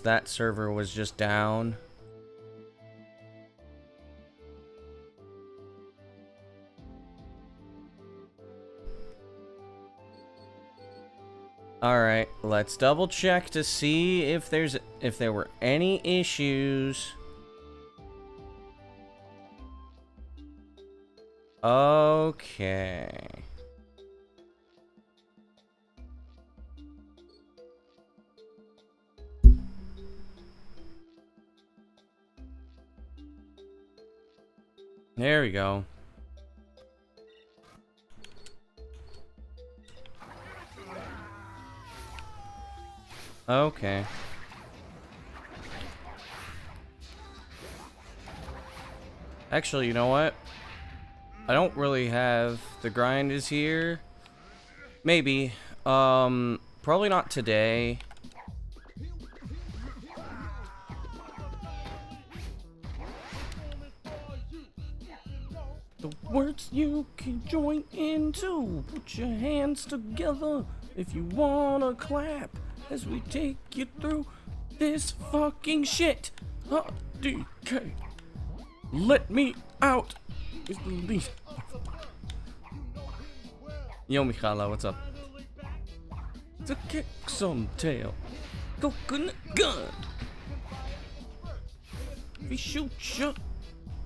That server was just down. Alright, let's double check to see if there were any issues. Okay. There we go. Okay. Actually, you know what? I don't really have... The grind is here. Maybe. Probably not today. The words you can join into. Put your hands together if you wanna clap as we take you through this fucking shit. DK, let me out. Is the least. Yo, Michala, what's up? To kick some tail. Coconut gun. If he shoots you,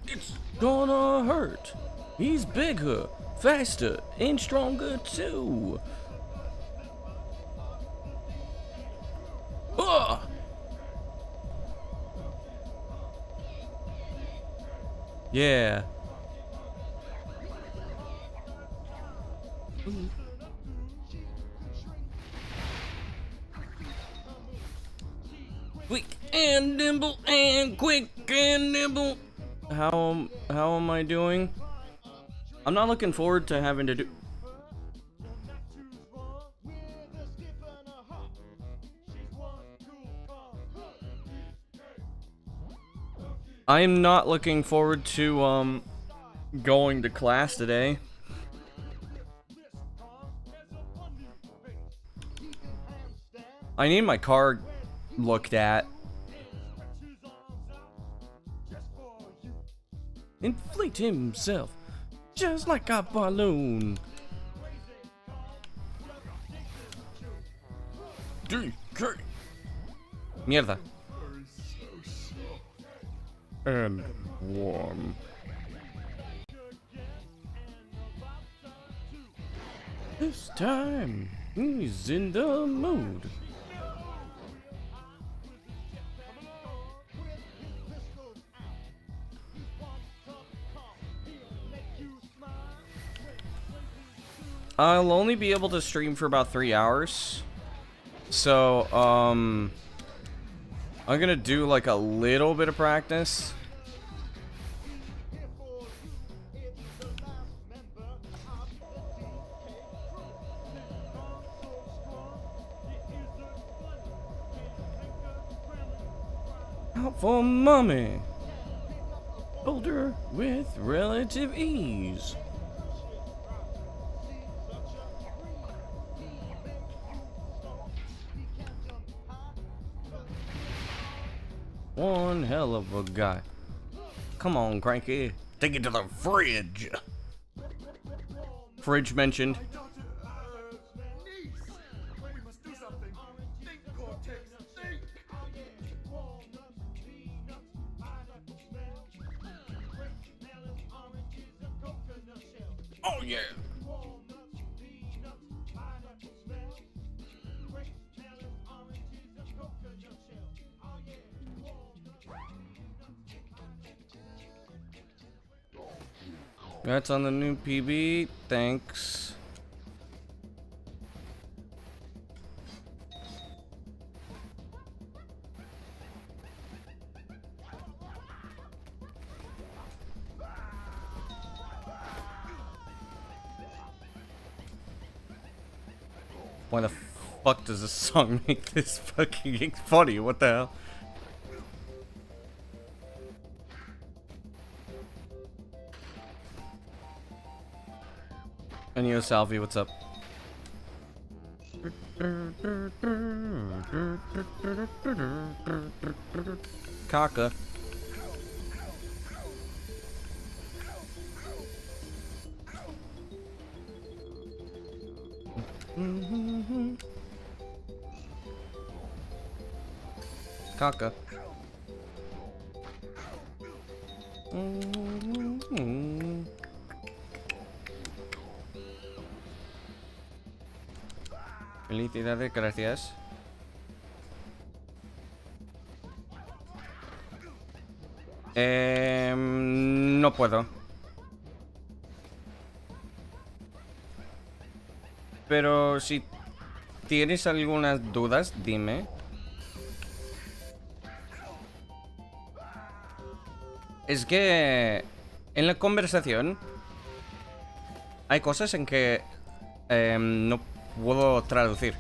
it's gonna hurt. He's bigger, faster, and stronger too. Ugh! Yeah. Quick and nimble and quick and nimble. How am I doing? I'm not looking forward to having to do. I am not looking forward to going to class today. I need my car looked at. Inflate himself just like a balloon. DK. Mierda. And one. This time he's in the mood. I'll only be able to stream for about 3 hours. So, I'm gonna do like a little bit of practice. Out for mommy. Boulder with relative ease. One hell of a guy. Come on, Cranky. Take it to the fridge. Fridge mentioned. Oh yeah. That's on the new PB. Thanks. Why the fuck does this song make this fucking funny? What the hell? And yo, Salvi, what's up? Caca. Caca. Felicidades, gracias. No puedo. Pero si tienes algunas dudas, dime. Es que en la conversación hay cosas en que no puedo traducir.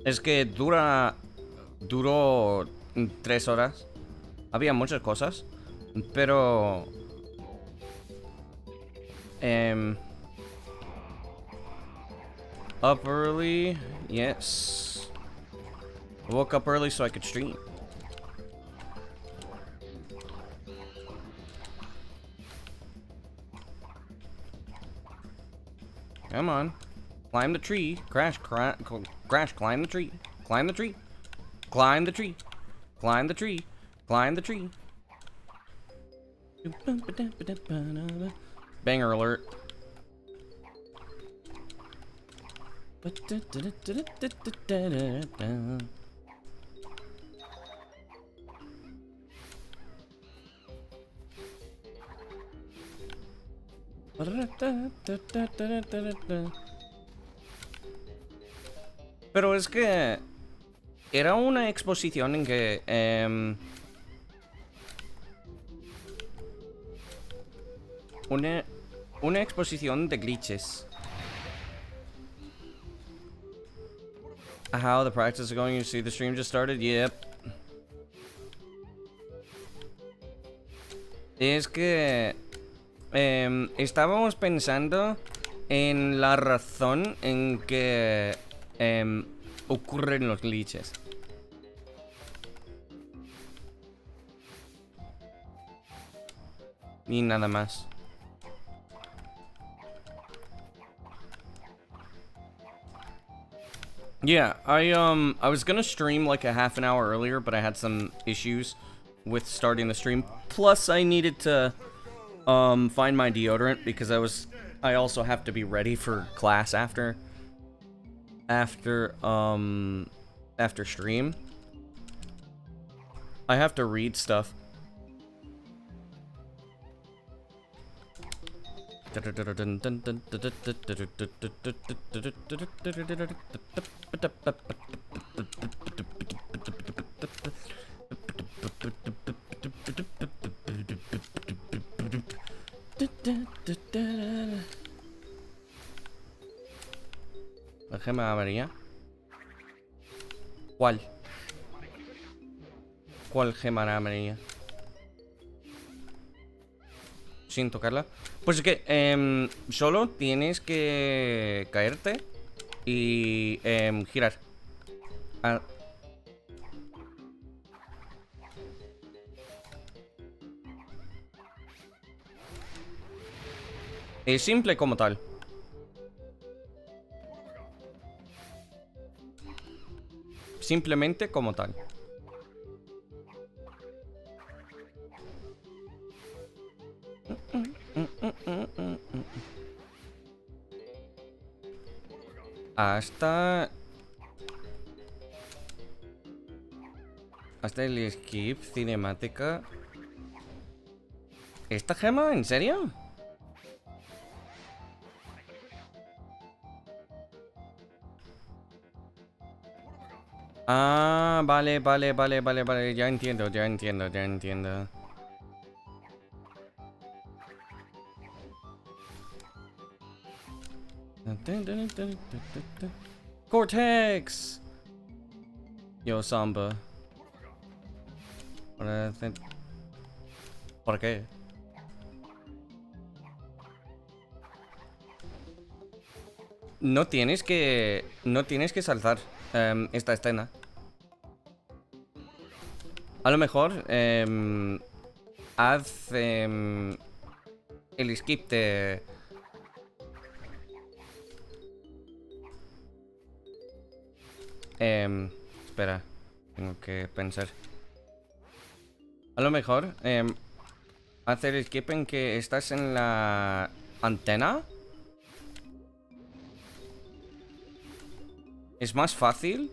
Es que duró 3 horas. Había muchas cosas, pero up early, yes. I woke up early so I could stream. Come on. Climb the tree. Crash, climb the tree. Climb the tree. Climb the tree. Climb the tree. Climb the tree. Banger alert. Pero es que era una exposición en que una exposición de glitches. How the practice is going? You see the stream just started? Yep. Es que estábamos pensando en la razón en que ocurren los glitches. Y nada más. Yeah, I was gonna stream like a half an hour earlier, but I had some issues with starting the stream. Plus, I needed to find my deodorant because I also have to be ready for class after stream. I have to read stuff. La gema amarilla. ¿Cuál? ¿Cuál gema amarilla? Sin tocarla. Pues es que solo tienes que caerte y girar. Es simple como tal. Simplemente como tal. Hasta el skip cinemática. ¿Esta gema? ¿En serio? Ah, vale. Ya entiendo. Cortex. Yo, Samba. ¿Por qué? no tienes que... No tienes que saltar esta escena. A lo mejor haz el skip de... espera, tengo que pensar. A lo mejor hacer el skip en que estás en la antena es más fácil.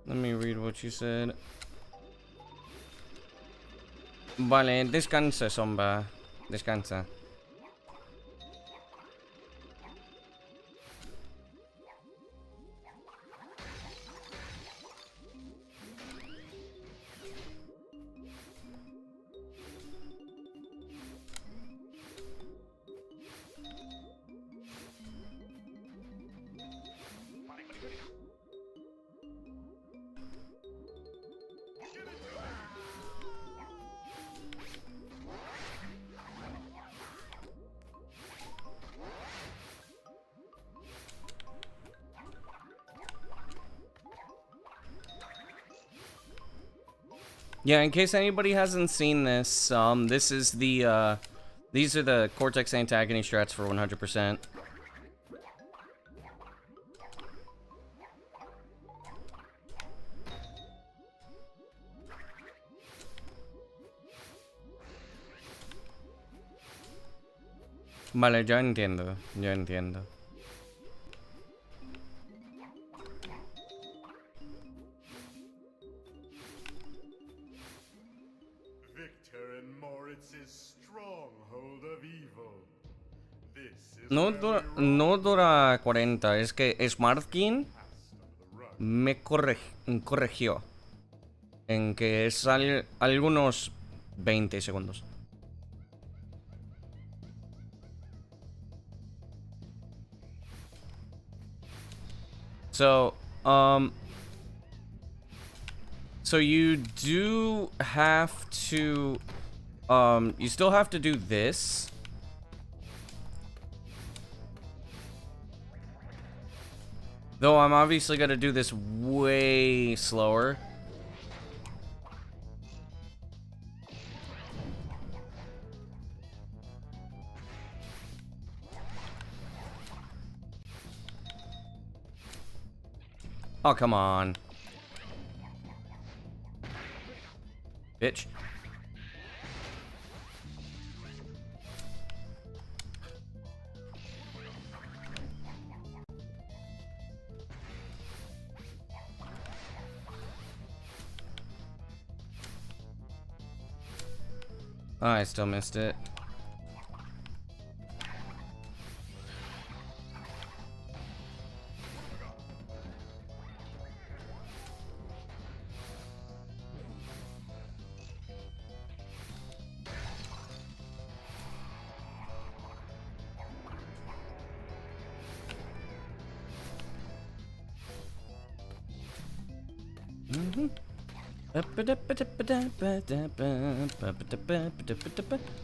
Let me read what you said. Vale, descansa, Sombra. Descansa. Yeah, in case anybody hasn't seen this, this is the, these are the Cortex Antagony strats for 100%. Vale, ya entiendo, ya entiendo. No dura 40, es que SmartKing me corrigió en que es algunos 20 segundos. So, so you do have to, you still have to do this. Though I'm obviously gonna do this way slower. Oh, come on. Bitch. Oh, I still missed it.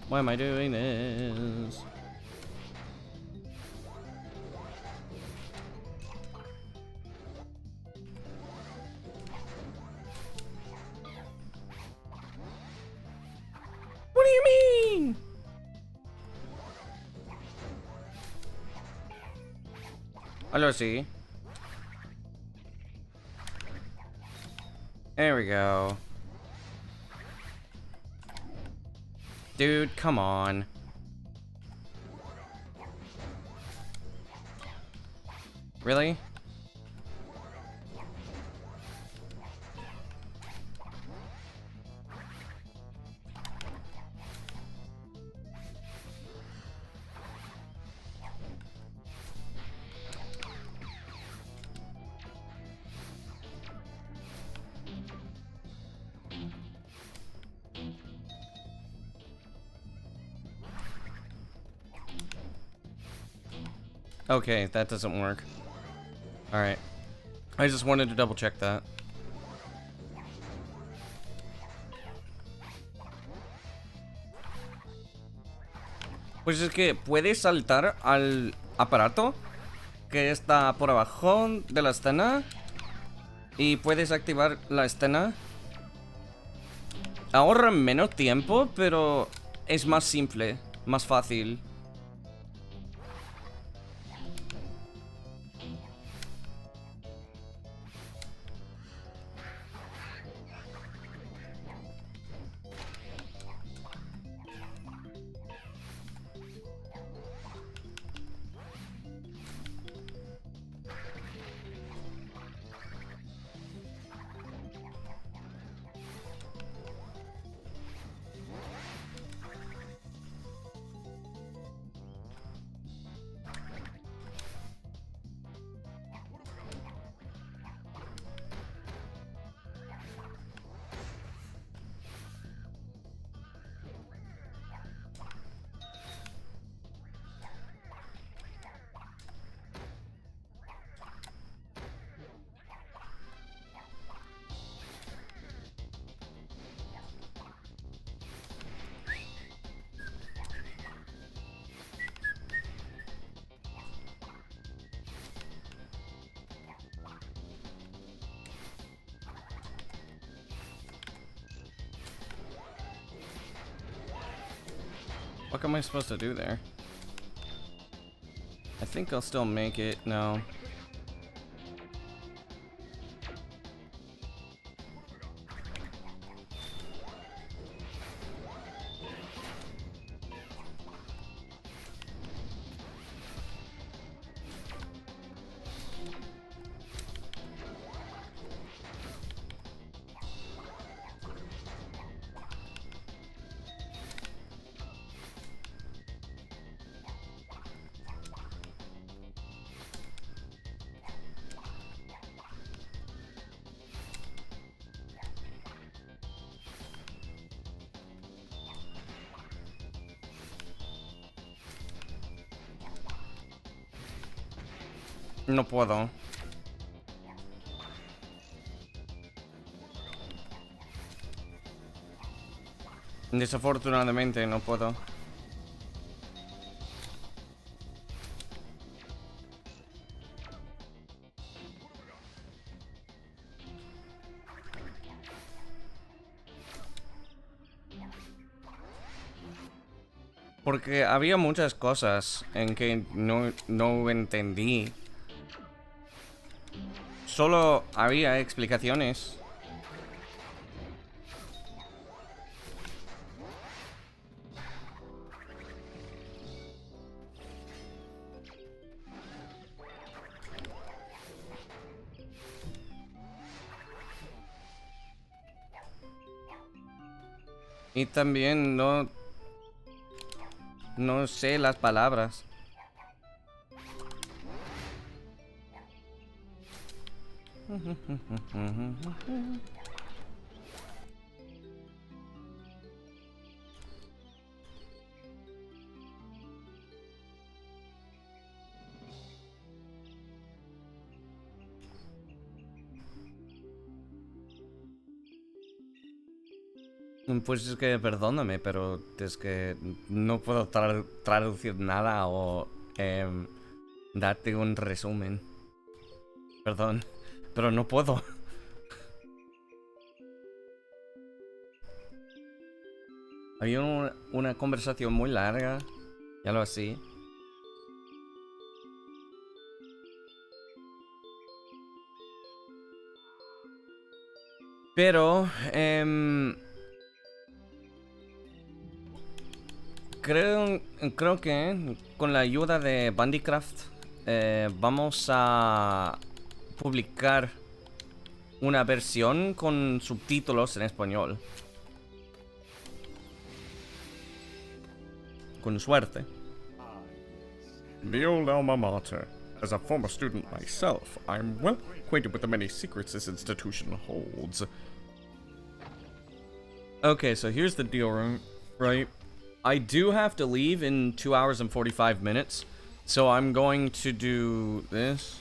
Why am I doing this? What do you mean? Hello, see. There we go. Dude, come on. Really? Okay, that doesn't work. Alright. I just wanted to double check that. Pues es que puedes saltar al aparato que está por abajo de la escena y puedes activar la escena. Ahorra menos tiempo, pero es más simple, más fácil. What am I supposed to do there? I think I'll still make it. No. No puedo. Desafortunadamente no puedo. Porque había muchas cosas en que no entendí. Solo había explicaciones. Y también no sé las palabras. Pues es que perdóname, pero es que no puedo traducir nada o darte un resumen. Perdón, pero no puedo. Había una conversación muy larga, ya lo así. Pero, creo que con la ayuda de Bandicraft vamos a publicar una versión con subtítulos en español. Con suerte. The old alma mater. As a former student myself, I'm well acquainted with the many secrets this institution holds. Okay, so here's the deal, right? I do have to leave in 2 hours and 45 minutes, So I'm going to do this.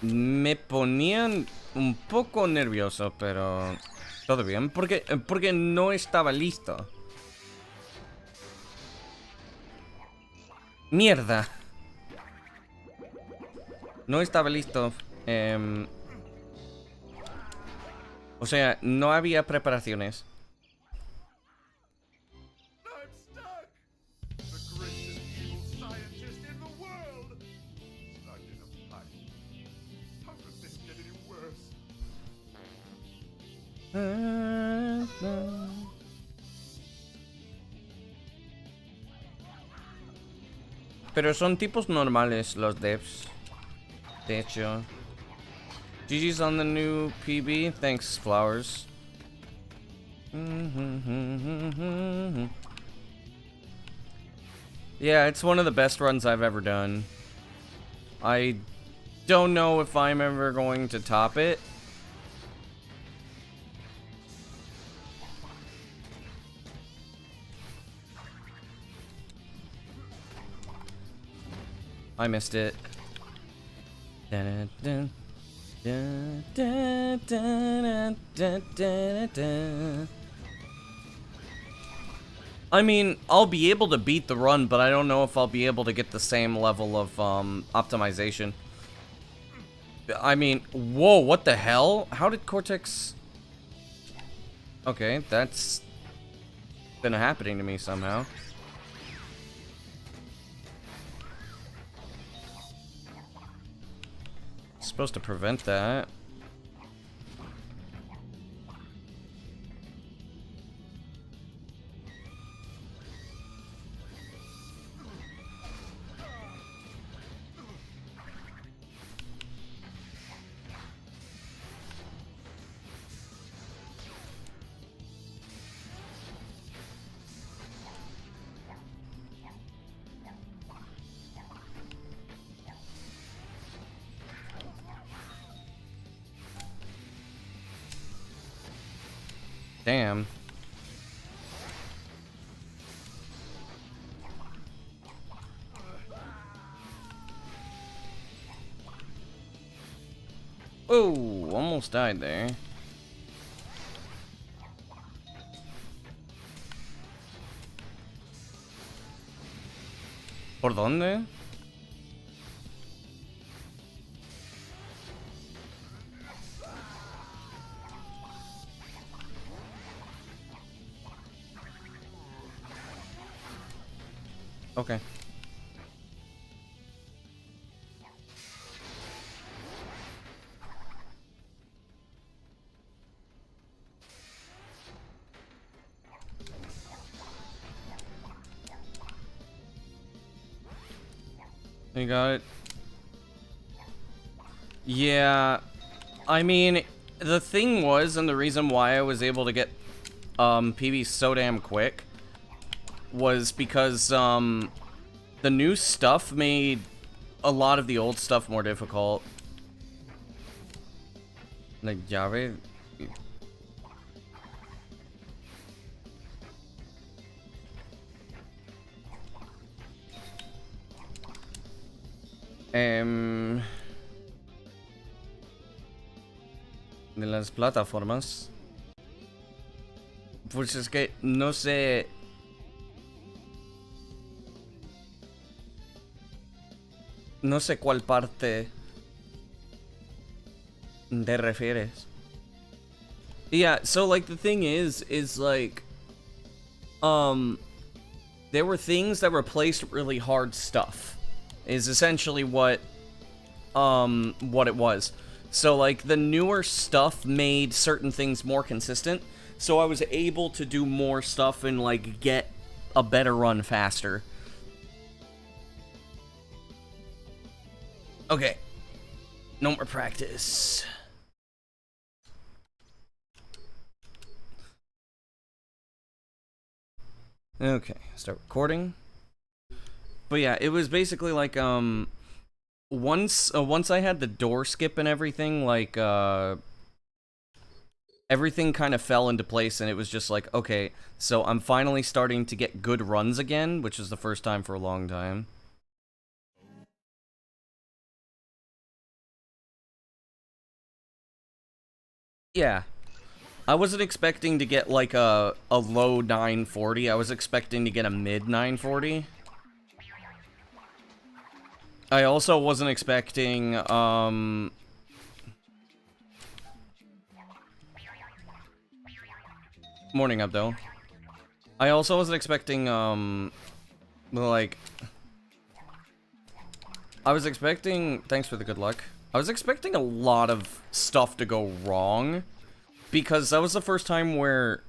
Me ponían un poco nervioso, pero todo bien, porque no estaba listo. Mierda. No estaba listo. O sea, no había preparaciones. Pero son tipos normales los devs. De hecho. GG's on the new PB. Thanks, Flowers. Yeah, it's one of the best runs I've ever done. I don't know if I'm ever going to top it. I missed it. Dun, dun, dun, dun, dun, dun, dun, dun. I mean, I'll be able to beat the run, but I don't know if I'll be able to get the same level of optimization. I mean, whoa, what the hell? How did Cortex... Okay, that's been happening to me somehow. Supposed to prevent that. Damn. Oh, almost died there. ¿Por dónde? Okay. You got it. Yeah, I mean, the thing was, and the reason why I was able to get PB so damn quick was because the new stuff made a lot of the old stuff more difficult. Like llave. De las plataformas. Pues es que no sé. No sé cuál parte te refieres. Yeah, so like the thing is like there were things that replaced really hard stuff. Is essentially what it was. So like the newer stuff made certain things more consistent. So I was able to do more stuff and like get a better run faster. Okay. No more practice. Okay, start recording. But yeah, it was basically like once I had the door skip and everything, like everything kind of fell into place, and it was just like, okay, so I'm finally starting to get good runs again, which is the first time for a long time. Yeah. I wasn't expecting to get like a low 940. I was expecting to get a mid 940. I also wasn't expecting, Morning, Abdel. I also wasn't expecting, like... I was expecting... Thanks for the good luck. I was expecting a lot of stuff to go wrong. Because that was the first time where...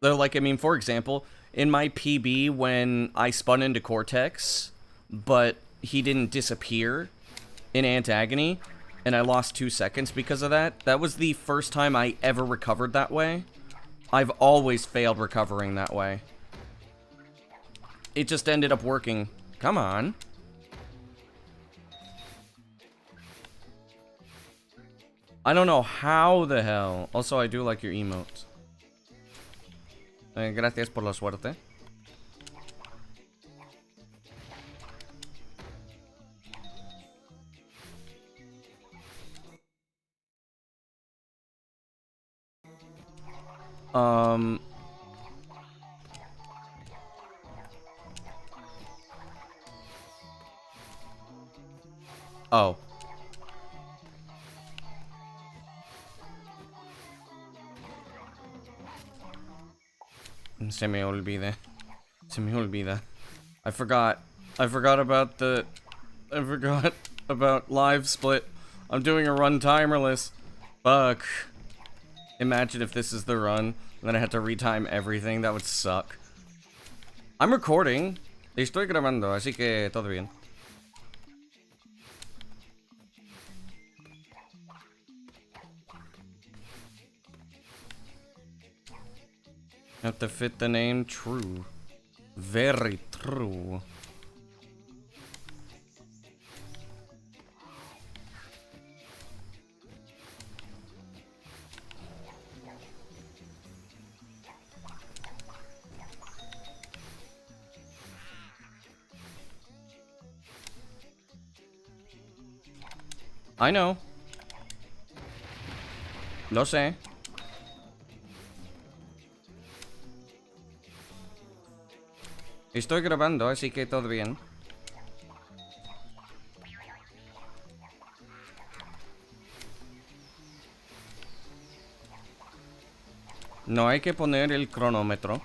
Like, I mean, for example, in my PB when I spun into Cortex, but he didn't disappear in Antagony, and I lost 2 seconds because of that, that was the first time I ever recovered that way. I've always failed recovering that way. It just ended up working. Come on. I don't know how the hell. Also, I do like your emotes. Gracias por la suerte. Oh. Se me olvida. Se me olvida. I forgot about the... I forgot about live split. I'm doing a run timerless. Fuck. Imagine if this is the run, and then I had to retime everything. That would suck. I'm recording. Estoy grabando, así que todo bien. Have to fit the name. True. Very true. I know. Lo sé. Estoy grabando, así que todo bien. No hay que poner el cronómetro.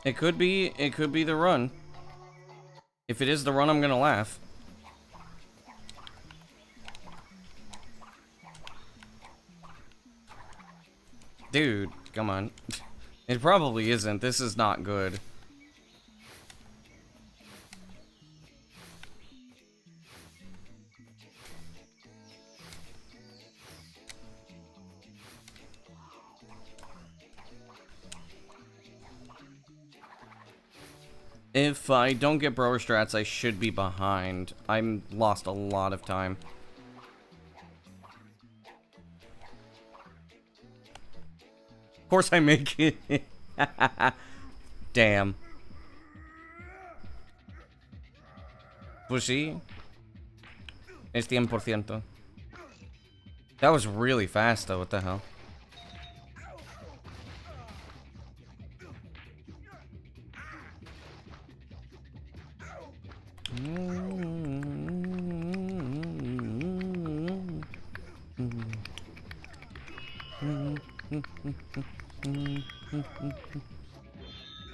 It could be the run. If it is the run, I'm gonna laugh. Dude, come on. It probably isn't. This is not good. If I don't get Brower Strats, I should be behind. I'm lost a lot of time. Of course I make it. Damn. Pues sí. Es 100%. That was really fast though, what the hell?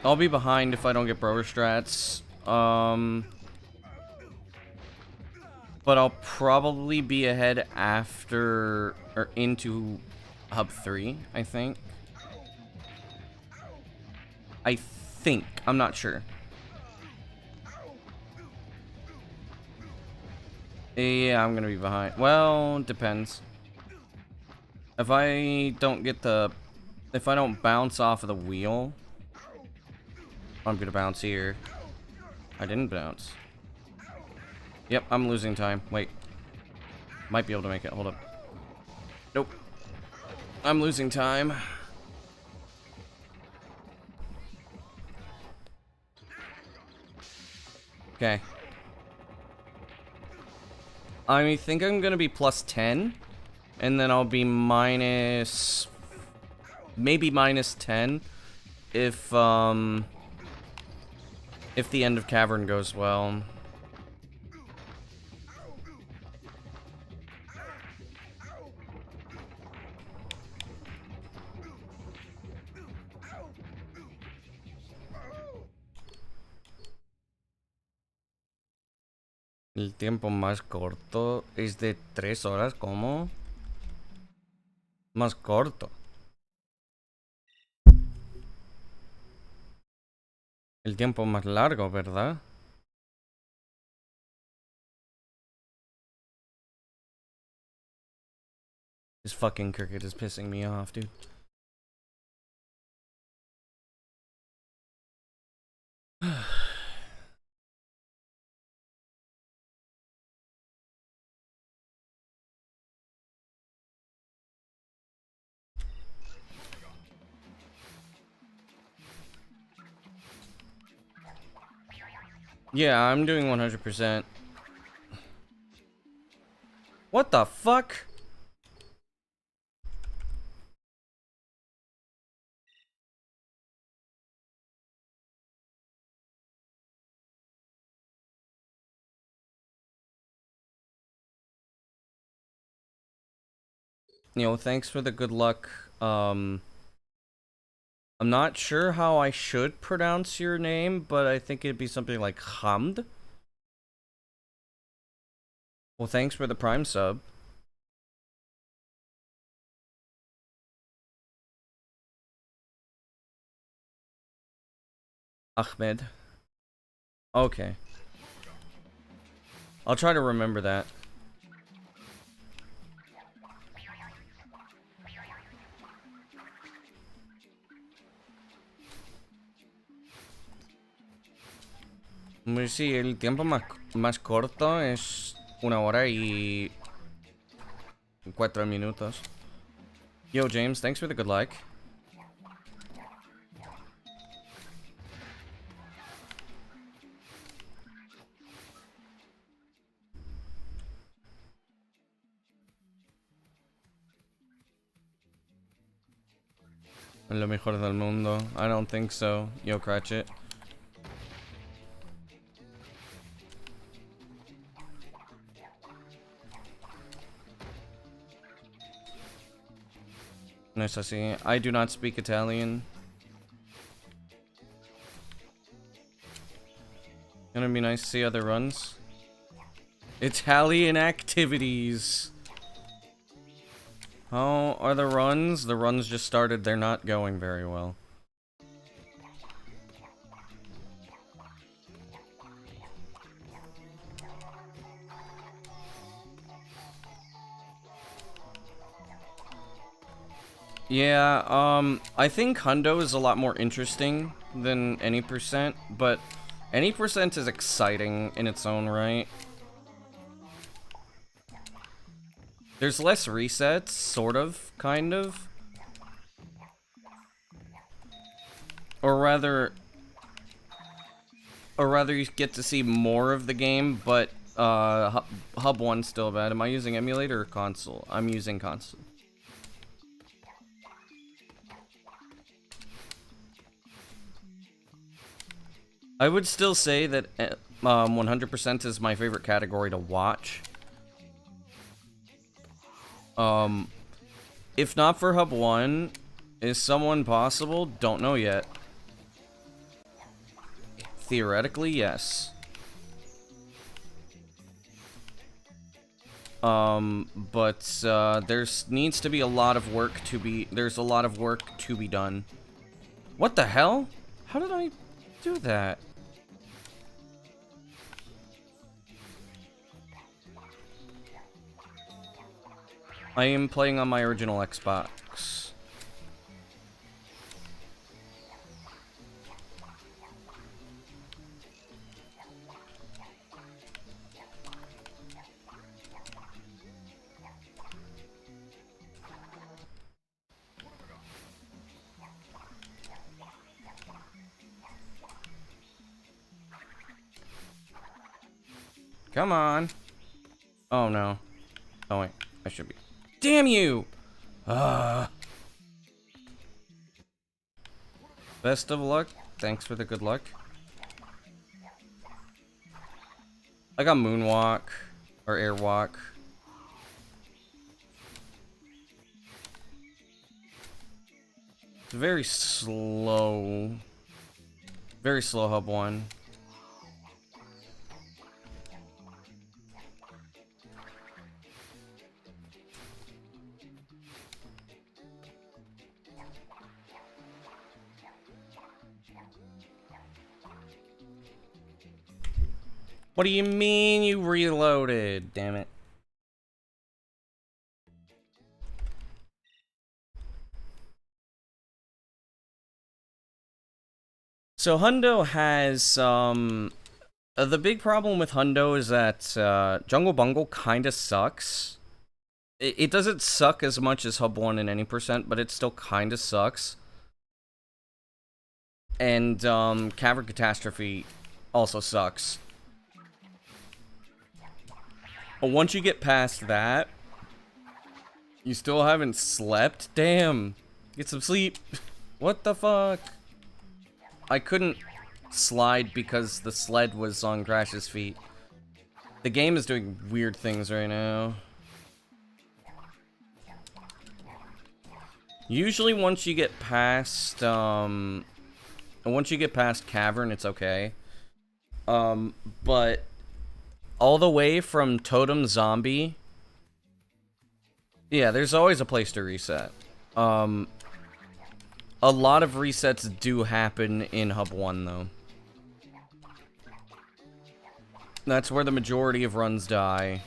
I'll be behind if I don't get Brower Strats. But I'll probably be ahead after or into Hub 3, I think. I'm not sure. Yeah, I'm gonna be behind. Well, depends. If I don't get the... If I don't bounce off of the wheel... I'm gonna bounce here. I didn't bounce. Yep, I'm losing time. Wait. Might be able to make it. Hold up. Nope. I'm losing time. Okay. I think I'm gonna be plus 10. And then I'll be minus... maybe minus 10. If the end of Cavern goes well. El tiempo más corto es de 3 horas, ¿cómo? Más corto. El tiempo más largo, ¿verdad? This fucking cricket is pissing me off, dude. Yeah, I'm doing 100%. What the fuck? Yo, thanks for the good luck. I'm not sure how I should pronounce your name, but I think it'd be something like Hamd. Well, thanks for the Prime sub. Ahmed. Okay. I'll try to remember that. Sí, el tiempo más corto es 1 hora y 4 minutos. Yo, James, thanks for the good luck. Lo mejor del mundo. I don't think so. Yo, Cratchit. No es así. I do not speak Italian. Gonna be nice to see other runs. Italian activities. How are the runs? The runs just started. They're not going very well. Yeah, I think Hundo is a lot more interesting than any percent, but any percent is exciting in its own right. There's less resets, sort of, kind of. Or rather you get to see more of the game, but Hub 1's still bad. Am I using emulator or console? I'm using console. I would still say that 100% is my favorite category to watch. If not for Hub 1, is someone possible? Don't know yet. Theoretically, yes. But there's needs to be a lot of work to be done. What the hell? How did I do that? I am playing on my original Xbox. Come on. Oh, no. Oh, wait. I should be. Damn you! Best of luck. Thanks for the good luck. I got moonwalk. Or airwalk. It's very slow. Very slow hub 1. What do you mean you reloaded? Damn it. So Hundo has, the big problem with Hundo is that, Jungle Bungle kinda sucks. It doesn't suck as much as Hub 1 in any percent, but it still kinda sucks. And, Cavern Catastrophe also sucks. But once you get past that, you still haven't slept? Damn. Get some sleep. What the fuck? I couldn't slide because the sled was on Crash's feet. The game is doing weird things right now. Usually once you get past, Cavern, it's okay. But all the way from Totem Zombie, yeah, there's always a place to reset. A lot of resets do happen in Hub 1, though. That's where the majority of runs die.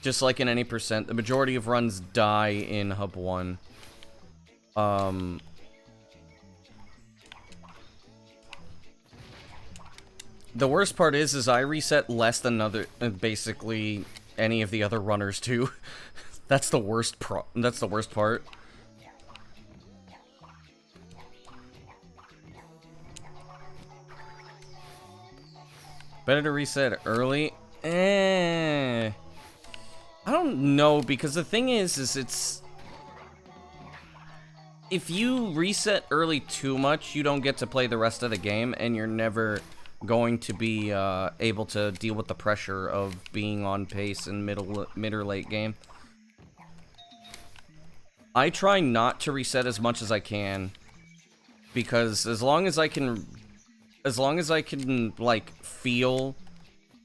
Just like in any percent, the majority of runs die in Hub 1. The worst part is I reset less than basically any of the other runners too. That's the worst part. Better to reset early? I don't know, because the thing is it's... If you reset early too much, you don't get to play the rest of the game, and you're never going to be able to deal with the pressure of being on pace in mid or late game. I try not to reset as much as I can, because as long as I can, like, feel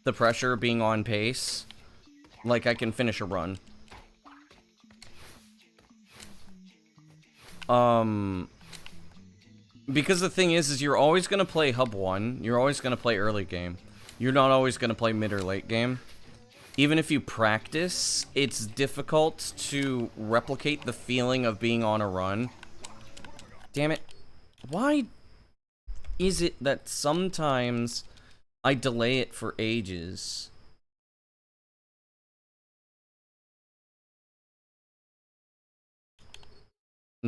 the pressure of being on pace, like, I can finish a run. Because the thing is you're always gonna play Hub 1, you're always gonna play early game. You're not always gonna play mid or late game. Even if you practice, it's difficult to replicate the feeling of being on a run. Damn it. Why is it that sometimes I delay it for ages?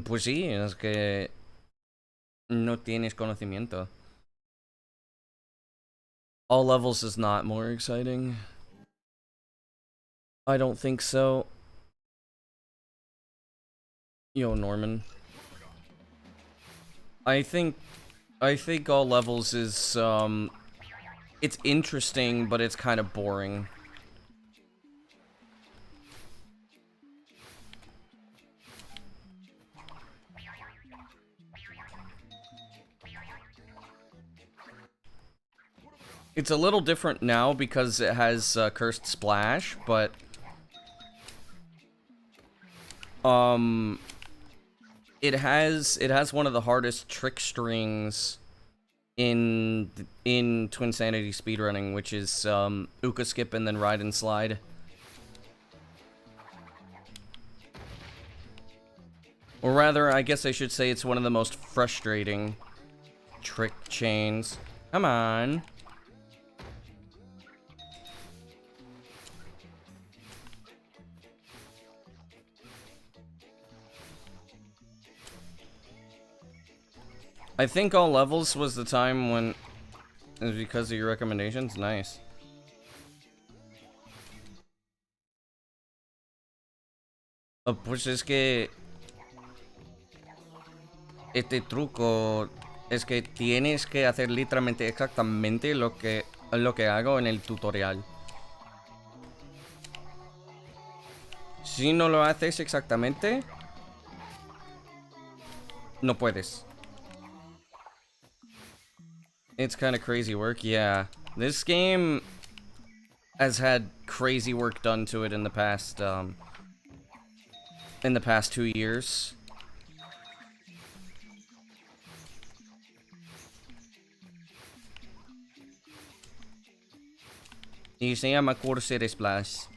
Pues sí, es que no tienes conocimiento. All levels is not more exciting. I don't think so. Yo, Norman. I think all levels is, it's interesting, but it's kind of boring. It's a little different now because it has Cursed Splash, but it has one of the hardest trick strings in Twinsanity speedrunning, which is Uka skip and then ride and slide. Or rather, I guess I should say it's one of the most frustrating trick chains. Come on. I think all levels was the time when... It was because of your recommendations? Nice. Pues es que este truco es que tienes que hacer literalmente exactamente lo que hago en el tutorial. Si no lo haces exactamente, no puedes. It's kind of crazy work, yeah. This game has had crazy work done to it in the past 2 years. Y se llama Corsair Splash.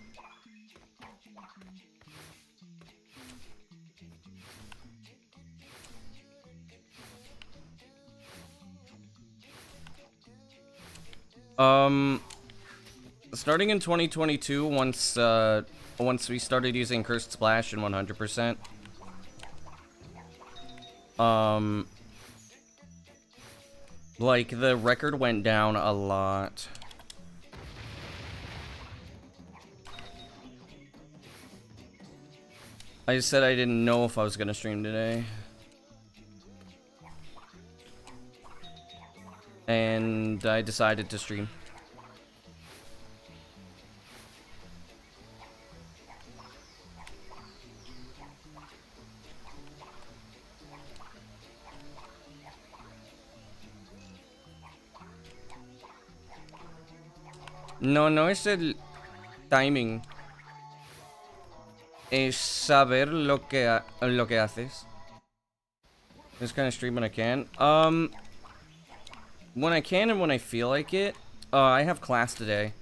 Starting in 2022, once we started using Cursed Splash in 100%, like the record went down a lot. I just said I didn't know if I was gonna stream today. And I decided to stream. No es el timing. Es saber lo que haces. Just kind of stream when I can. When I can and when I feel like it. I have class today.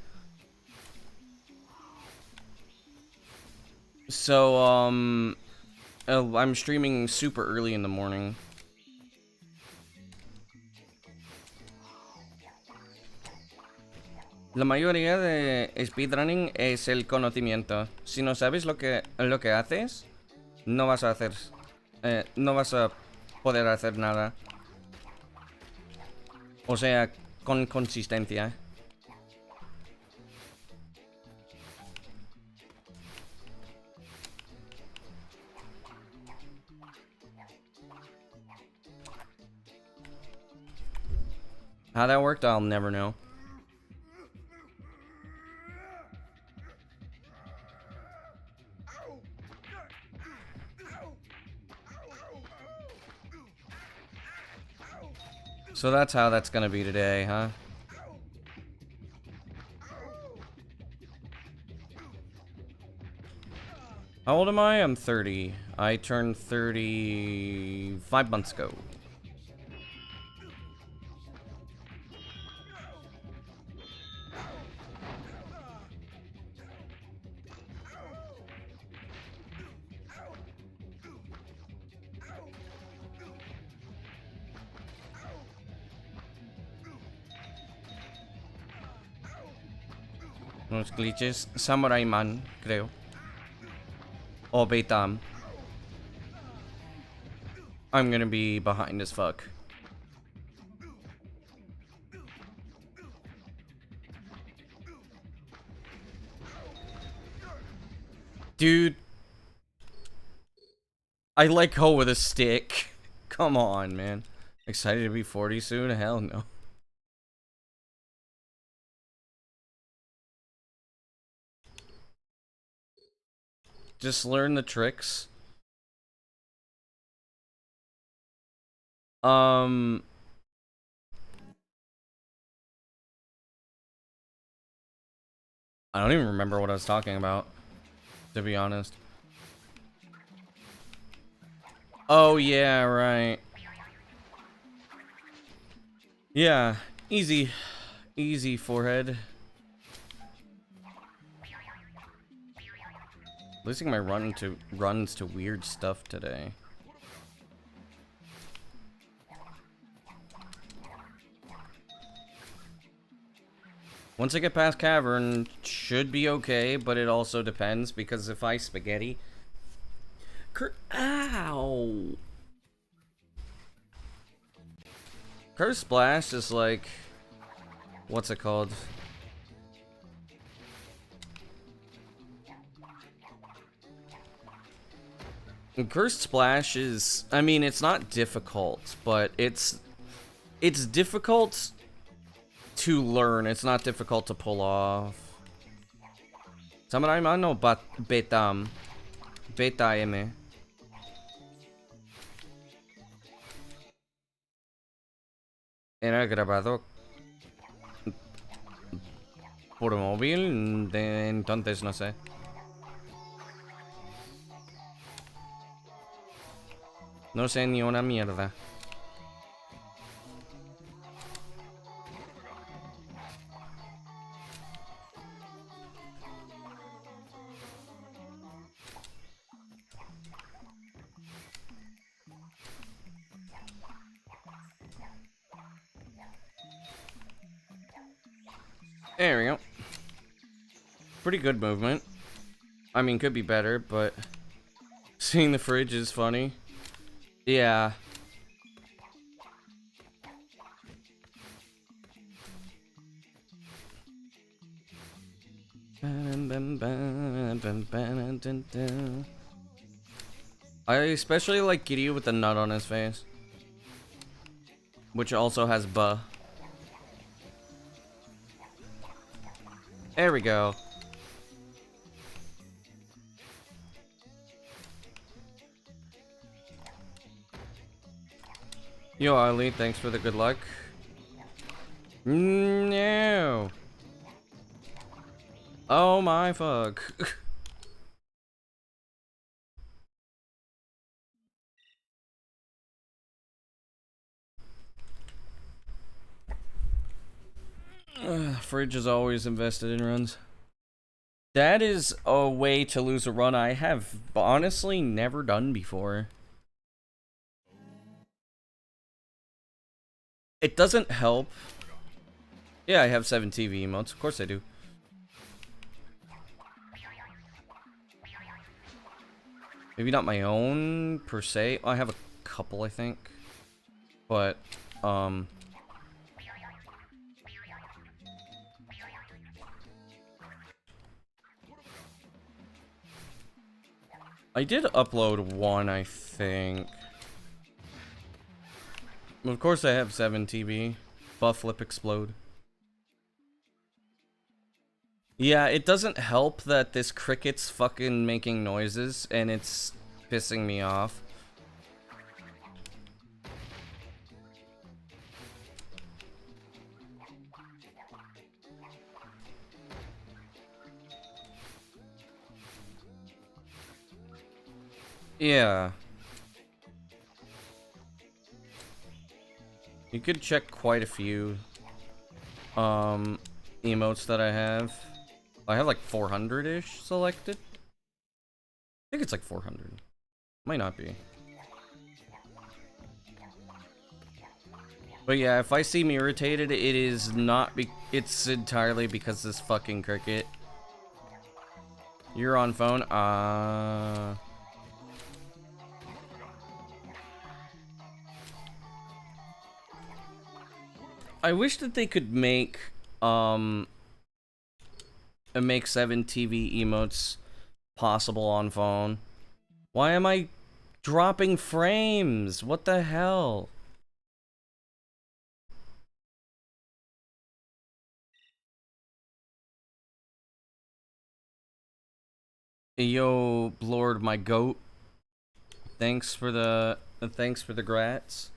So, I'm streaming super early in the morning. La mayoría de speedrunning es el conocimiento. Si no sabes lo que haces, no vas a hacer, no vas a poder hacer nada. O sea, con consistencia. How that worked, I'll never know. So that's how that's gonna be today, huh? How old am I? I'm 30. I turned 30 5 months ago. Unos glitches. Samurai Man, creo. O Betam. I'm gonna be behind as fuck. Dude. I like hoe with a stick. Come on, man. Excited to be 40 soon? Hell no. Just learn the tricks. I don't even remember what I was talking about, to be honest. Oh, yeah, right. Yeah, easy. Easy, forehead. Losing my runs to weird stuff today. Once I get past Cavern, should be okay, but it also depends, because if I spaghetti... Ow! Curse Splash is like... What's it called? Cursed Splash is, I mean, it's not difficult, but it's difficult to learn. It's not difficult to pull off. Samurai no beta M. Era grabado por móvil, entonces no sé. No sé ni una mierda. There we go. Pretty good movement. I mean, could be better, but seeing the fridge is funny. Yeah. I especially like Kiryu with the nut on his face, which also has buh. There we go. Yo, Ali, thanks for the good luck. No. Oh my fuck. Fridge is always invested in runs. That is a way to lose a run I have honestly never done before. It doesn't help. Yeah, I have 7 TV emotes. Of course I do. Maybe not my own, per se. I have a couple, I think. But, I did upload one, I think. Of course I have 7 TV. Buff Lip Explode. Yeah, it doesn't help that this cricket's fucking making noises and it's pissing me off. Yeah. You could check quite a few emotes that I have. I have like 400-ish selected. I think it's like 400. Might not be. But yeah, if I seem irritated, it is not it's entirely because this fucking cricket. You're on phone? I wish that they could make 7 TV emotes possible on phone. Why am I dropping frames? What the hell? Yo, Lord, my goat. Thanks for the grats.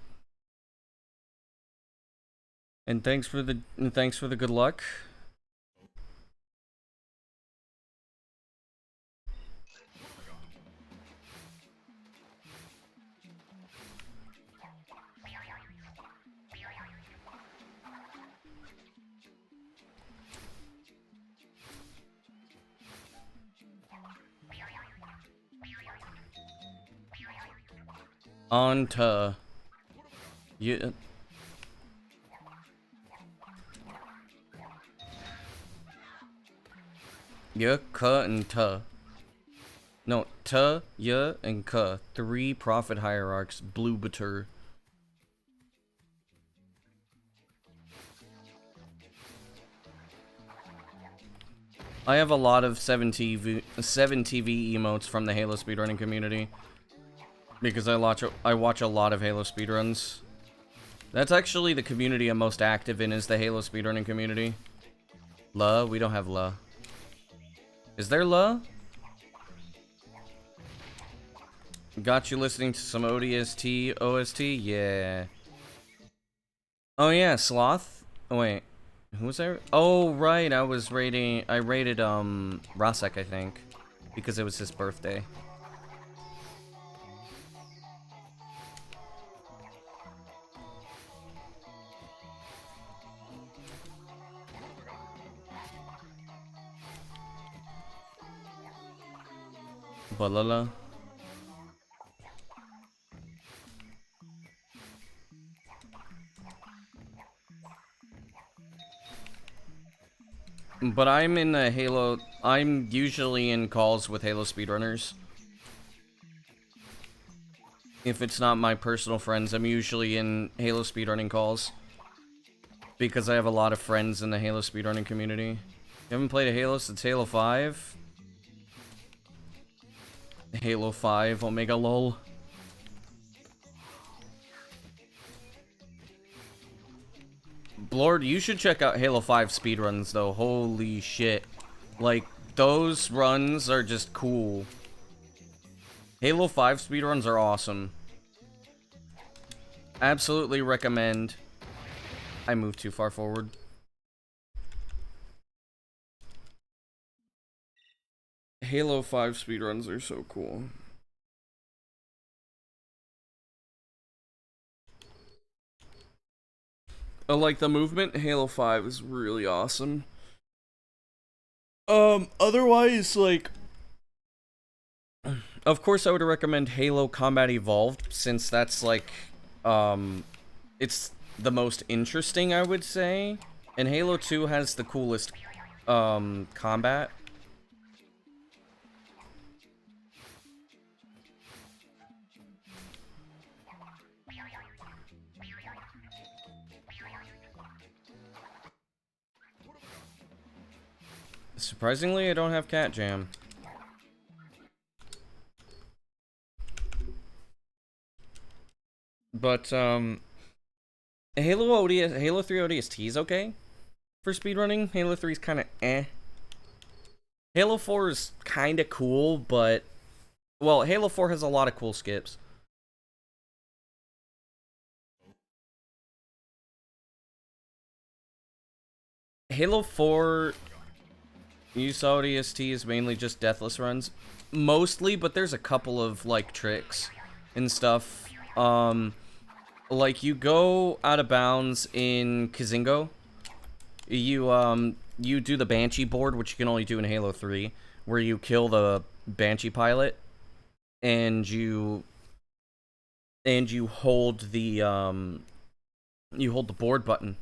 And thanks for the good luck. On to you. Yeah, ka and ta. No, ta, ya, and ka. 3 profit hierarchs. Blue Batur. I have a lot of 7 TV emotes from the Halo speedrunning community. Because I watch a lot of Halo speedruns. That's actually the community I'm most active in, is the Halo speedrunning community. La? We don't have La. Is there La? Got you listening to some ODST, OST? Yeah. Oh yeah, Sloth? Oh wait. Who was I? Oh right, I rated Rasek, I think. Because it was his birthday. Balala. But I'm in the Halo... I'm usually in calls with Halo speedrunners. If it's not my personal friends, I'm usually in Halo speedrunning calls. Because I have a lot of friends in the Halo speedrunning community. You haven't played a Halo since Halo 5? Halo 5, Omega lol. Lord, you should check out Halo 5 speedruns though. Holy shit. Like, those runs are just cool. Halo 5 speedruns are awesome. Absolutely recommend. I moved too far forward. Halo 5 speedruns are so cool. I like the movement. Halo 5 is really awesome. Otherwise, like... Of course, I would recommend Halo Combat Evolved, since that's, like, it's the most interesting, I would say. And Halo 2 has the coolest, combat. Surprisingly, I don't have Cat Jam. But, Halo 3 ODST is okay for speedrunning. Halo 3 is kind of eh. Halo 4 is kind of cool, but... Well, Halo 4 has a lot of cool skips. Halo 4... Use ODST is mainly just deathless runs. Mostly, but there's a couple of, like, tricks and stuff. Like, you go out of bounds in Kazingo. You do the Banshee board, which you can only do in Halo 3, where you kill the Banshee pilot, and you hold the board button.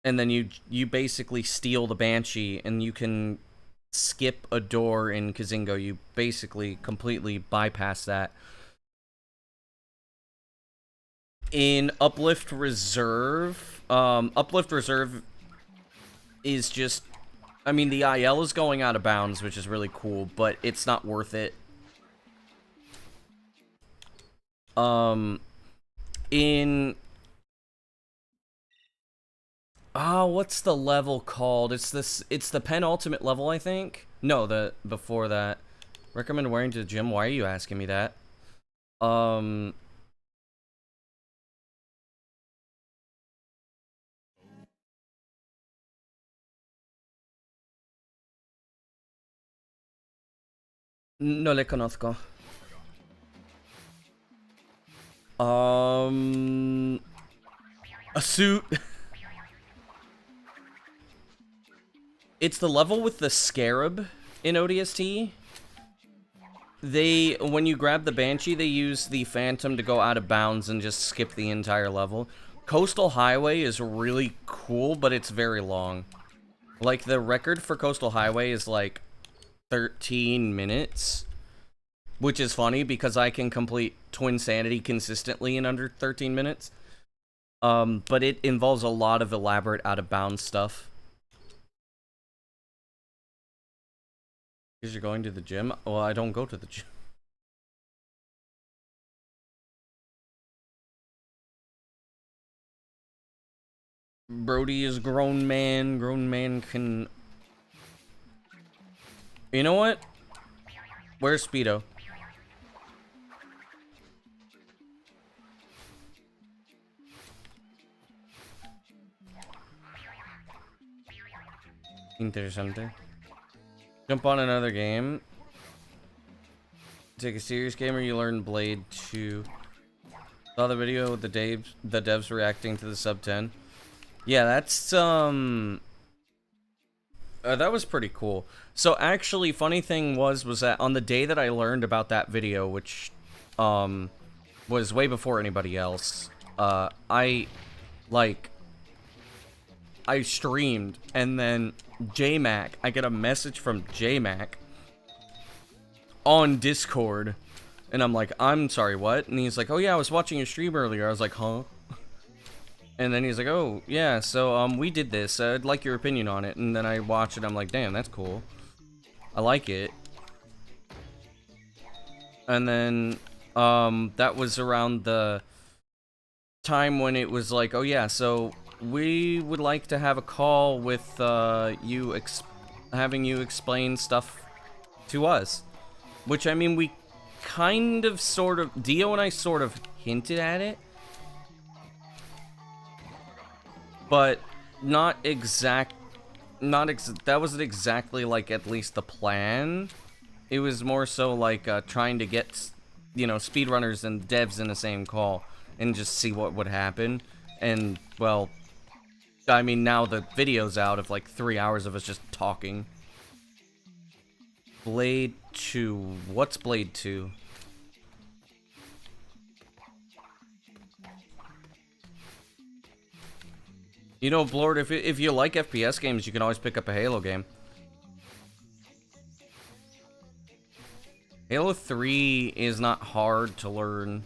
And then you basically steal the Banshee, and you can skip a door in Kazingo. You basically completely bypass that. In Uplift Reserve is just... I mean, the IL is going out of bounds, which is really cool, but it's not worth it. In... what's the level called? It's the penultimate level, I think. No, before that. Recommend wearing to the gym? Why are you asking me that? No le conozco. A suit. It's the level with the scarab in ODST. When you grab the Banshee, they use the Phantom to go out of bounds and just skip the entire level. Coastal Highway is really cool, but it's very long. Like, the record for Coastal Highway is, like, 13 minutes. Which is funny, because I can complete Twinsanity consistently in under 13 minutes. But it involves a lot of elaborate out-of-bounds stuff. Because you're going to the gym? Well, I don't go to the gym. Brody is grown man. Grown man can... You know what? Where's Speedo? Interesante. Jump on another game. Take a serious game or you learn Blade 2. Saw the video with the devs reacting to the sub 10. Yeah, that's that was pretty cool. So actually, funny thing was that on the day that I learned about that video, which was way before anybody else, I streamed, and then JMac, I get a message from JMac on Discord, and I'm like, I'm sorry, what? And he's like, oh yeah, I was watching your stream earlier. I was like, huh? And then he's like, oh yeah, so we did this. I'd like your opinion on it. And then I watch it. I'm like, damn, that's cool. I like it. And then that was around the time when it was like, oh yeah, so we would like to have a call with having you explain stuff to us. Which, I mean, we kind of, sort of, Dio and I sort of hinted at it. But that wasn't exactly, like, at least the plan. It was more so, like, trying to get, you know, speedrunners and devs in the same call and just see what would happen. And, well, I mean, now the video's out of, like, 3 hours of us just talking. Blade 2. What's Blade 2? You know, Blord, if you like FPS games, you can always pick up a Halo game. Halo 3 is not hard to learn.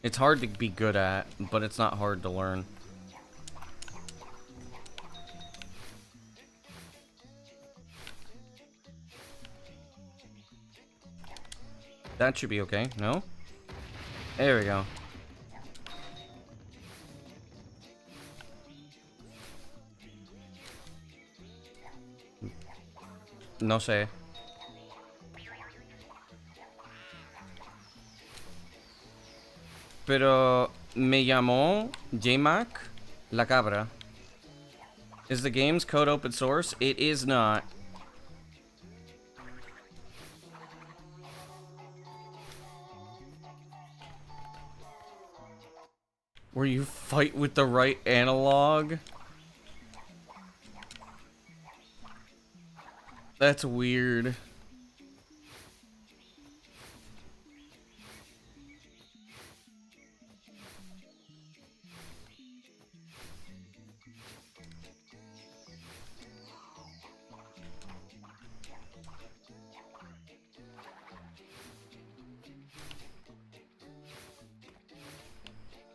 It's hard to be good at, but it's not hard to learn. That should be okay, no? There we go. No sé. Pero me llamó JMac La Cabra. Is the game's code open source? It is not. Where you fight with the right analog? That's weird.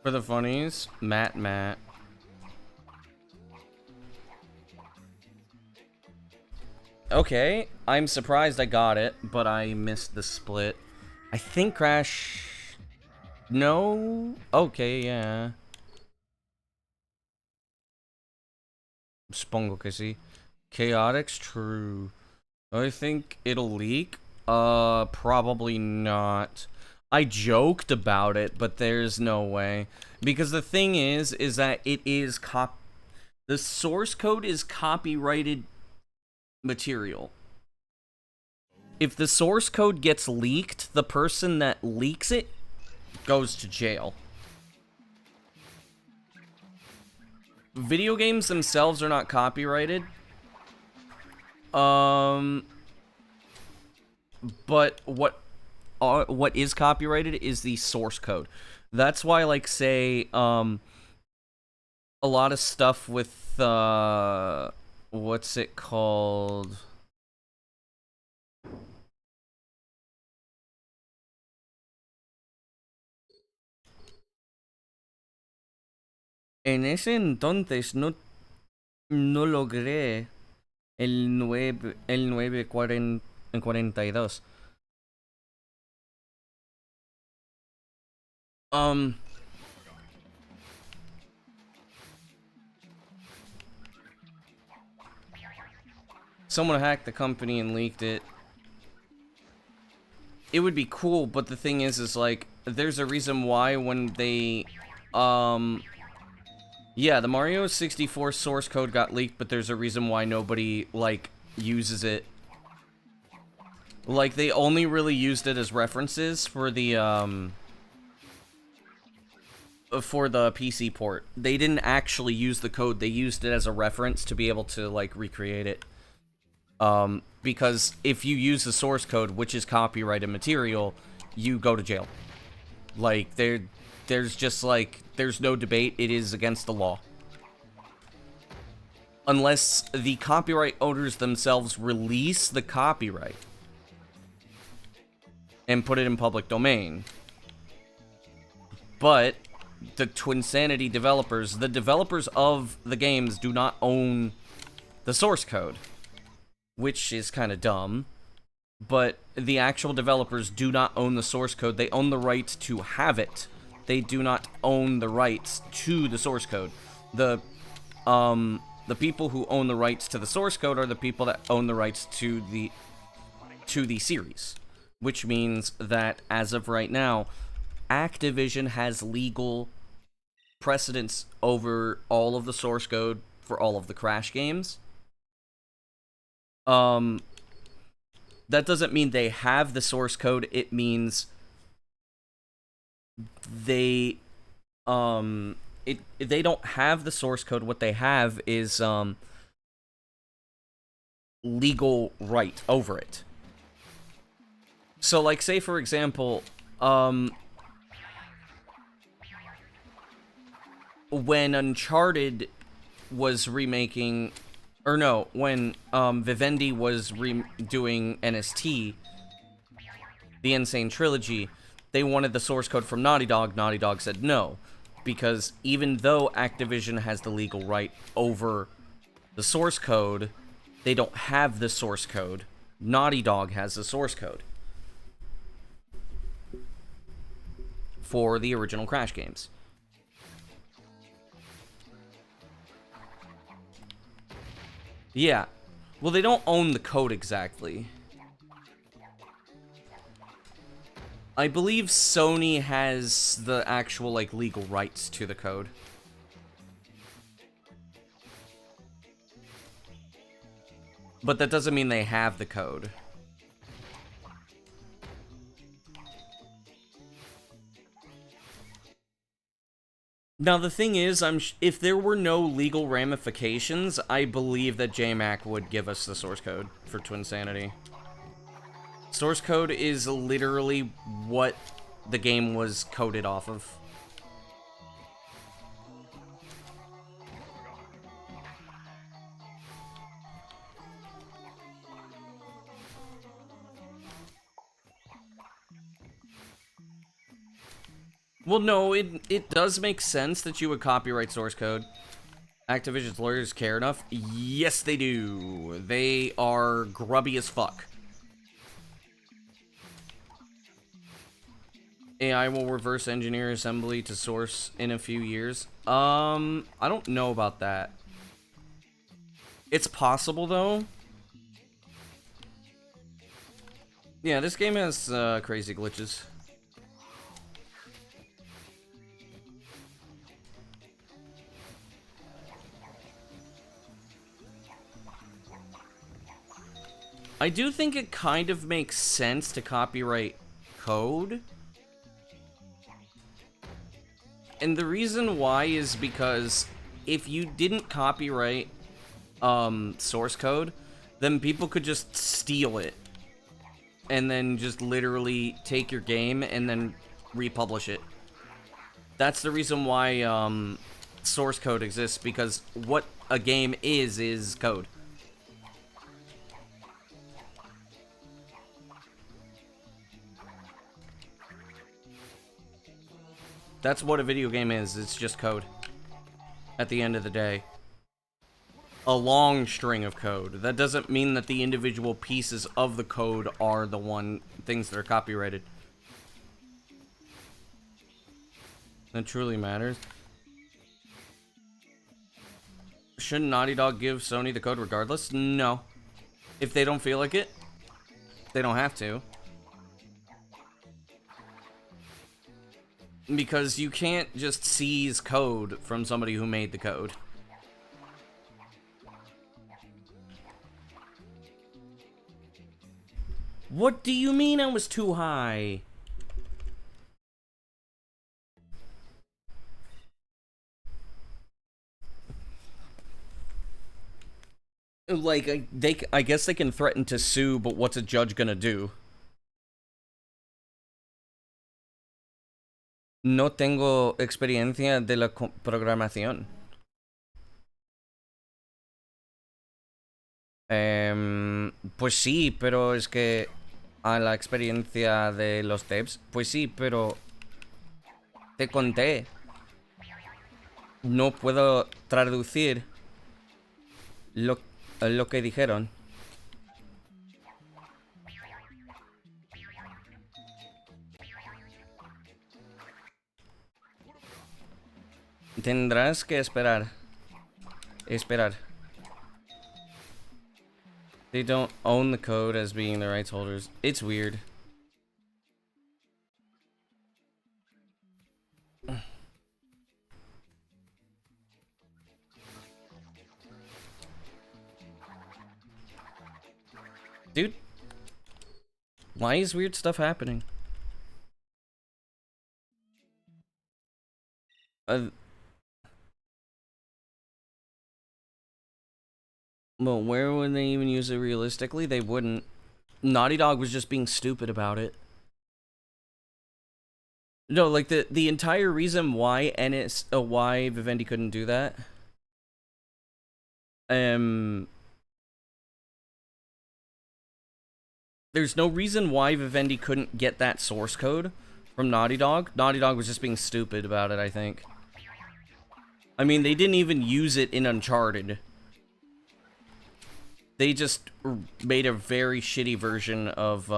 For the funnies, Matt. Okay, I'm surprised I got it, but I missed the split. I think Crash... No? Okay, yeah. Supongo que sí. Chaotic's true. I think it'll leak? Probably not. I joked about it, but there's no way. Because the thing is that it is the source code is copyrighted material. If the source code gets leaked, the person that leaks it goes to jail. Video games themselves are not copyrighted. But what is copyrighted is the source code. That's why, like, say, a lot of stuff with, what's it called? En ese entonces no logré el 942. someone hacked the company and leaked it, it would be cool, but the thing is like, there's a reason why when they, yeah, the Mario 64 source code got leaked, but there's a reason why nobody, like, uses it. Like, they only really used it as references for the PC port. They didn't actually use the code, they used it as a reference to be able to, like, recreate it. Because if you use the source code, which is copyrighted material, you go to jail. Like, there's just, like, there's no debate, it is against the law. Unless the copyright owners themselves release the copyright and put it in public domain. But the Twinsanity developers, the developers of the games, do not own the source code, which is kind of dumb. But the actual developers do not own the source code. They own the right to have it. They do not own the rights to the source code. The people who own the rights to the source code are the people that own the rights to the series. Which means that, as of right now, Activision has legal precedence over all of the source code for all of the Crash games. That doesn't mean they have the source code, it means they they don't have the source code. What they have is legal right over it. So, like, say for example, when Uncharted was remaking, or no, when Vivendi was doing NST, the Insane Trilogy, they wanted the source code from Naughty Dog. Naughty Dog said no, because even though Activision has the legal right over the source code, they don't have the source code. Naughty Dog has the source code for the original Crash games. Yeah. Well, they don't own the code exactly. I believe Sony has the actual, like, legal rights to the code. But that doesn't mean they have the code. Now, the thing is, if there were no legal ramifications, I believe that JMac would give us the source code for Twinsanity. Source code is literally what the game was coded off of. Well, no, it does make sense that you would copyright source code. Activision's lawyers care enough? Yes, they do. They are grubby as fuck. AI will reverse engineer assembly to source in a few years. I don't know about that. It's possible, though. Yeah, this game has crazy glitches. I do think it kind of makes sense to copyright code. And the reason why is because if you didn't copyright source code, then people could just steal it. And then just literally take your game and then republish it. That's the reason why source code exists, because what a game is code. That's what a video game is. It's just code. At the end of the day. A long string of code. That doesn't mean that the individual pieces of the code are the things that are copyrighted. That truly matters. Shouldn't Naughty Dog give Sony the code regardless? No. If they don't feel like it, they don't have to. Because you can't just seize code from somebody who made the code. What do you mean I was too high? Like, I guess they can threaten to sue, but what's a judge gonna do? No tengo experiencia de la programación. Pues sí, pero es que a la experiencia de los devs, pues sí, pero te conté. No puedo traducir lo que dijeron. Tendrás que esperar. Esperar. They don't own the code as being the rights holders. It's weird. Dude, why is weird stuff happening? Well, where would they even use it realistically? They wouldn't. Naughty Dog was just being stupid about it. No, like the entire reason why why Vivendi couldn't do that. There's no reason why Vivendi couldn't get that source code from Naughty Dog. Naughty Dog was just being stupid about it, I think. I mean, they didn't even use it in Uncharted. They just made a very shitty version of,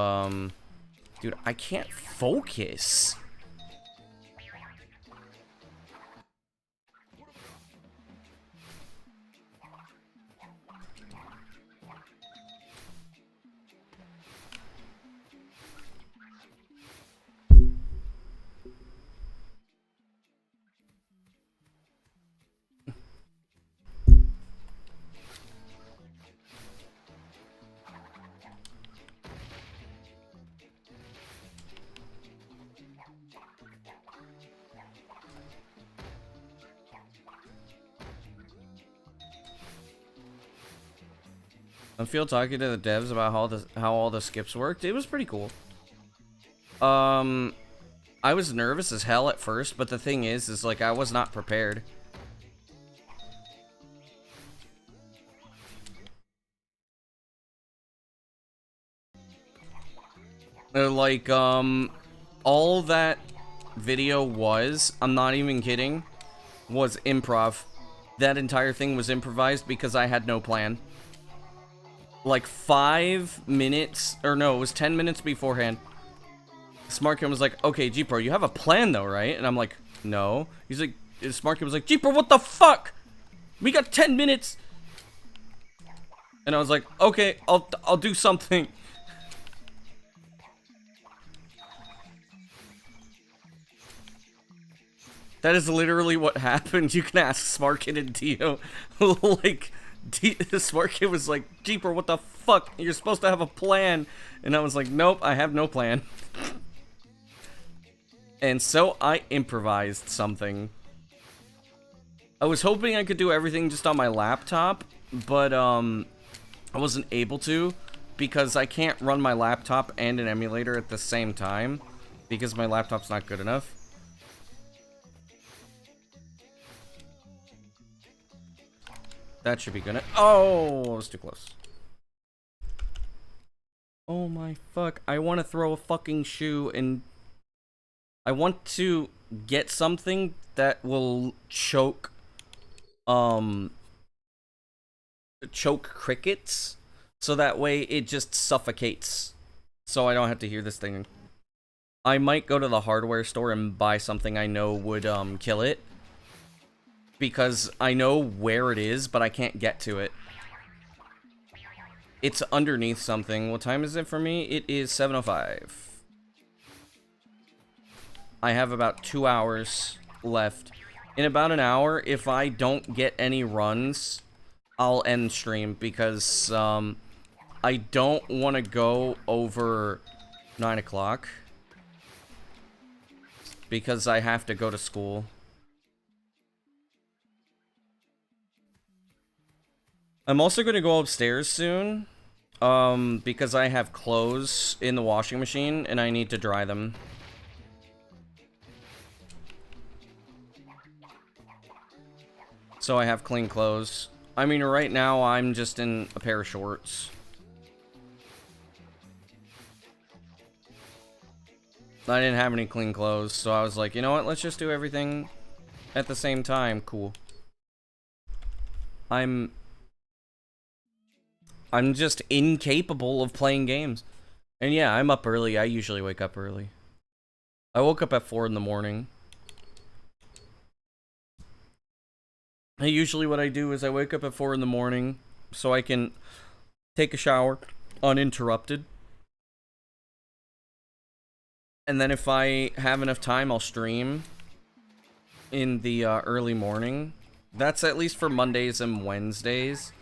Dude, I can't focus. I feel talking to the devs about how all the skips worked. It was pretty cool. I was nervous as hell at first, but the thing is like I was not prepared. Like all that video was, I'm not even kidding, was improv. That entire thing was improvised because I had no plan. Like 5 minutes, or no, it was 10 minutes beforehand. SmartKid was like, okay, G-Pro, you have a plan though, right? And I'm like, no. He's like, SmartKid was like, G-Pro, what the fuck? We got 10 minutes. And I was like, okay, I'll do something. That is literally what happened. You can ask SmartKid and Dio. Like, SmartKid was like, Jeeper, what the fuck? You're supposed to have a plan. And I was like, nope, I have no plan. And so I improvised something. I was hoping I could do everything just on my laptop, but I wasn't able to because I can't run my laptop and an emulator at the same time because my laptop's not good enough. That should be good. Oh, I was too close. Oh my fuck. I want to throw a fucking shoe and I want to get something that will choke crickets so that way it just suffocates so I don't have to hear this thing. I might go to the hardware store and buy something I know would kill it. Because I know where it is, but I can't get to it. It's underneath something. What time is it for me? It is 7:05. I have about 2 hours left. In about an hour, if I don't get any runs, I'll end stream because I don't want to go over 9 o'clock because I have to go to school. I'm also going to go upstairs soon because I have clothes in the washing machine and I need to dry them. So I have clean clothes. I mean, right now I'm just in a pair of shorts. I didn't have any clean clothes, so I was like, you know what, let's just do everything at the same time. Cool. I'm just incapable of playing games. And yeah, I'm up early. I usually wake up early. I woke up at 4 in the morning. Usually what I do is I wake up at 4 in the morning so I can take a shower uninterrupted. And then if I have enough time, I'll stream in the early morning. That's at least for Mondays and Wednesdays.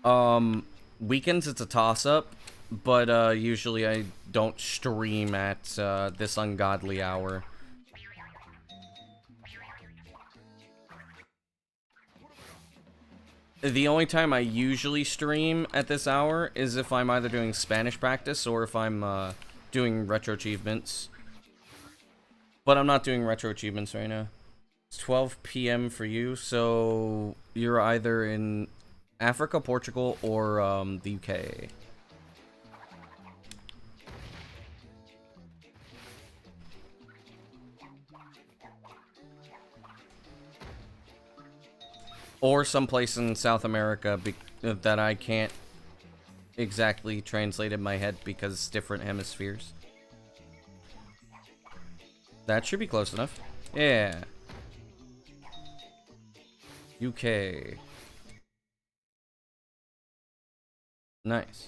Weekends, it's a toss-up, but usually I don't stream at this ungodly hour. The only time I usually stream at this hour is if I'm either doing Spanish practice or if I'm doing retro achievements. But I'm not doing retro achievements right now. It's 12 p.m. for you, so you're either in Africa, Portugal, or the UK. Or someplace in South America that I can't exactly translate in my head because it's different hemispheres. That should be close enough. Yeah. UK. Nice.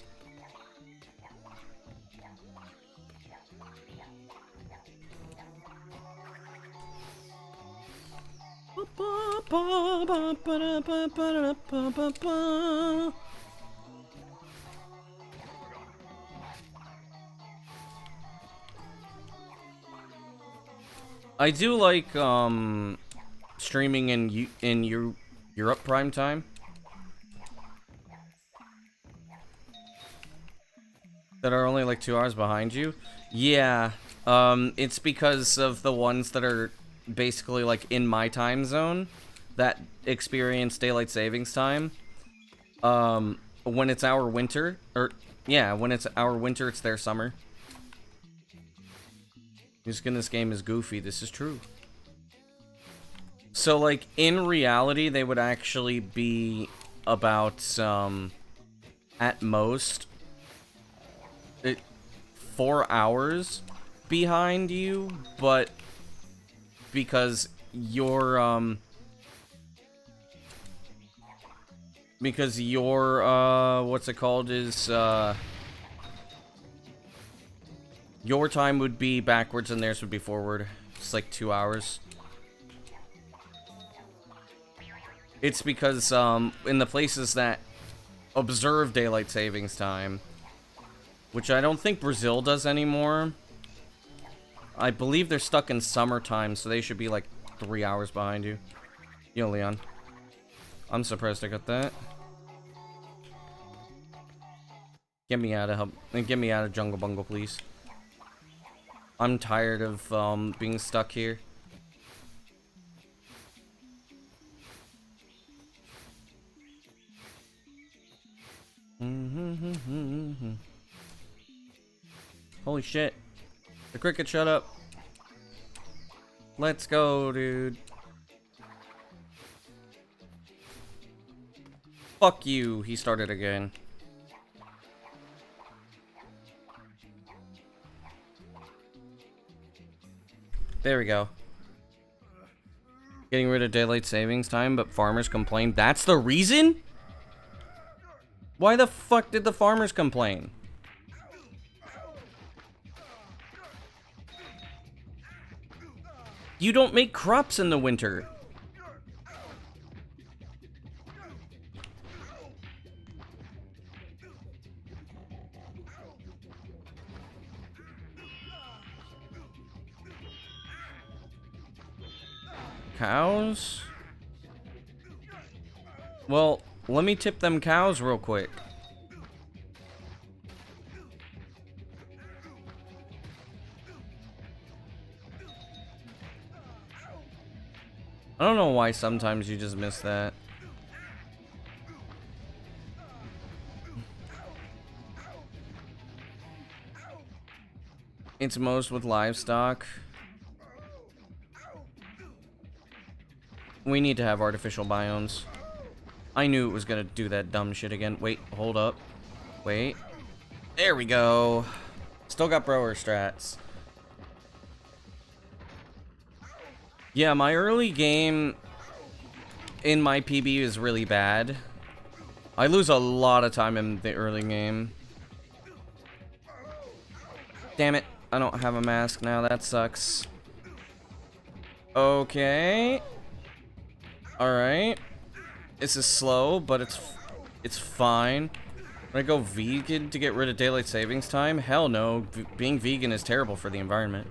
I do like streaming in Europe prime time. That are only like 2 hours behind you. Yeah, it's because of the ones that are basically like in my time zone that experience daylight savings time. When it's our winter, or yeah, when it's our winter, it's their summer. Music in this game is goofy. This is true. So like in reality, they would actually be about at most 4 hours behind you, but because your what's it called is your time would be backwards and theirs would be forward. It's like 2 hours. It's because in the places that observe daylight savings time, which I don't think Brazil does anymore. I believe they're stuck in summertime, so they should be like 3 hours behind you. Yo, Leon. I'm surprised I got that. Get me out of Jungle Bungle, please. I'm tired of being stuck here. Holy shit. The cricket, shut up. Let's go, dude. Fuck you. He started again. There we go. Getting rid of daylight savings time, but farmers complain. That's the reason? Why the fuck did the farmers complain? You don't make crops in the winter. Cows? Well, let me tip them cows real quick. I don't know why sometimes you just miss that. It's most with livestock. We need to have artificial biomes. I knew it was gonna do that dumb shit again. Wait, hold up. Wait. There we go. Still got brower strats. Yeah, my early game in my PB is really bad. I lose a lot of time in the early game. Damn it. I don't have a mask now. That sucks. Okay. Alright. This is slow, but it's fine. Would I go vegan to get rid of daylight savings time? Hell no. Being vegan is terrible for the environment.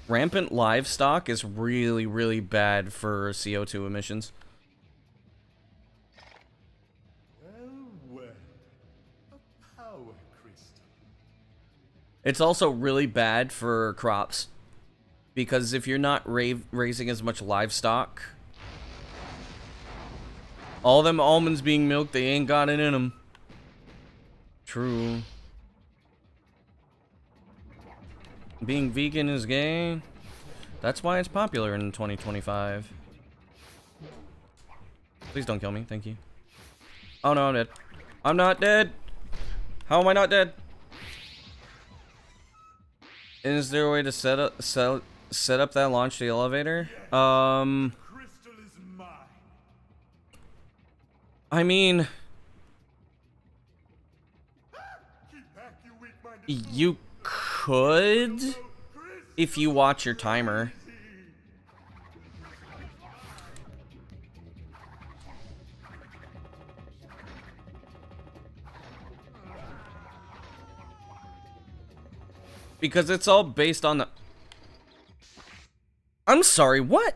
Rampant livestock is really, really bad for CO2 emissions. It's also really bad for crops, because if you're not raising as much livestock, all them almonds being milked, they ain't got it in them. True. Being vegan is gay. That's why it's popular in 2025. Please don't kill me, thank you. Oh no, I'm dead. I'm not dead. How am I not dead? Is there a way to set up that launch the elevator? I mean, you could if you watch your timer. Because it's all based on the... I'm sorry, what?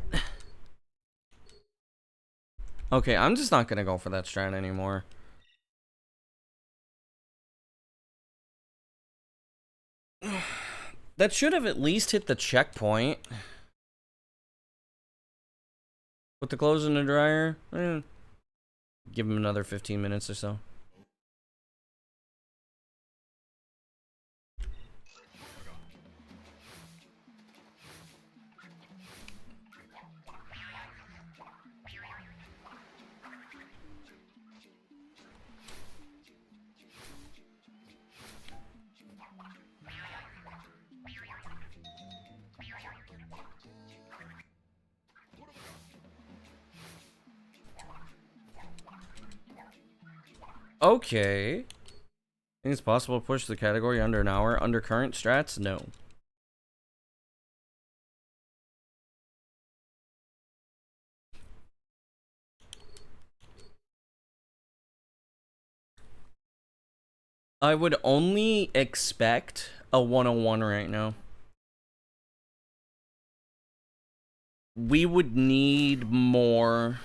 Okay, I'm just not gonna go for that strat anymore. That should have at least hit the checkpoint. Put the clothes in the dryer. Give him another 15 minutes or so. Okay. Think it's possible to push the category under an hour under current strats? No. I would only expect a 101 right now. We would need more.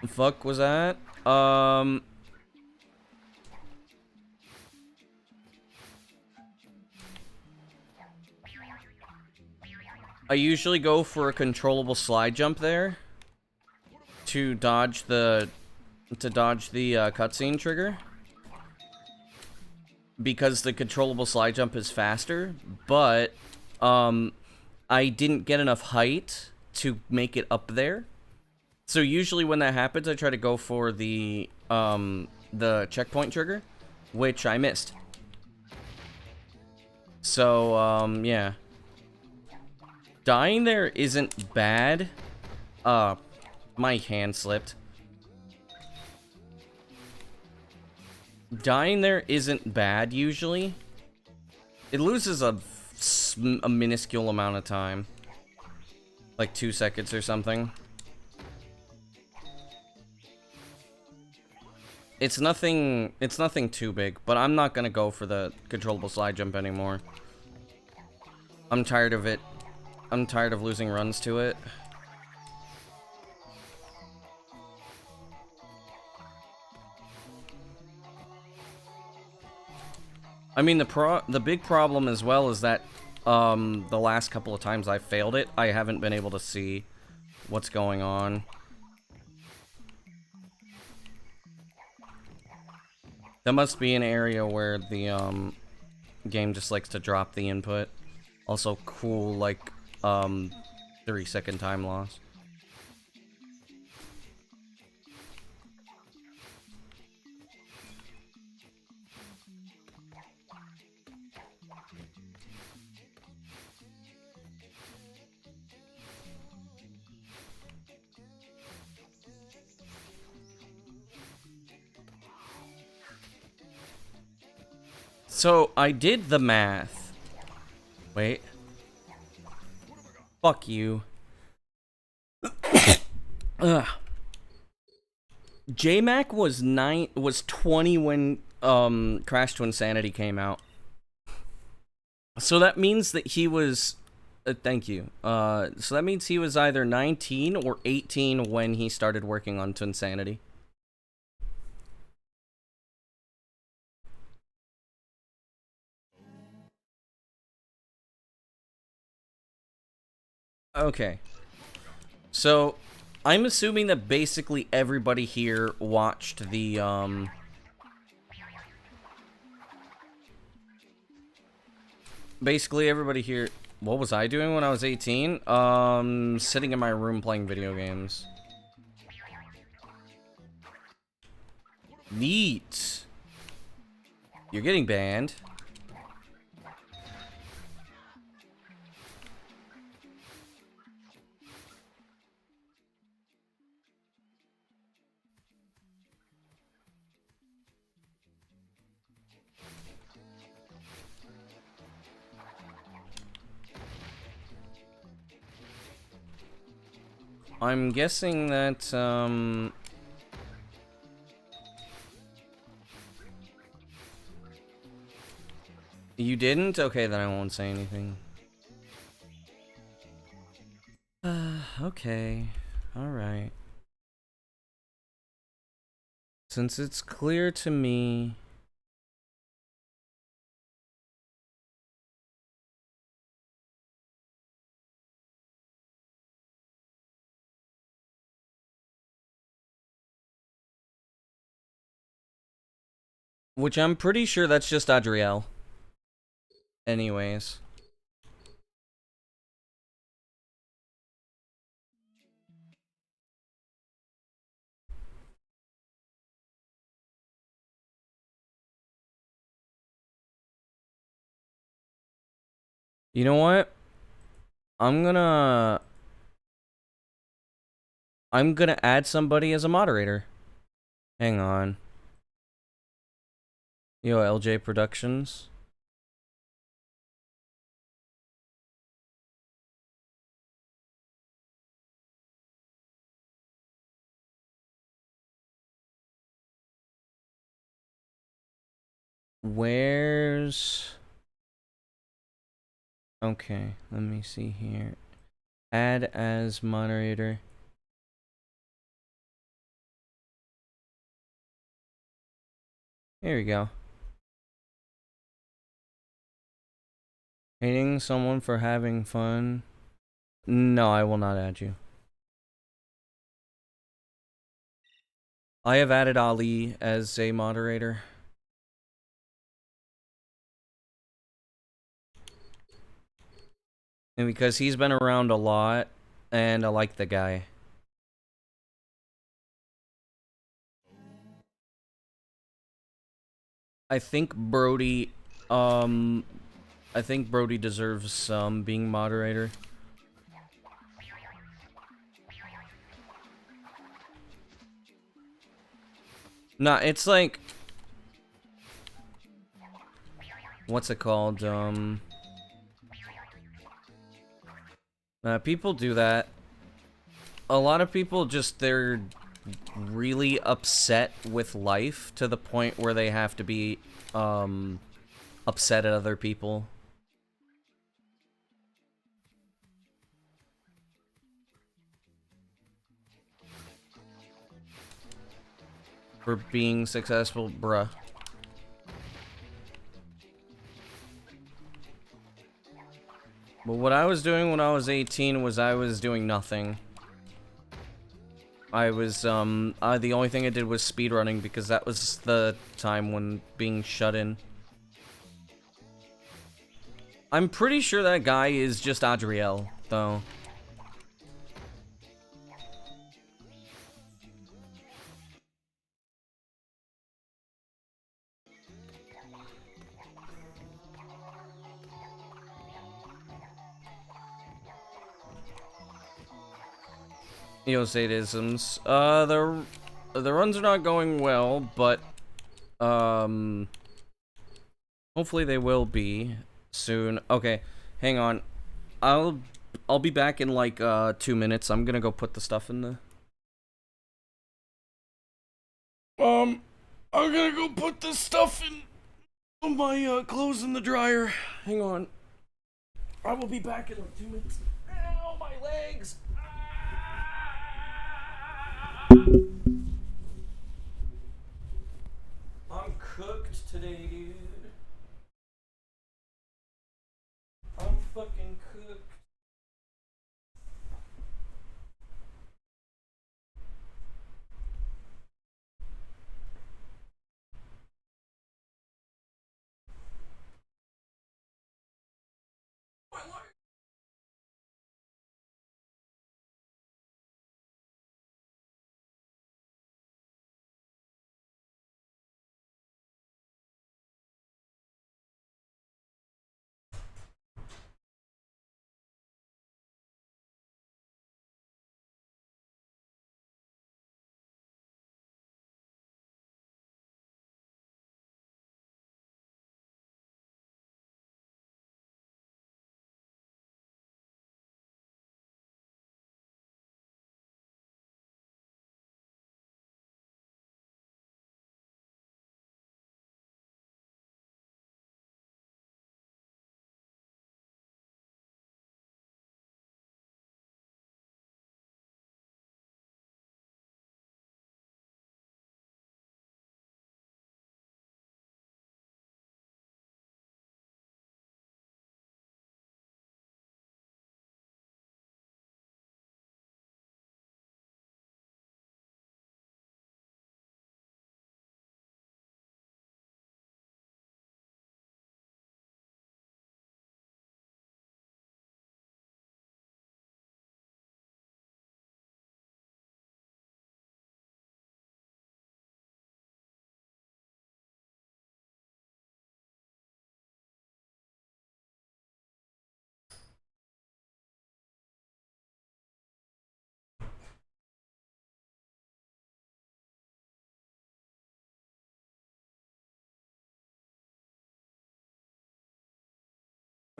The fuck was that? I usually go for a controllable slide jump there to dodge the cutscene trigger, because the controllable slide jump is faster, but I didn't get enough height to make it up there. So usually when that happens, I try to go for the checkpoint trigger, which I missed. So, yeah. Dying there isn't bad. My hand slipped. Dying there isn't bad, usually. It loses a minuscule amount of time. Like 2 seconds or something. It's nothing too big, but I'm not gonna go for the controllable slide jump anymore. I'm tired of it. I'm tired of losing runs to it. I mean, the big problem as well is that the last couple of times I failed it, I haven't been able to see what's going on. That must be an area where the game just likes to drop the input. Also cool, like 3-second time loss. So, I did the math. Wait. Fuck you. Ugh. JMac was 20 when Crash Twinsanity came out. So that means that he was thank you. So that means he was either 19 or 18 when he started working on Twinsanity. Okay. So, I'm assuming that basically everybody here watched the, basically everybody here... What was I doing when I was 18? Sitting in my room playing video games. Neat. You're getting banned. I'm guessing that, you didn't? Okay, then I won't say anything. Okay. Alright. Since it's clear to me... Which I'm pretty sure that's just Adriel. Anyways. You know what? I'm gonna add somebody as a moderator. Hang on. Yo, LJ Productions. Where's... Okay, let me see here. Add as moderator. Here we go. Hating someone for having fun? No, I will not add you. I have added Ali as a moderator. And because he's been around a lot, and I like the guy. I think Brody, deserves some being moderator. Nah, it's like, what's it called? People do that. A lot of people just, they're really upset with life to the point where they have to be, upset at other people. For being successful, bruh. But what I was doing when I was 18 was I was doing nothing. I was, the only thing I did was speedrunning because that was the time when being shut in. I'm pretty sure that guy is just Adriel, though. Yo, sadisms. The runs are not going well, but, hopefully they will be soon. Okay, hang on. I'll be back in like, 2 minutes. I'm gonna go put the stuff in the... I'm gonna go put the stuff in my, clothes in the dryer. Hang on. I will be back in like 2 minutes. Ow, my legs! I'm cooked today, dude. I'm fucking cooked.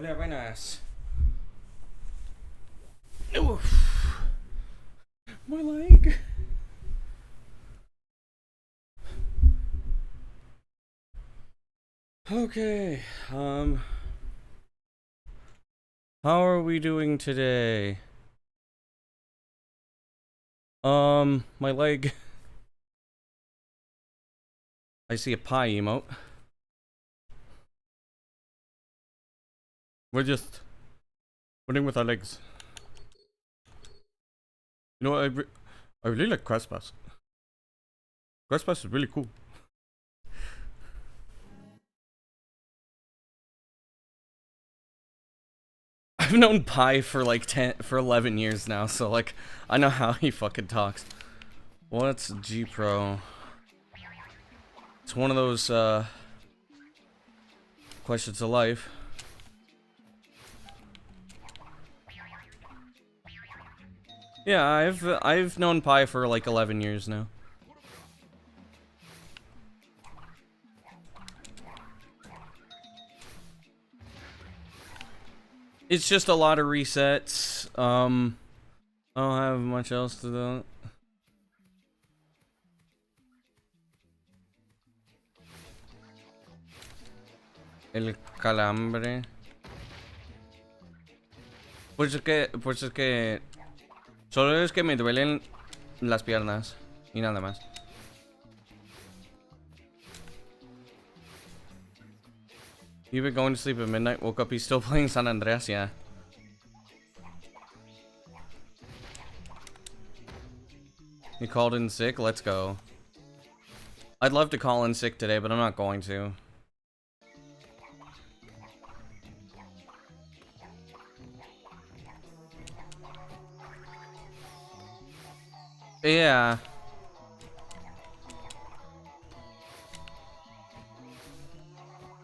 Yeah, very nice. Oof. My leg. Okay, how are we doing today? My leg. I see a pie emote. We're just running with our legs. You know, I really like Crash Bash. Crash Bash is really cool. I've known Pi for like 11 years now, so like, I know how he fucking talks. What's G Pro? It's one of those, Questions of life. Yeah, I've known Pi for like 11 years now. It's just a lot of resets. I don't have much else to do. El calambre. Pues es que solo es que me duelen las piernas y nada más. You've been going to sleep at midnight, woke up, he's still playing San Andreas, yeah. You called in sick? Let's go. I'd love to call in sick today, but I'm not going to. Yeah.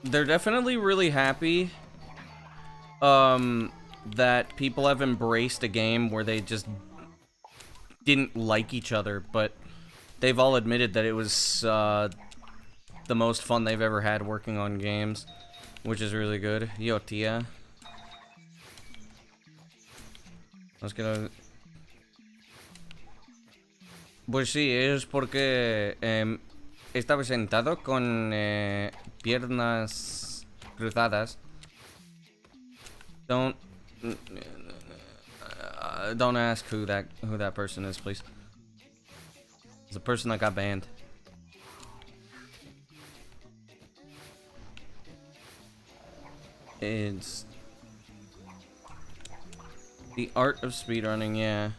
They're definitely really happy that people have embraced a game where they just didn't like each other, but they've all admitted that it was the most fun they've ever had working on games, which is really good. Yo, tía. Let's get a... Pues sí, es porque estaba sentado con piernas cruzadas. Don't ask who that person is, please. It's the person that got banned. It's the art of speedrunning, yeah.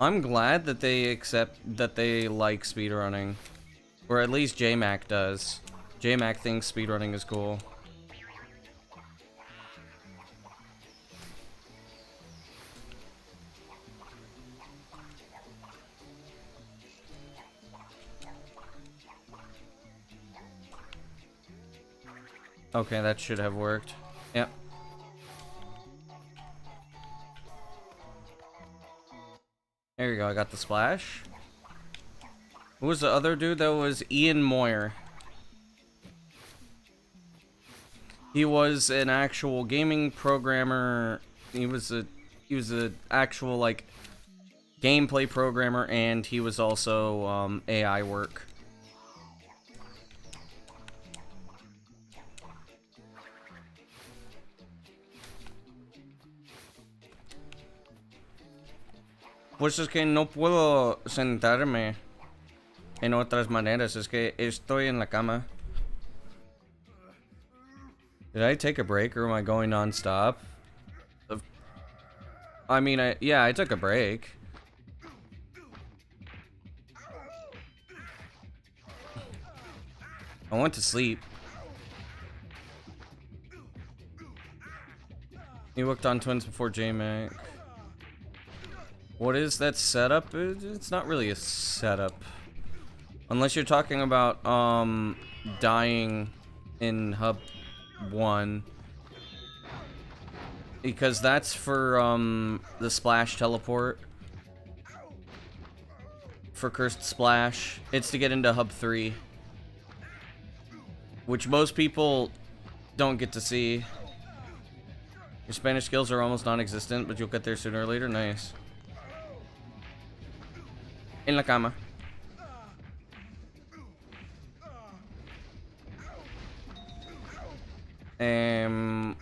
I'm glad that they like speedrunning. Or at least JMac does. JMac thinks speedrunning is cool. Okay, that should have worked. Yep. There you go, I got the splash. Who was the other dude? That was Ian Moyer. He was an actual gaming programmer. He was a actual like gameplay programmer, and he was also AI work. Pues es que no puedo sentarme en otras maneras, es que estoy en la cama. Did I take a break or am I going non-stop? I mean, yeah, I took a break. I went to sleep. You worked on Twins before JMac. What is that setup? It's not really a setup. Unless you're talking about, dying in Hub 1. Because that's for, the Splash teleport. For Cursed Splash. It's to get into Hub 3. Which most people don't get to see. Your Spanish skills are almost non-existent, but you'll get there sooner or later. Nice. En la cama.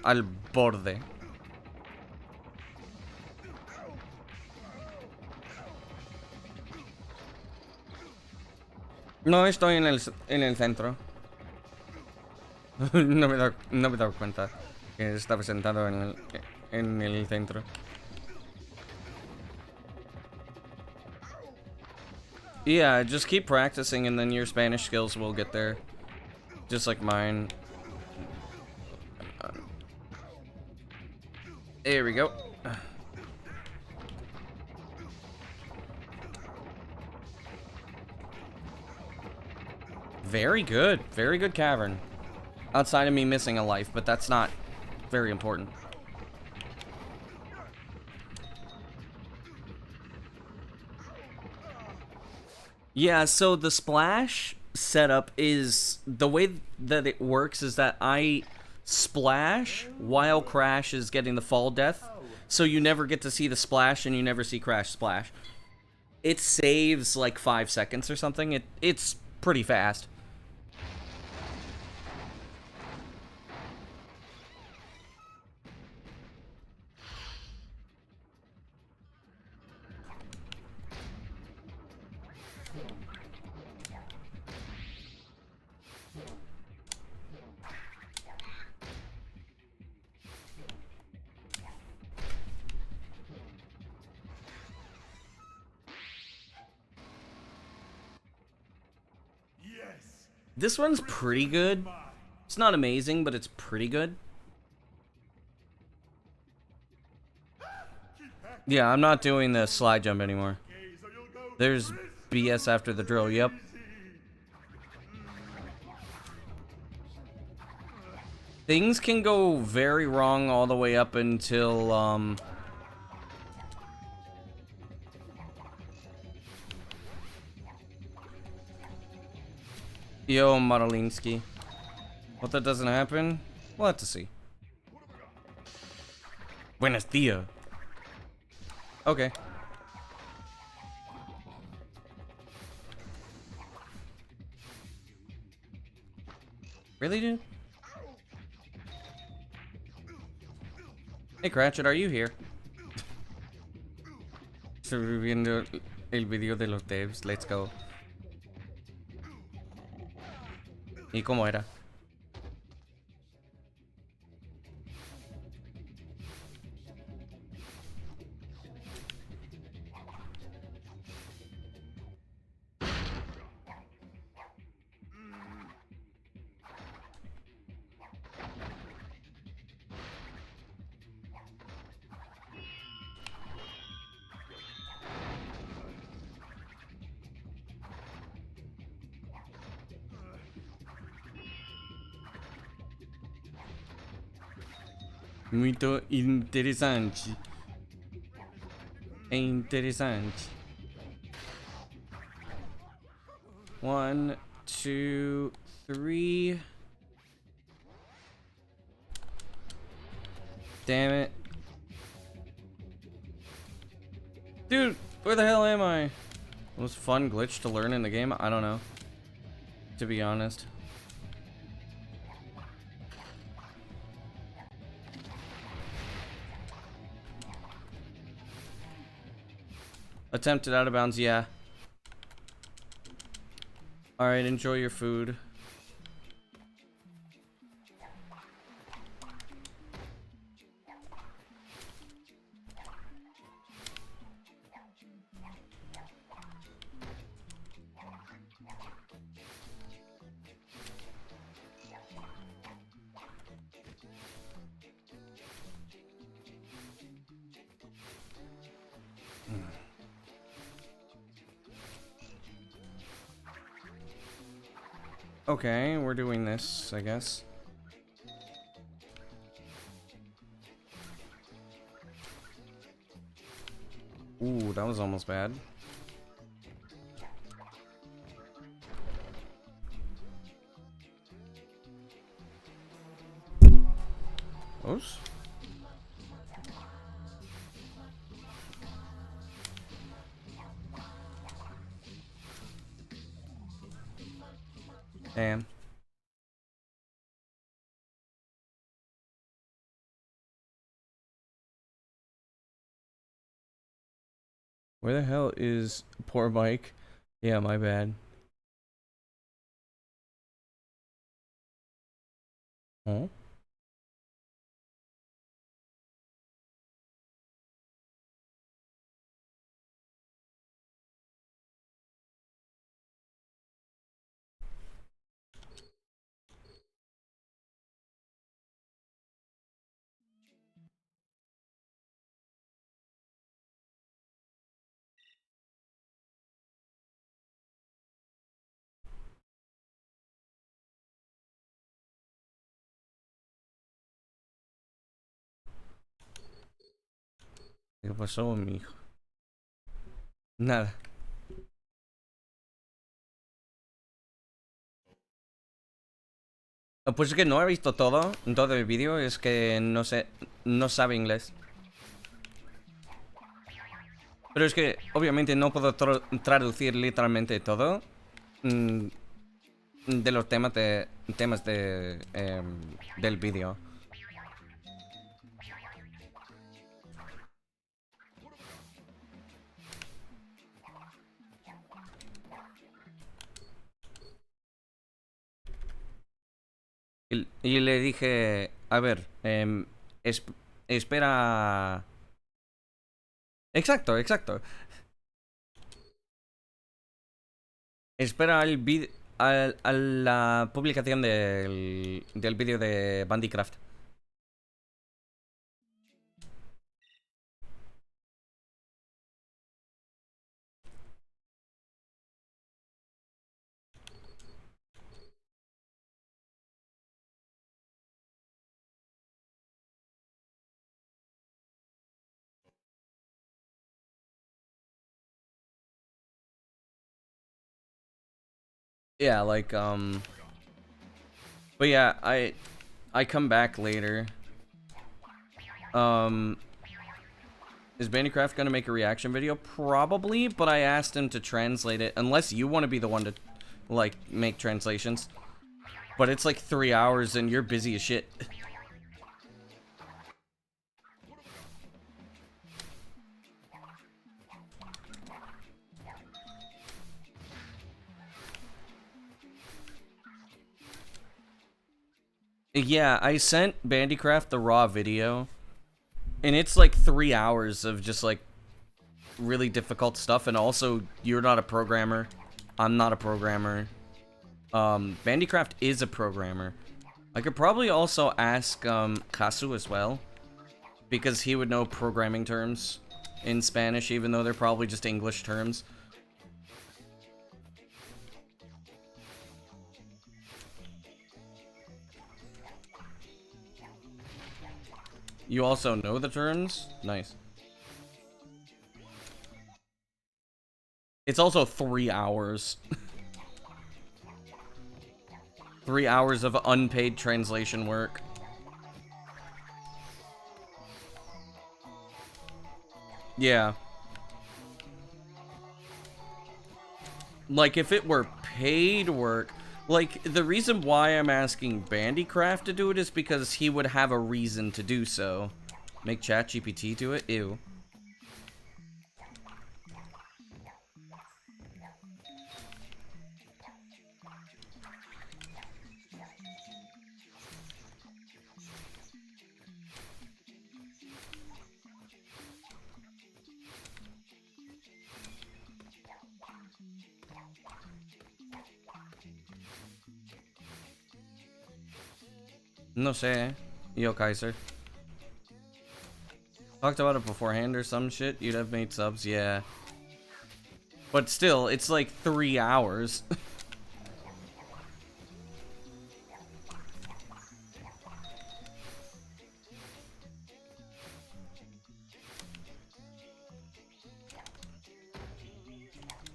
Al borde. No estoy en el centro. no me he dado cuenta que estaba sentado en el centro. Yeah, just keep practicing and then your Spanish skills will get there. Just like mine. There we go. Very good. Very good cavern. Outside of me missing a life, but that's not very important. Yeah, so the splash setup is the way that it works is that I splash while Crash is getting the fall death, so you never get to see the splash and you never see Crash splash. It saves like 5 seconds or something. It's pretty fast. This one's pretty good. It's not amazing, but it's pretty good. Yeah, I'm not doing the slide jump anymore. There's BS after the drill, yep. Things can go very wrong all the way up until, Yo, Maralinsky. What, that doesn't happen? We'll have to see. Buenos dias. Okay. Really, dude? Hey, Cratchit, are you here? Estoy viendo el video de los devs. Let's go. ¿Y cómo era? Muito interessante. É interessante. 1, 2, 3. Damn it. Dude, where the hell am I? Most fun glitch to learn in the game? I don't know. To be honest. Attempted out of bounds, yeah. Alright, enjoy your food. Okay, we're doing this, I guess. Ooh, that was almost bad. Oops. Damn. Where the hell is poor Mike? Yeah, my bad. Huh? ¿Qué pasó, mijo? Nada. Pues es que no he visto todo el vídeo, es que no sé, no sabe inglés. Pero es que obviamente no puedo traducir literalmente todo de los temas del vídeo. Y le dije, a ver, espera. Exacto, exacto. Espera a la publicación del vídeo de Bandycraft. Yeah, like, but yeah, I come back later. Is Bandycraft gonna make a reaction video? Probably, but I asked him to translate it, unless you want to be the one to, like, make translations. But it's like 3 hours and you're busy as shit. Yeah, I sent Bandycraft the raw video, and it's like 3 hours of just like really difficult stuff, and also you're not a programmer, I'm not a programmer. Bandycraft is a programmer. I could probably also ask Kasu as well, because he would know programming terms in Spanish, even though they're probably just English terms. You also know the terms? Nice. It's also 3 hours. 3 hours of unpaid translation work. Yeah. Like, if it were paid work... Like, the reason why I'm asking Bandycraft to do it is because he would have a reason to do so. Make ChatGPT do it? Ew. No sé. Yo, Kaiser. Talked about it beforehand or some shit. You'd have made subs, yeah. But still, it's like 3 hours.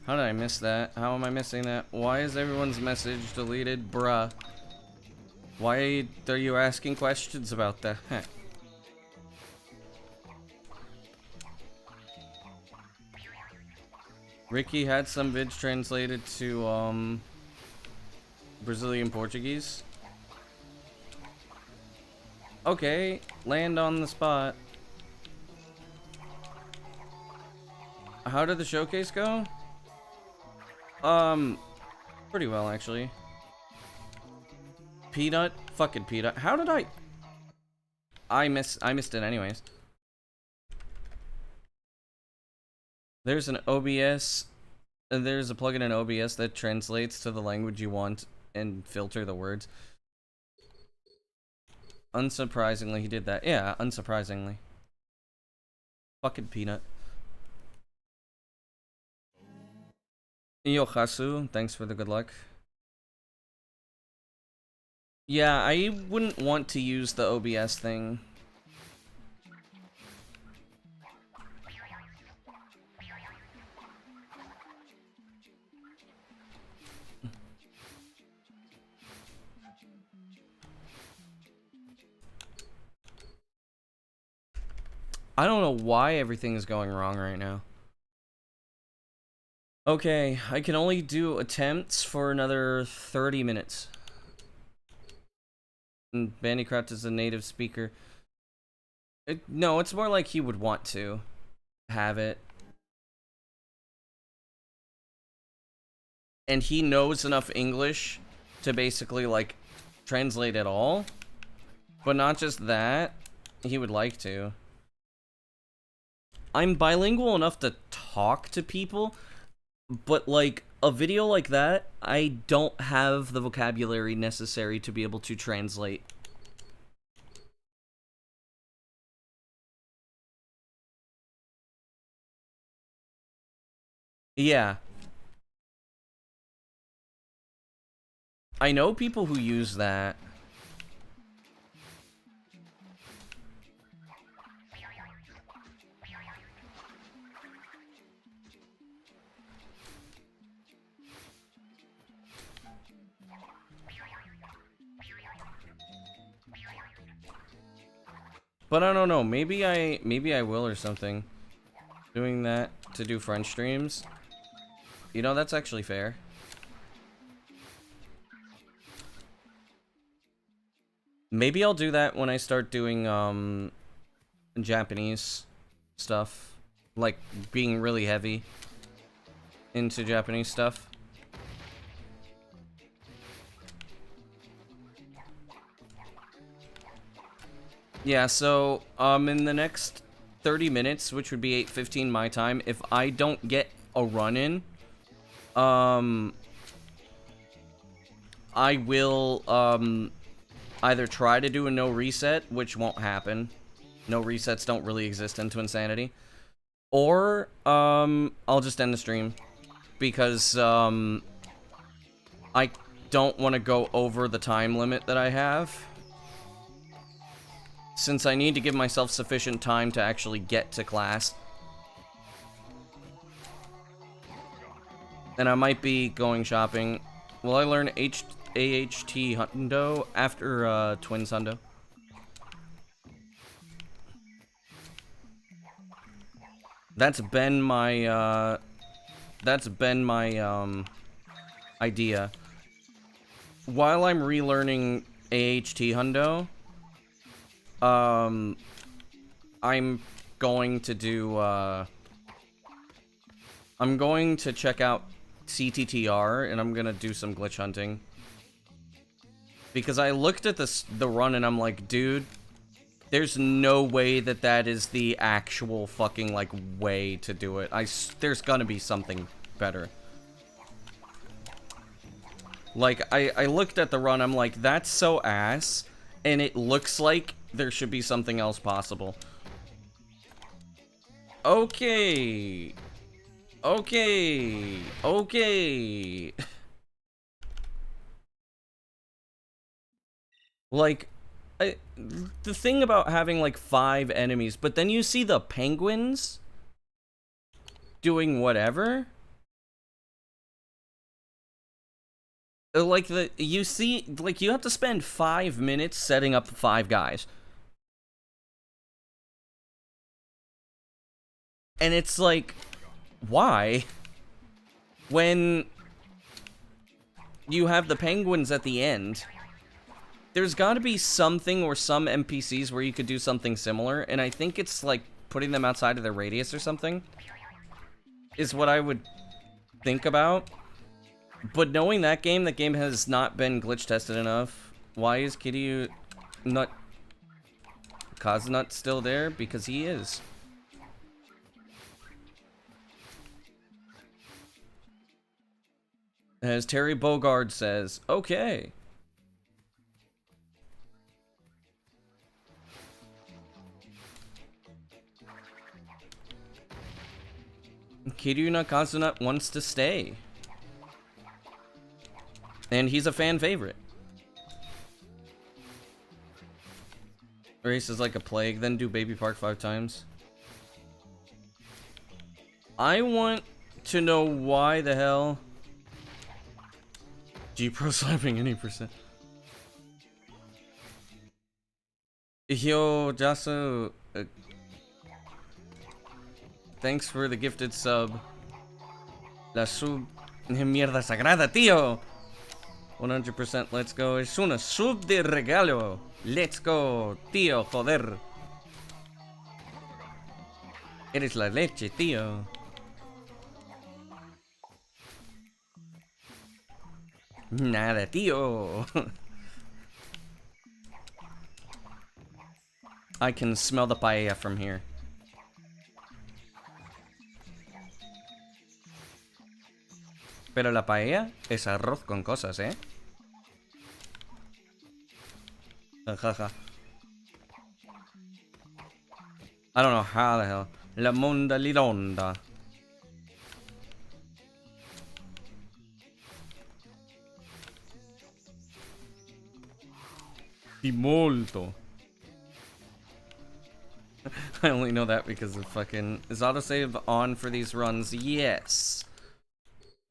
How did I miss that? How am I missing that? Why is everyone's message deleted? Bruh. Why are you asking questions about that? Ricky had some vids translated to, Brazilian Portuguese. Okay, land on the spot. How did the showcase go? Pretty well, actually. Peanut? Fucking Peanut. How did I missed it anyways. There's an OBS, and there's a plugin in OBS that translates to the language you want and filter the words. Unsurprisingly, he did that. Yeah, unsurprisingly. Fucking Peanut. Yo, Hasu, thanks for the good luck. Yeah, I wouldn't want to use the OBS thing. I don't know why everything is going wrong right now. Okay, I can only do attempts for another 30 minutes. And Bandycraft is a native speaker. No, it's more like he would want to have it. And he knows enough English to basically, like, translate it all. But not just that, he would like to. I'm bilingual enough to talk to people, but, like, a video like that, I don't have the vocabulary necessary to be able to translate. Yeah. I know people who use that. But I don't know, maybe I will or something. Doing that to do French streams. You know, that's actually fair. Maybe I'll do that when I start doing Japanese stuff. Like being really heavy into Japanese stuff. Yeah, so in the next 30 minutes, which would be 8:15 my time, if I don't get a run in, I will either try to do a no reset, which won't happen. No resets don't really exist in Twinsanity. Or I'll just end the stream because I don't want to go over the time limit that I have. Since I need to give myself sufficient time to actually get to class. And I might be going shopping. Will I learn AHT Hundo after Twinsundo? That's been my idea. While I'm relearning AHT Hundo, I'm going to do, I'm going to check out CTTR, and I'm gonna do some glitch hunting. Because I looked at the run, and I'm like, dude, there's no way that that is the actual fucking, like, way to do it. There's gonna be something better. Like, I looked at the run, I'm like, that's so ass, and it looks like there should be something else possible. Okay. Okay. Okay. Like, the thing about having, like, 5 enemies, but then you see the penguins doing whatever. Like, you see, like, you have to spend 5 minutes setting up 5 guys. And it's like, why? When you have the penguins at the end, there's gotta be something or some NPCs where you could do something similar, and I think it's like putting them outside of their radius or something is what I would think about. But knowing that game has not been glitch tested enough. Why is Kitty Nut Kaznut still there? Because he is. As Terry Bogard says, okay. Kiryu Nakazunat wants to stay. And he's a fan favorite. Race is like a plague, then do Baby Park 5 times. I want to know why the hell G-Pro slapping any percent. Yo, Jasu, Thanks for the gifted sub. La sub... Mierda sagrada, tío. 100%, let's go. Es una sub de regalo. Let's go, tío, joder. Eres la leche, tío. Nada, tío. I can smell the paella from here. Pero la paella es arroz con cosas, ¿eh? Jaja. I don't know how the hell. La monda lidonda. Di molto. I only know that because of fucking... Is autosave on for these runs? Yes.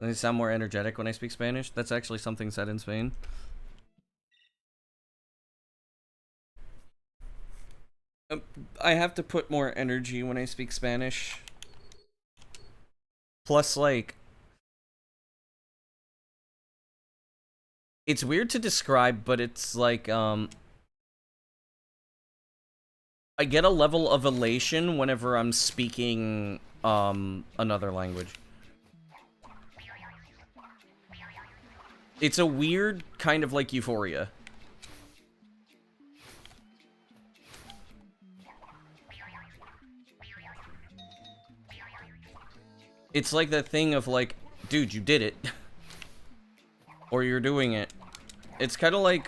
They sound more energetic when I speak Spanish. That's actually something said in Spain. I have to put more energy when I speak Spanish. Plus, like... It's weird to describe, but it's like, I get a level of elation whenever I'm speaking, another language. It's a weird kind of like euphoria. It's like that thing of like, dude, you did it. Or you're doing it. It's kind of like,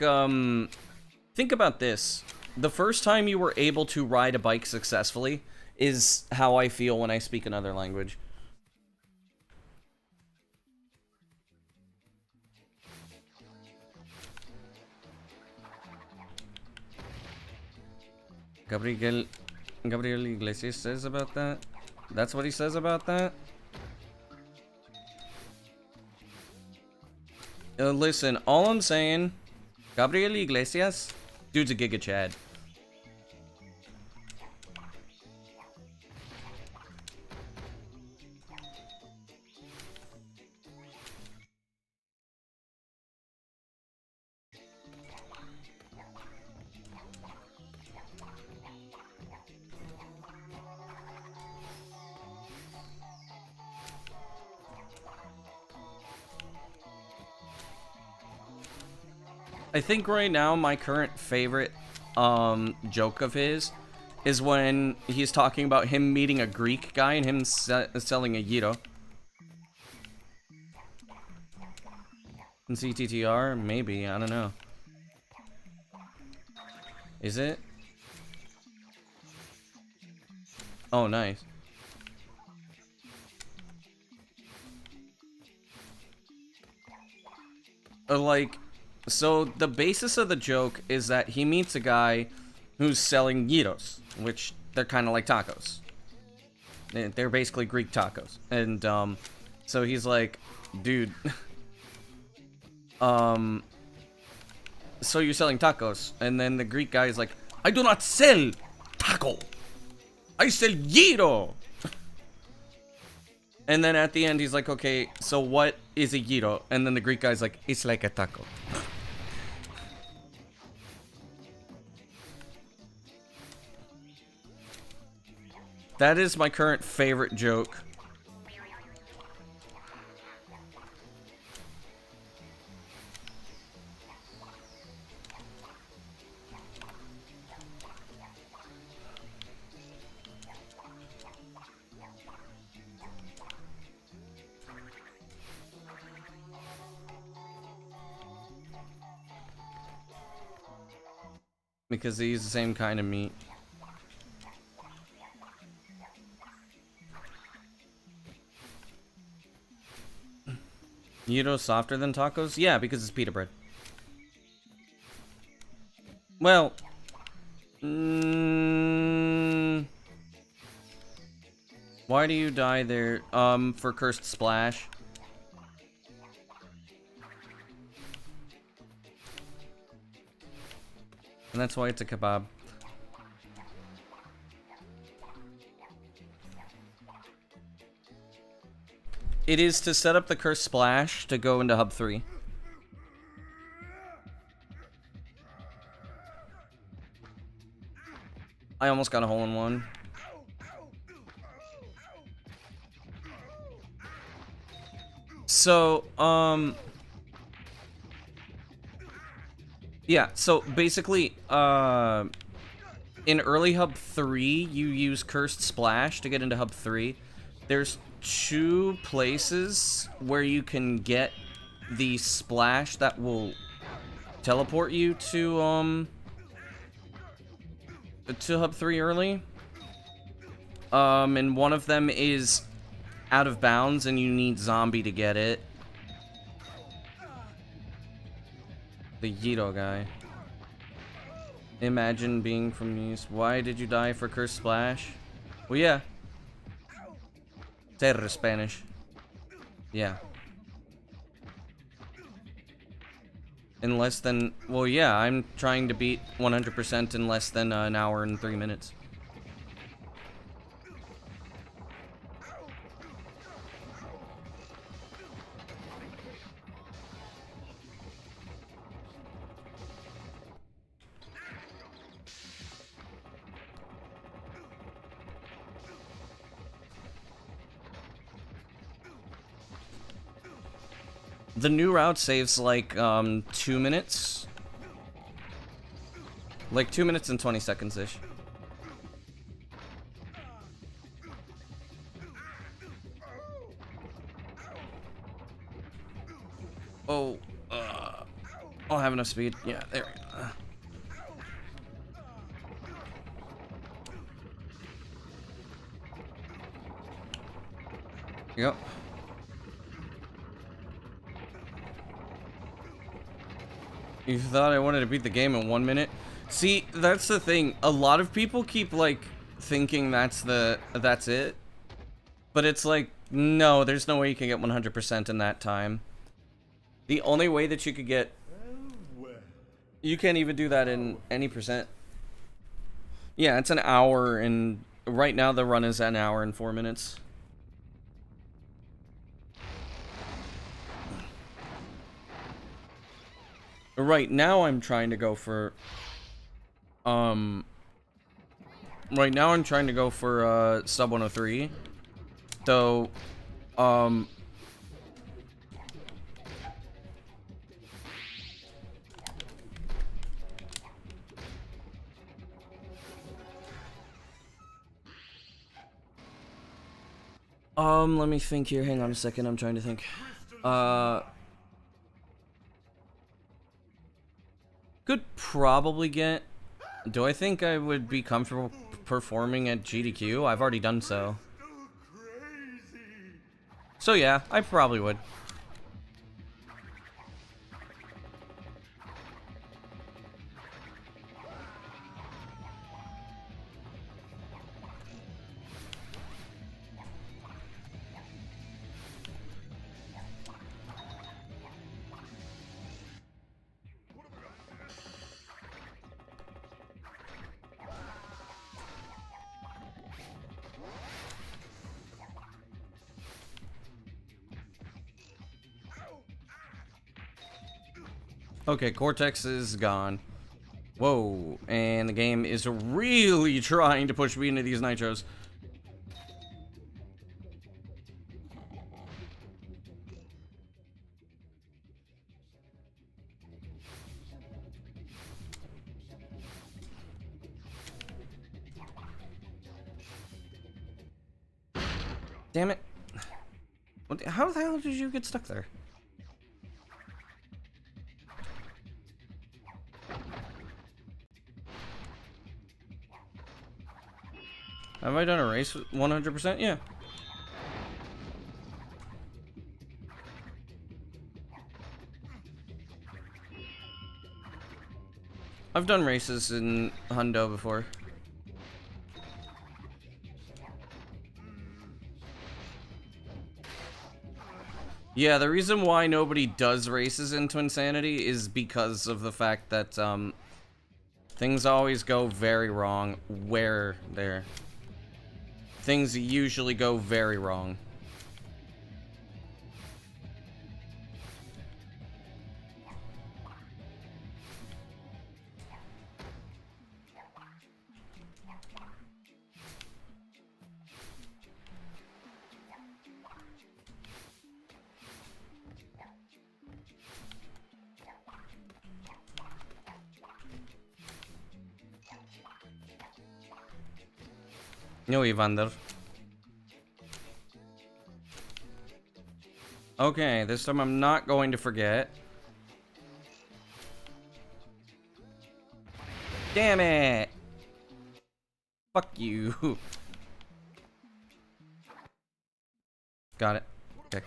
think about this. The first time you were able to ride a bike successfully is how I feel when I speak another language. Gabriel Iglesias says about that? That's what he says about that? Listen, all I'm saying, Gabriel Iglesias, dude's a Giga Chad. I think right now my current favorite joke of his is when he's talking about him meeting a Greek guy and him selling a gyro. In CTTR? Maybe, I don't know. Is it? Oh, nice. Like... So, the basis of the joke is that he meets a guy who's selling gyros, which they're kind of like tacos. They're basically Greek tacos. And, so he's like, dude, so you're selling tacos. And then the Greek guy is like, I do not sell taco. I sell gyro. And then at the end, he's like, okay, so what is a gyro? And then the Greek guy's like, it's like a taco. That is my current favorite joke. Because they use the same kind of meat. Gyro softer than tacos? Yeah, because it's pita bread. Well... why do you die there? For Cursed Splash. And that's why it's a kebab. It is to set up the Curse Splash to go into Hub 3. I almost got a hole in one. So, yeah, so basically, in early Hub 3, you use Cursed Splash to get into Hub 3. There's 2 places where you can get the splash that will teleport you to Hub 3 early. And one of them is out of bounds and you need zombie to get it. The Yeeto guy. Imagine being from the East. Why did you die for Cursed Splash? Well, yeah. Terra Spanish. Yeah. In less than... Well, yeah, I'm trying to beat 100% in less than an hour and 3 minutes. The new route saves like 2 minutes. Like 2 minutes and 20 seconds ish. Oh, I'll have enough speed. Yeah, there we go. Yep. You thought I wanted to beat the game in 1 minute? See, that's the thing. A lot of people keep, like, thinking that's it. But it's like, no, there's no way you can get 100% in that time. The only way that you could get... You can't even do that in any percent. Yeah, it's an hour and... Right now the run is an hour and 4 minutes. Right now I'm trying to go for right now I'm trying to go for sub 103. So let me think here. Hang on a second. I'm trying to think. Could probably get... Do I think I would be comfortable performing at GDQ? I've already done so. So yeah, I probably would. Okay, Cortex is gone. Whoa, and the game is really trying to push me into these nitros. Damn it. How the hell did you get stuck there? Have I done a race 100%? Yeah. I've done races in Hundo before. Yeah, the reason why nobody does races in Twinsanity is because of the fact that things always go very wrong where they're... Things usually go very wrong. No, Evander. Okay, this time I'm not going to forget. Damn it! Fuck you. Got it. Okay.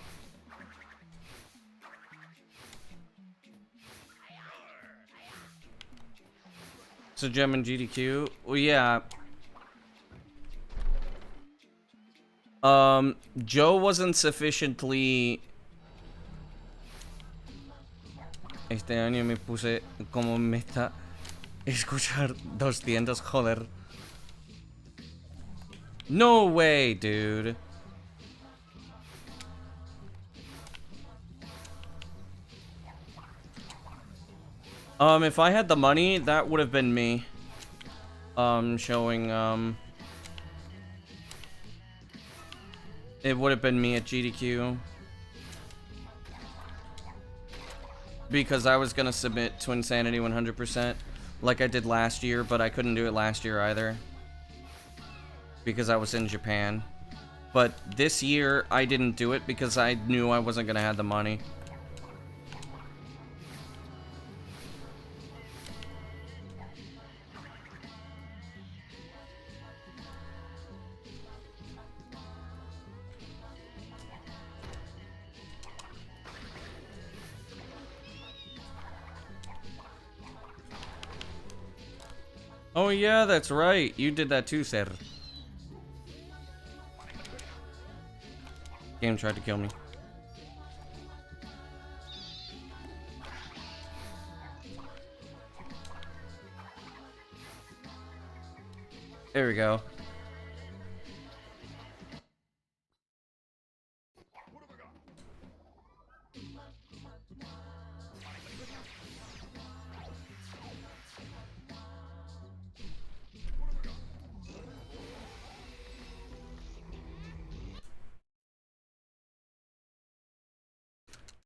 So gem and GDQ. Well, yeah. Joe wasn't sufficiently. Este año me puse como meta escuchar 200, joder. No way, dude. If I had the money, that would have been me. Showing, it would have been me at GDQ. Because I was gonna submit Twinsanity 100%, like I did last year, but I couldn't do it last year either. Because I was in Japan. But this year, I didn't do it because I knew I wasn't gonna have the money. Oh yeah, that's right. You did that too, sir. Game tried to kill me. There we go.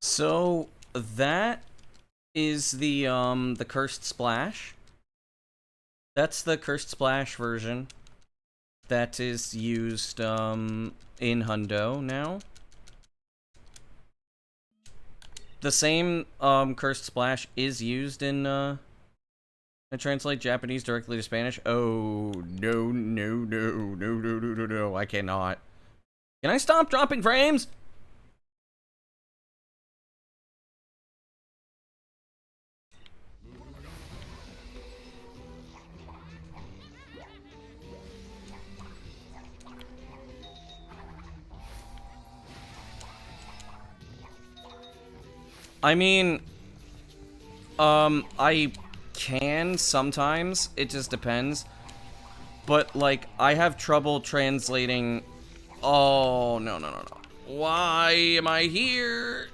So that is the Cursed Splash. That's the Cursed Splash version that is used in Hundo now. The same Cursed Splash is used in I translate Japanese directly to Spanish. Oh no, I cannot. Can I stop dropping frames? I mean, I can sometimes, it just depends. But, like, I have trouble translating. Oh, no. Why am I here?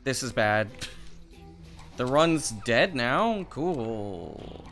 This is bad. The run's dead now? Cool.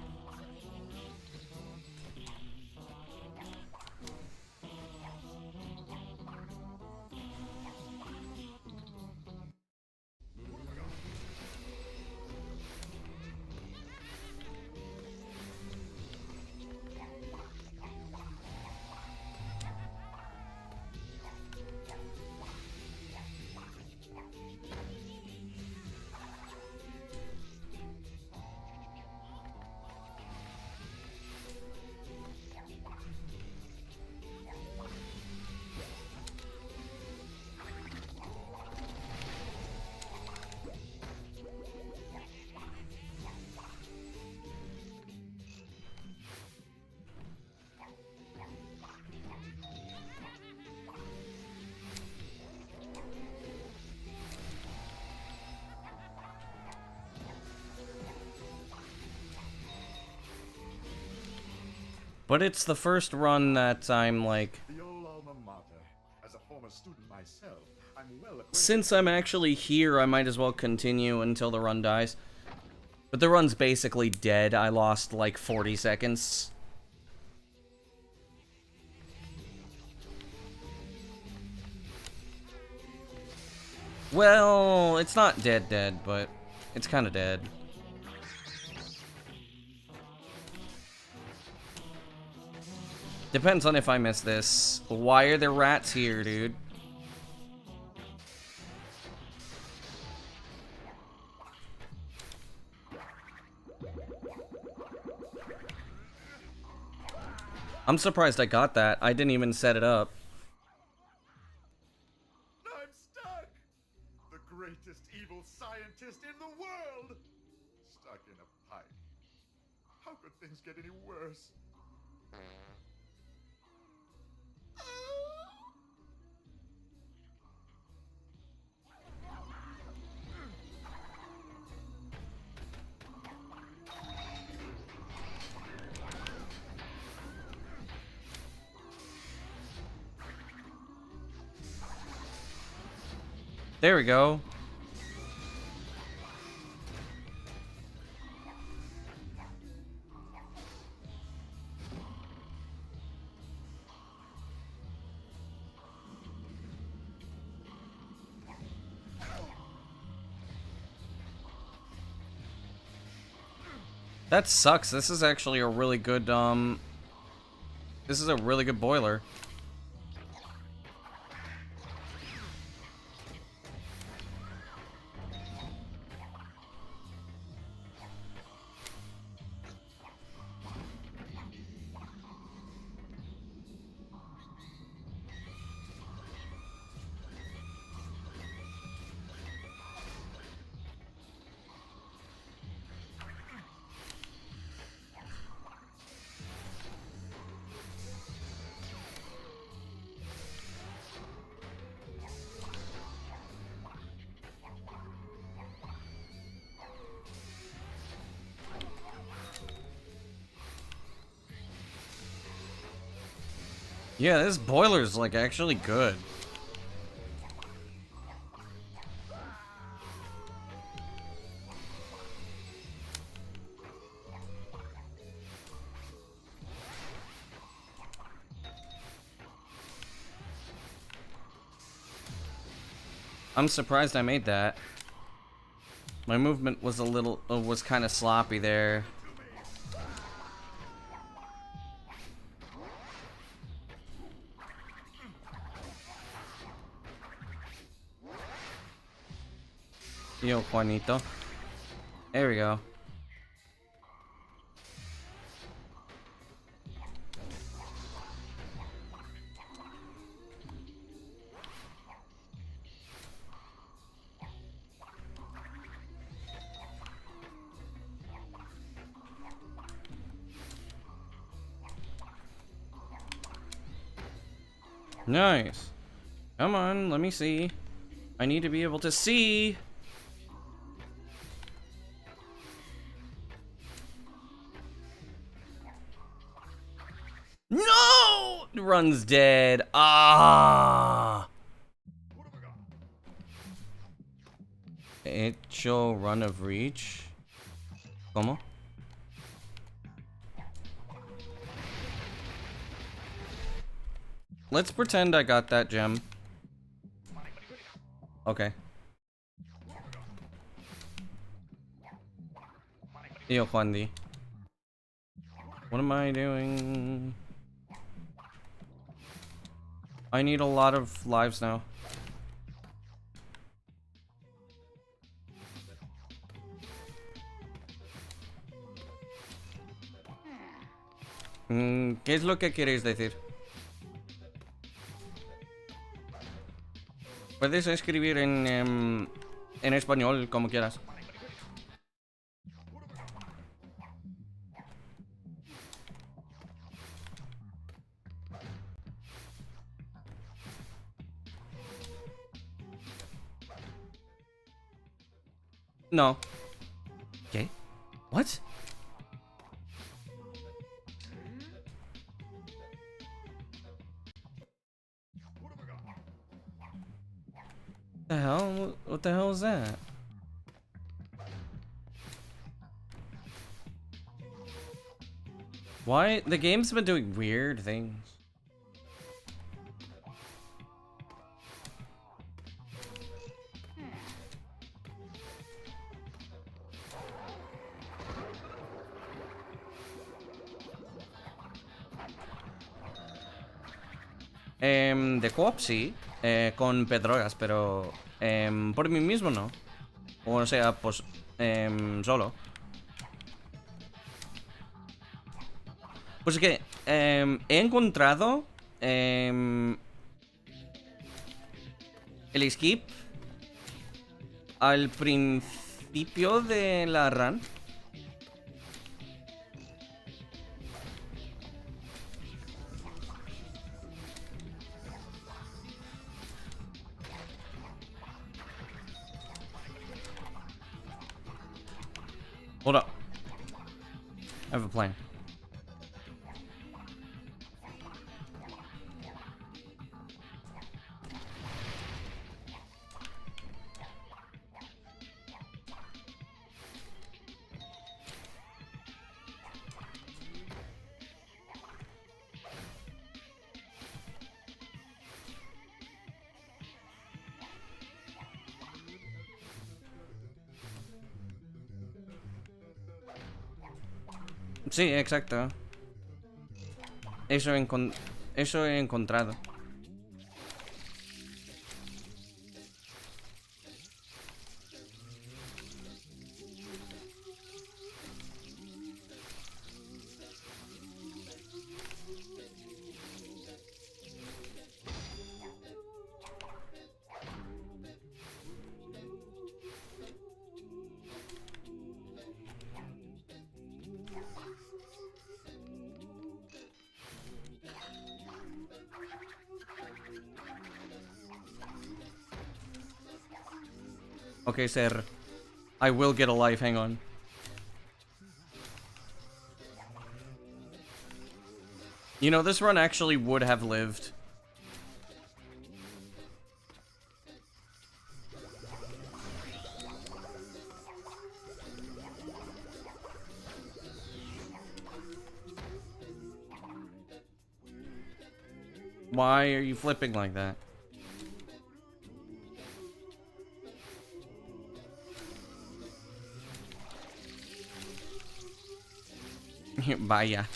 But it's the first run that I'm like... Since I'm actually here, I might as well continue until the run dies. But the run's basically dead. I lost like 40 seconds. Well, it's not dead, but it's kind of dead. Depends on if I miss this. Why are there rats here, dude? I'm surprised I got that. I didn't even set it up. I'm stuck! The greatest evil scientist in the world! Stuck in a pipe. How could things get any worse? There we go. That sucks. This is actually a really good, this is a really good boiler. Yeah, this boiler's like actually good. I'm surprised I made that. My movement was a little, was kind of sloppy there. Yo, Juanito. There we go. Nice. Come on, let me see. I need to be able to see. No! Run's dead. Ah. Hecho run of reach. ¿Cómo? Let's pretend I got that gem. Okay. Yo, Juan D. What am I doing? I need a lot of lives now. ¿Qué es lo que queréis decir? Puedes escribir en español como quieras. No. ¿Qué? What? The hell? What the hell is that? Why? The game's been doing weird things. De co-op sí, con pedrogas, pero por mí mismo no. O sea, pues solo. Pues es que he encontrado el skip al principio de la run. Hold up. I have a plan. Sí, exacto. Eso he encontrado. Okay, sir. I will get a life, hang on. You know, this run actually would have lived. Why are you flipping like that? Vaya.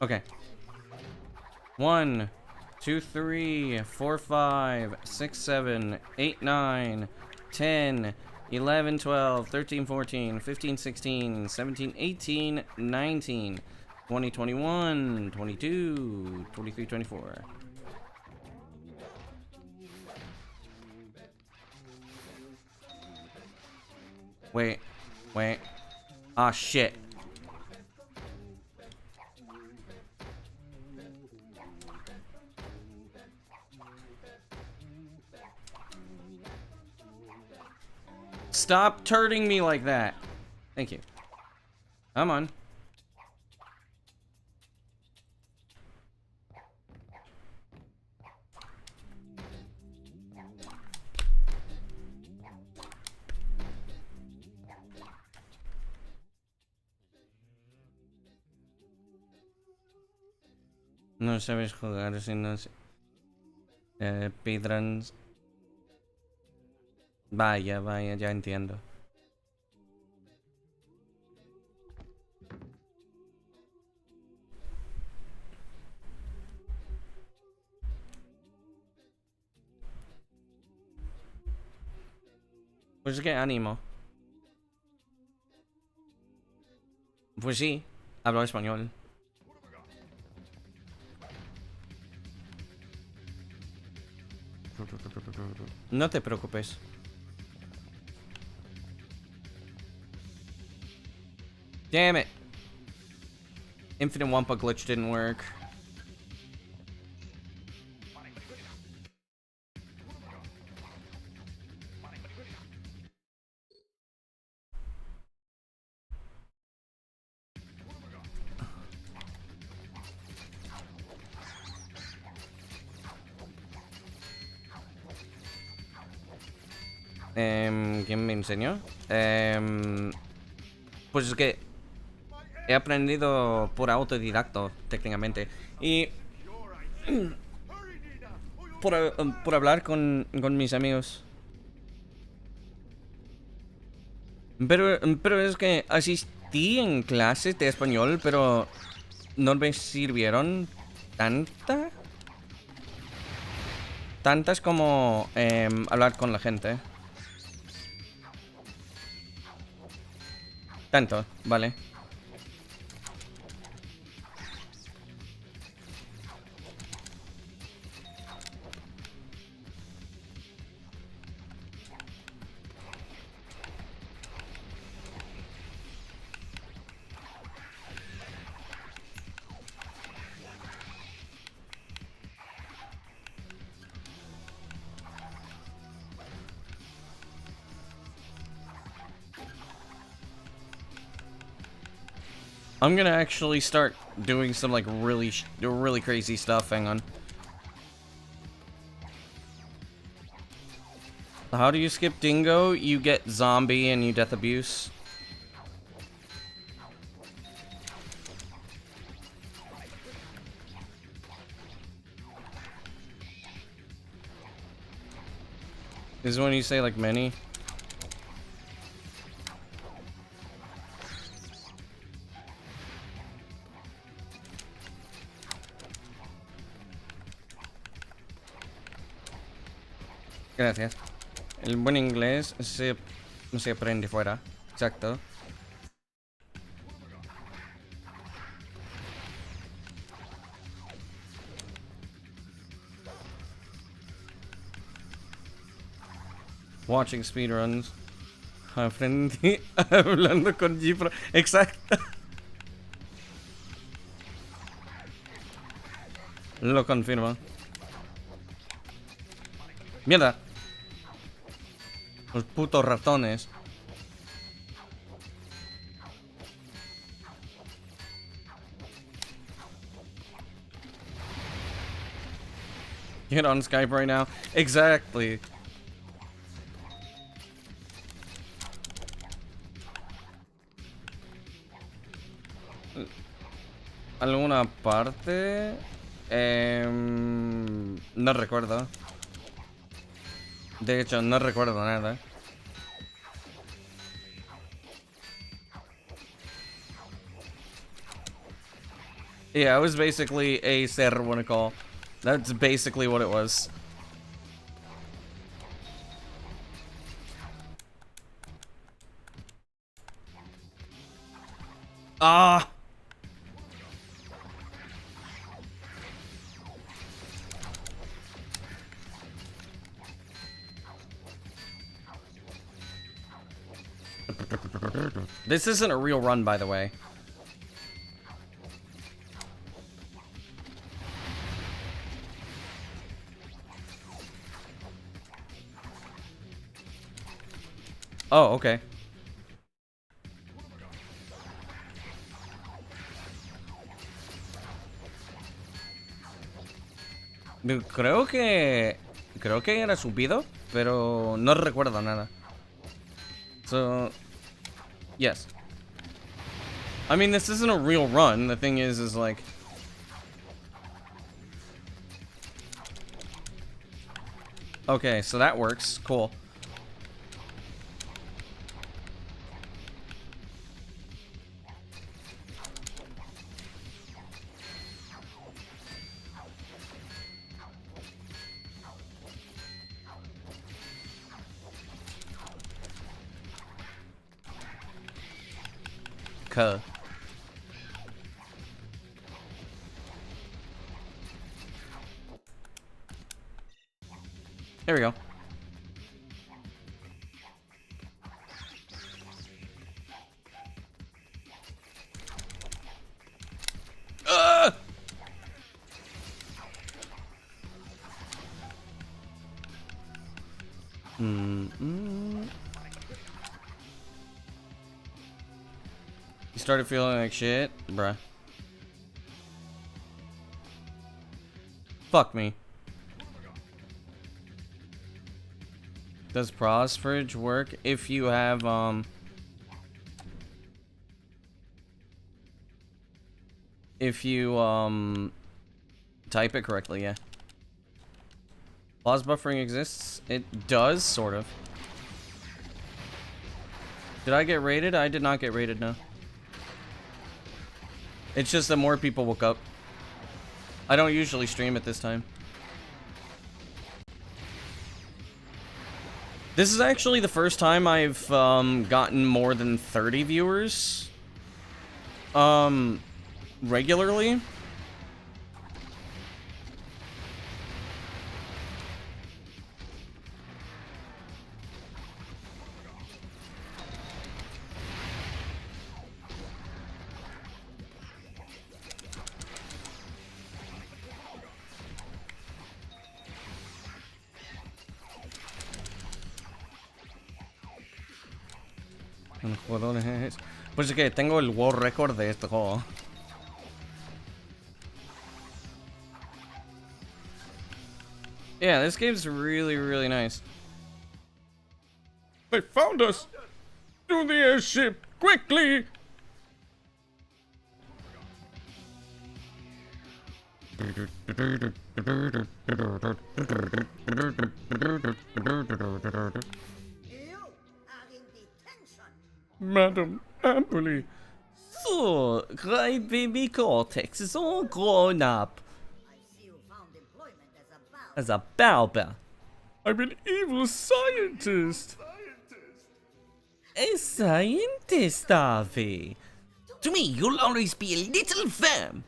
Okay. 1, 2, 3, 4, 5, 6, 7, 8, 9, 10, 11, 12, 13, 14, 15, 16, 17, 18, 19, 20, 21, 22, 23, 24. Wait. Ah, shit. Stop turning me like that. Thank you. Come on. No sabes jugar si no... Speedruns. Vaya, ya entiendo. Pues qué ánimo. Pues sí, hablo español. No te preocupes. Damn it. Infinite Wampa glitch didn't work. ¿Quién me enseñó? Pues es que he aprendido por autodidacto, técnicamente. Y por hablar con mis amigos. Pero es que asistí en clases de español, pero no me sirvieron tantas como hablar con la gente. Tanto, vale. I'm gonna actually start doing some like really crazy stuff. Hang on. How do you skip Dingo? You get zombie and you death abuse. This is when you say like many. Gracias. El buen inglés se aprende fuera. Exacto. Watching speedruns. Aprendí hablando con Gipro. Exacto. Lo confirmo. Mierda. Los putos ratones. Get on Skype right now. Exactly. ¿Alguna parte? No recuerdo. De hecho, no recuerdo nada. Yeah, it was basically a ceremonial. That's basically what it was. Ah! This isn't a real run, by the way. Oh, okay. Creo que era subido, pero no recuerdo nada. So, yes. I mean, this isn't a real run. The thing is like... Okay, so that works. Cool. Cuh. There we go. You started feeling like shit? Bruh. Fuck me. Does Prosperage work if you have, if you, type it correctly, yeah. Pause buffering exists? It does, sort of. Did I get raided? I did not get raided, no. It's just that more people woke up. I don't usually stream at this time. This is actually the first time I've gotten more than 30 viewers regularly. Pues es que tengo el world record de este juego. Yeah, this game's really, really nice. They found us! To the airship! Quickly! Madam Amberly. So, Crybaby Cortex is all grown up. I see you found employment As a Balba. I'm an evil scientist! A scientist, Avi. To me, you'll always be a little firm.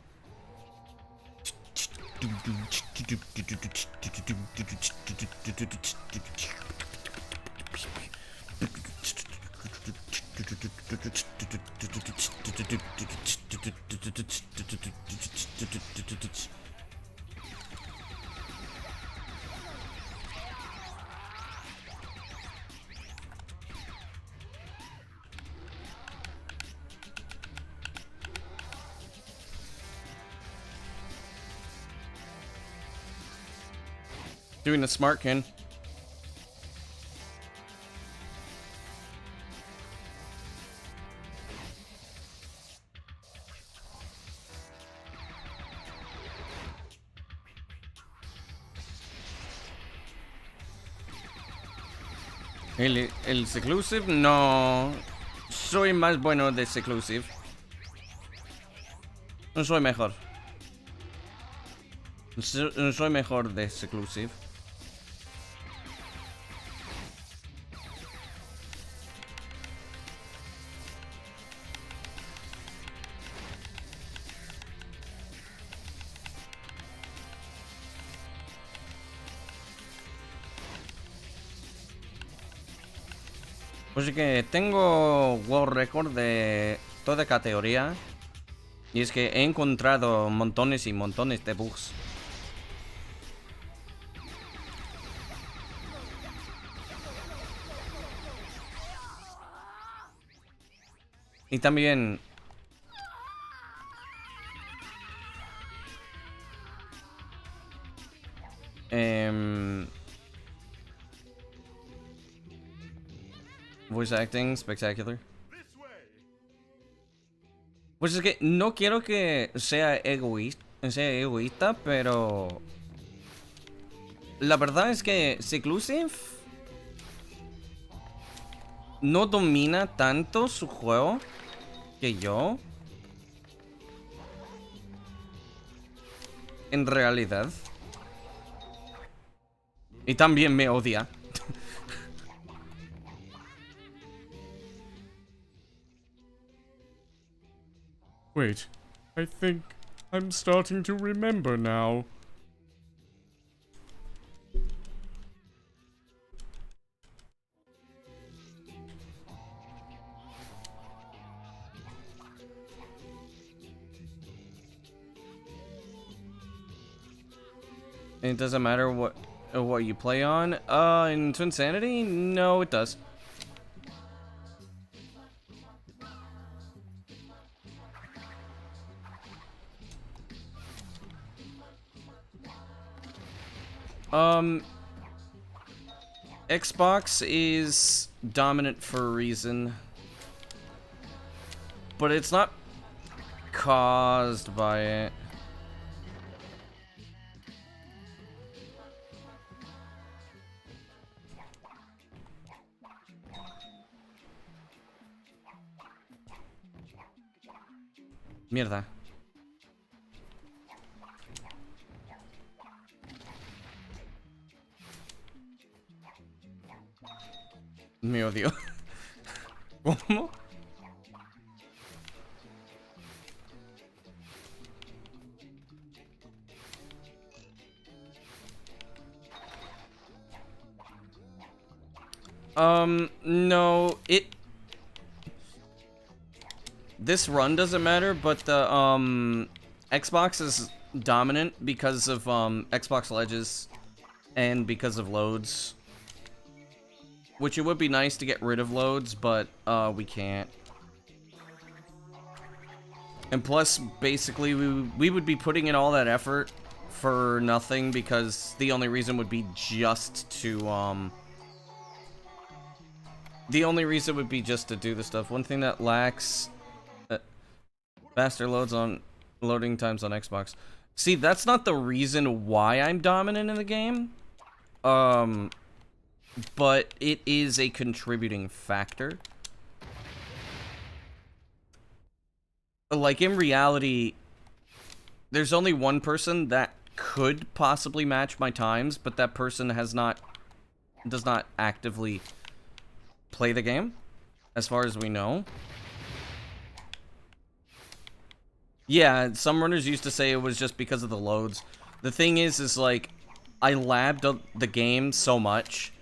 Doing the smart kin. El seclusive, no. Soy más bueno de seclusive. No soy mejor. Soy mejor de seclusive. Pues que tengo world record de toda categoría. Y es que he encontrado montones y montones de bugs. Y también... voice acting spectacular. Pues es que no quiero que sea egoísta, pero... La verdad es que Seclusive no domina tanto su juego que yo. En realidad. Y también me odia. Wait, I think I'm starting to remember now. It doesn't matter what you play on. In Twinsanity? No, it does. Xbox is dominant for a reason. But it's not caused by it. Mierda. Me odio. ¿Cómo? No, this run doesn't matter, but the, Xbox is dominant because of, Xbox ledges and because of loads. Which it would be nice to get rid of loads, but, we can't. And plus, basically, we would be putting in all that effort for nothing because the only reason would be just to, the only reason would be just to do the stuff. One thing that lacks faster loading times on Xbox. See, that's not the reason why I'm dominant in the game. But it is a contributing factor. Like, in reality, there's only one person that could possibly match my times, but that person does not actively play the game, as far as we know. Yeah, some runners used to say it was just because of the loads. The thing is like, I labbed the game so much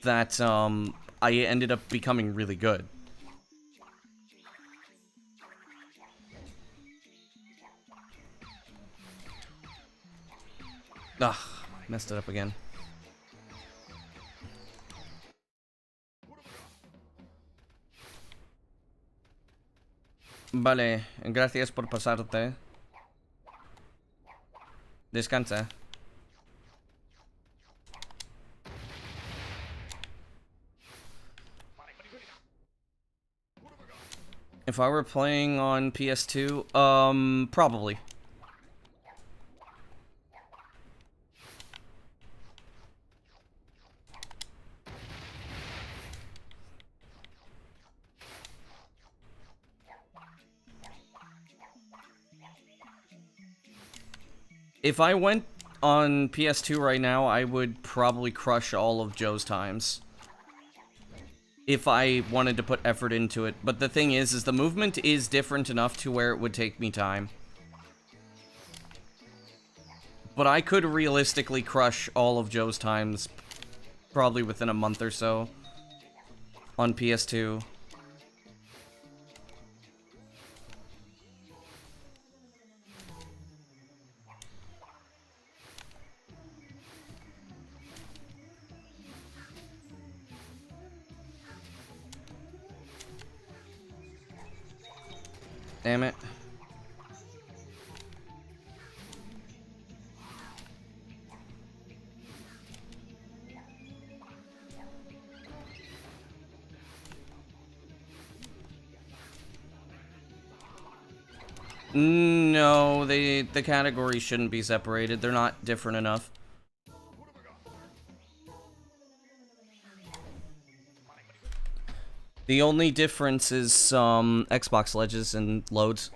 that, I ended up becoming really good. Ugh, messed it up again. Vale, gracias por pasarte. Descansa. If I were playing on PS2, probably. If I went on PS2 right now, I would probably crush all of Joe's times. If I wanted to put effort into it. But the thing is the movement is different enough to where it would take me time. But I could realistically crush all of Joe's times probably within a month or so on PS2. Damn it. No, the categories shouldn't be separated. They're not different enough. The only difference is Xbox ledges and loads.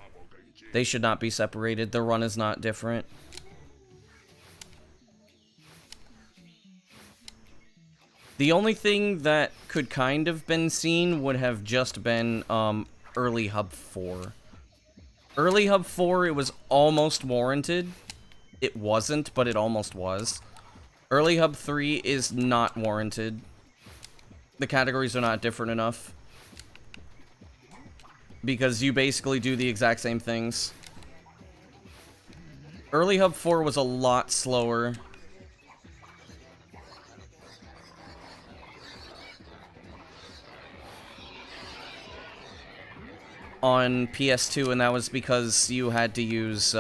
They should not be separated. The run is not different. The only thing that could kind of been seen would have just been early Hub 4. Early Hub 4, it was almost warranted. It wasn't, but it almost was. Early Hub 3 is not warranted. The categories are not different enough. Because you basically do the exact same things. Early Hub 4 was a lot slower. On PS2, and that was because you had to use,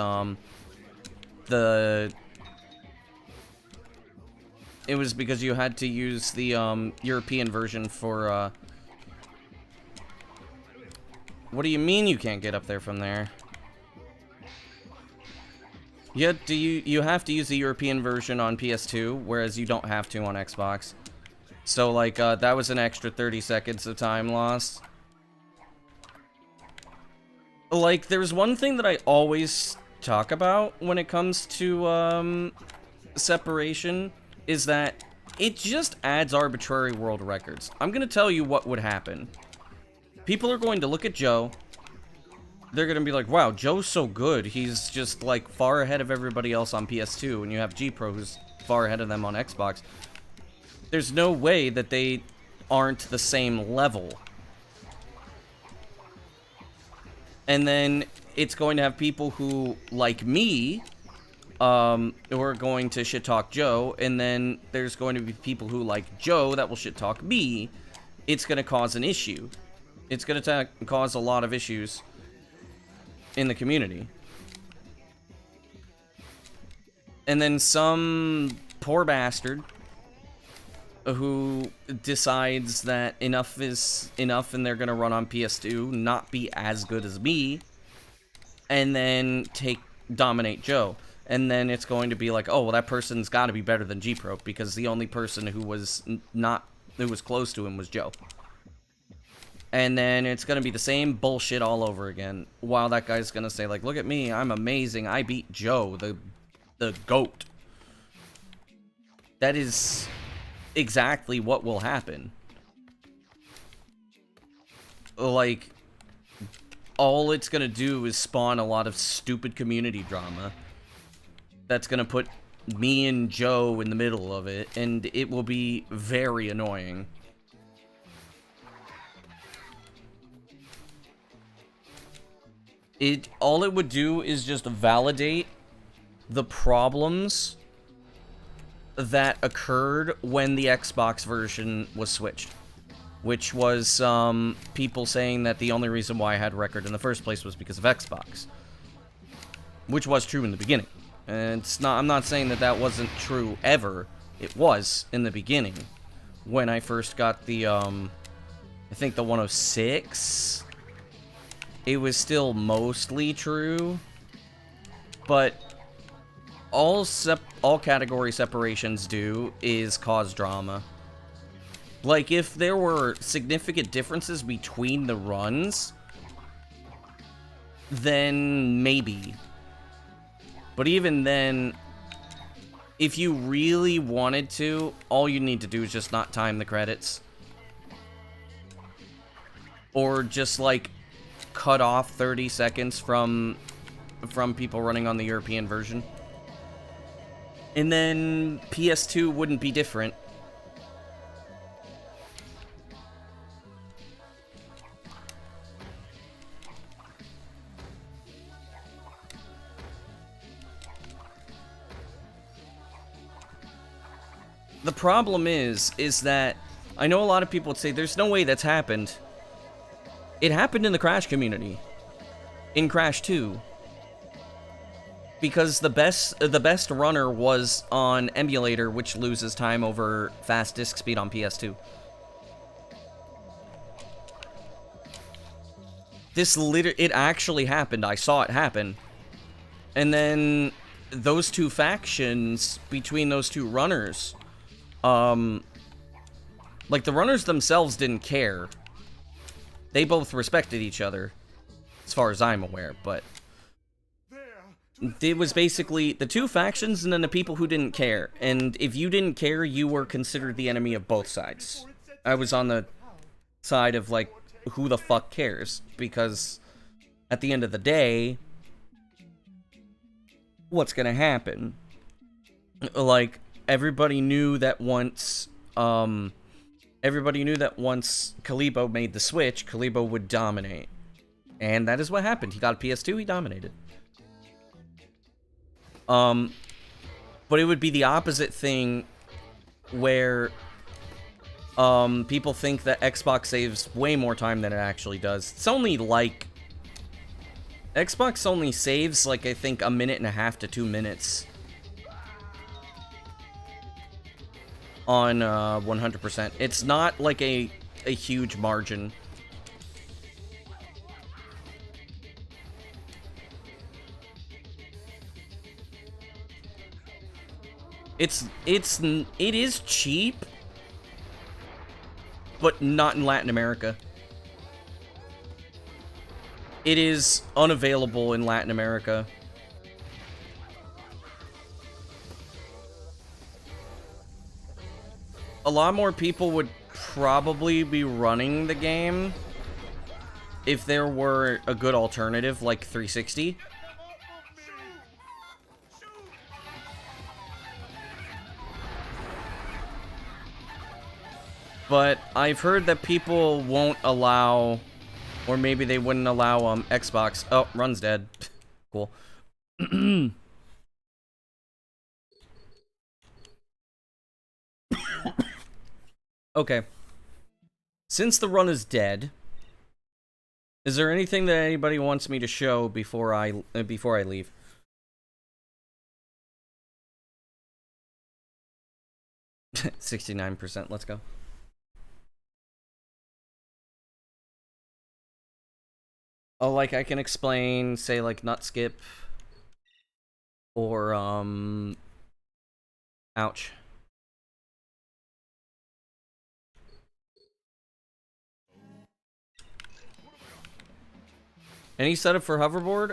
It was because you had to use the, European version for, What do you mean you can't get up there from there? You have to use the European version on PS2, whereas you don't have to on Xbox. So, like, that was an extra 30 seconds of time lost. Like, there's one thing that I always talk about when it comes to, separation, is that it just adds arbitrary world records. I'm gonna tell you what would happen. People are going to look at Joe. They're gonna be like, wow, Joe's so good. He's just, like, far ahead of everybody else on PS2, and you have G-Pro who's far ahead of them on Xbox. There's no way that they aren't the same level. And then it's going to have people who, like me, who are going to shit-talk Joe, and then there's going to be people who like Joe that will shit-talk me. It's going to cause an issue. It's going to cause a lot of issues in the community. And then some poor bastard who decides that enough is enough and they're gonna run on PS2, not be as good as me, and then dominate Joe. And then it's going to be like, oh, well, that person's gotta be better than G-Pro, because the only person who was close to him was Joe. And then it's gonna be the same bullshit all over again, while that guy's gonna say, like, look at me, I'm amazing, I beat Joe, the GOAT. That is exactly what will happen. Like, all it's gonna do is spawn a lot of stupid community drama that's gonna put me and Joe in the middle of it, and it will be very annoying. All it would do is just validate the problems that occurred when the Xbox version was switched. Which was, people saying that the only reason why I had record in the first place was because of Xbox. Which was true in the beginning. And I'm not saying that that wasn't true ever. It was in the beginning. When I first got the, I think the 106. It was still mostly true. But all category separations do is cause drama. Like, if there were significant differences between the runs, then maybe. But even then, if you really wanted to, all you need to do is just not time the credits. Or just, like, cut off 30 seconds from people running on the European version. And then PS2 wouldn't be different. The problem is that I know a lot of people would say there's no way that's happened. It happened in the Crash community. In Crash 2. Because the best runner was on emulator, which loses time over fast disk speed on PS2. It actually happened. I saw it happen. And then those two factions between those two runners, like, the runners themselves didn't care. They both respected each other, as far as I'm aware, but it was basically the two factions and then the people who didn't care. And if you didn't care, you were considered the enemy of both sides. I was on the side of, like, who the fuck cares? Because at the end of the day, what's gonna happen? Like, everybody knew that once Kalibo made the switch, Kalibo would dominate. And that is what happened. He got a PS2, he dominated. But it would be the opposite thing where people think that Xbox saves way more time than it actually does. It's only like Xbox only saves, like, I think 1.5 to 2 minutes on 100%. It's not like a huge margin. It is cheap, but not in Latin America. It is unavailable in Latin America. A lot more people would probably be running the game if there were a good alternative like 360. But I've heard that people won't allow, or maybe they wouldn't allow Xbox. Oh, run's dead. Cool. Okay. Since the run is dead, is there anything that anybody wants me to show before I leave? $69%. Let's go. Oh, like I can explain, say like nut skip, or ouch. Any setup for hoverboard?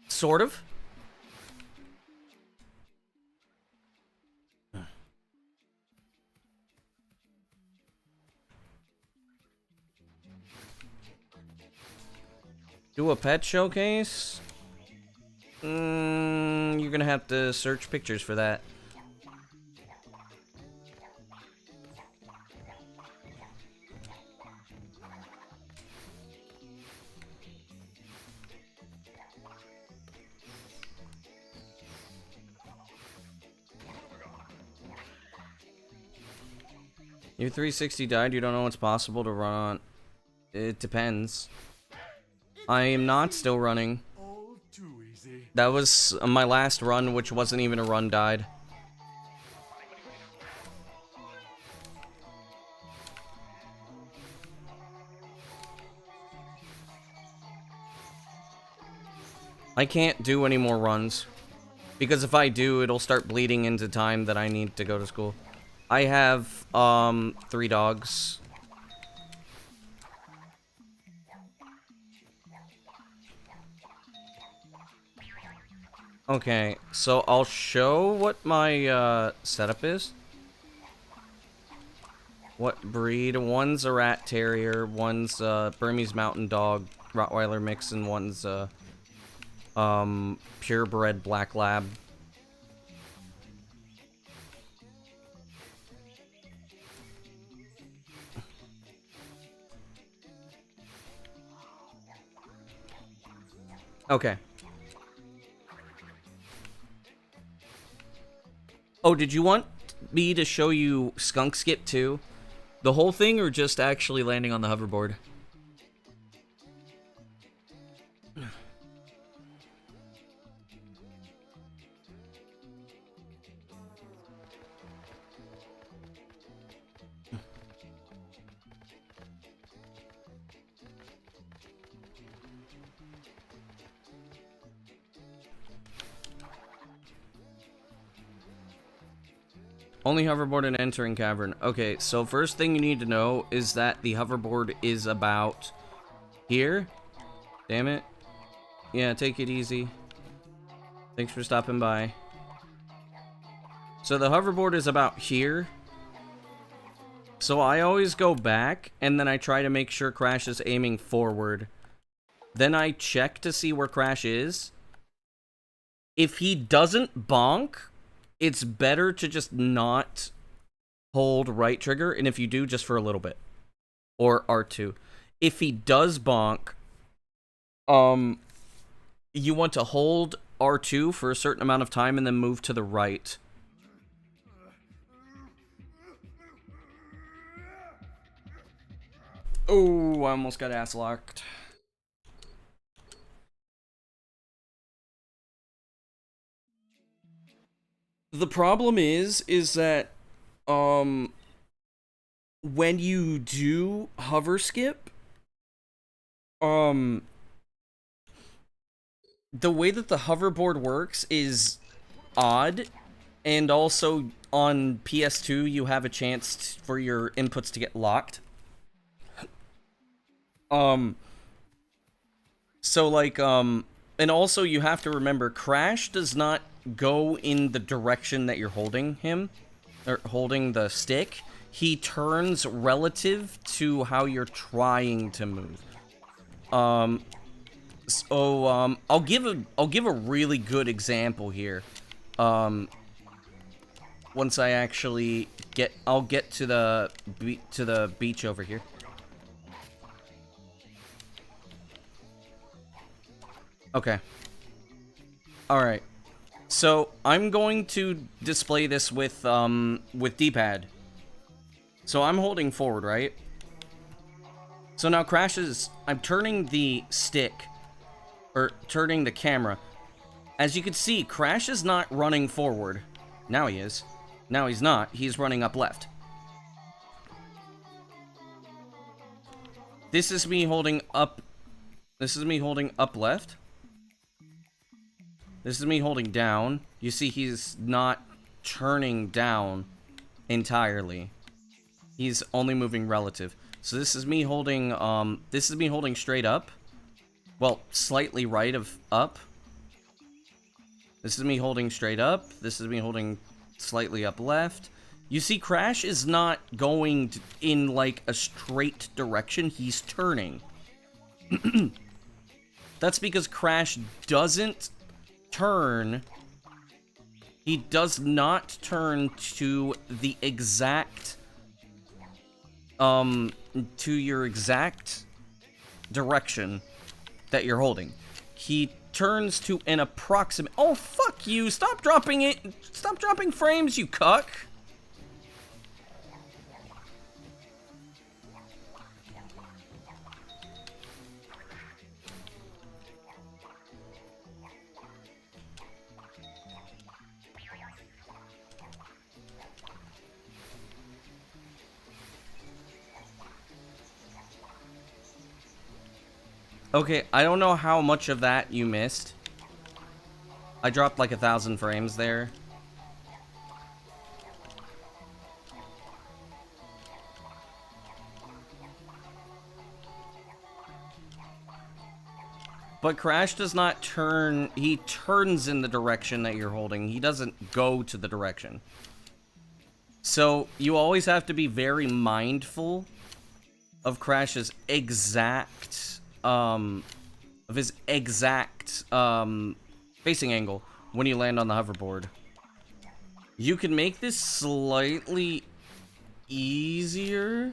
Sort of. Do a pet showcase? You're gonna have to search pictures for that. Your 360 died, you don't know what's possible to run on. It depends. I am not still running. That was my last run, which wasn't even a run, died. I can't do any more runs. Because if I do, it'll start bleeding into time that I need to go to school. I have, 3 dogs. Okay, so I'll show what my, setup is. What breed? One's a rat terrier, one's a Burmese mountain dog, Rottweiler mix, and one's a, purebred black lab. Okay. Oh, did you want me to show you Skunk Skip too? The whole thing, or just actually landing on the hoverboard? Only hoverboard and entering cavern. Okay, so first thing you need to know is that the hoverboard is about here. Damn it. Yeah, take it easy. Thanks for stopping by. So the hoverboard is about here. So I always go back, and then I try to make sure Crash is aiming forward. Then I check to see where Crash is. If he doesn't bonk, it's better to just not hold right trigger, and if you do, just for a little bit. Or R2. If he does bonk, you want to hold R2 for a certain amount of time and then move to the right. Oh, I almost got ass locked. The problem is that, when you do hover skip, the way that the hoverboard works is odd, and also on PS2 you have a chance for your inputs to get locked. So, like, and also you have to remember, Crash does not go in the direction that you're holding him, or holding the stick. He turns relative to how you're trying to move. So, I'll give a really good example here. Once I actually I'll get to the beach over here. Okay. Alright. So, I'm going to display this with D-pad. So, I'm holding forward, right? So now I'm turning the stick, or turning the camera. As you can see, Crash is not running forward. Now he is. Now he's not. He's running up left. This is me holding up. This is me holding up left. This is me holding down. You see, he's not turning down entirely. He's only moving relative. So this is me holding, straight up. Well, slightly right of up. This is me holding straight up. This is me holding slightly up left. You see, Crash is not going in, like, a straight direction. He's turning. That's because Crash doesn't turn. He does not turn to the exact, to your exact direction that you're holding. He turns to an approximate. Oh, fuck you! Stop dropping it! Stop dropping frames, you cuck! Okay, I don't know how much of that you missed. I dropped like 1,000 frames there. But Crash does not turn, he turns in the direction that you're holding. He doesn't go to the direction. So, you always have to be very mindful of Crash's exact facing angle when you land on the hoverboard. You can make this slightly easier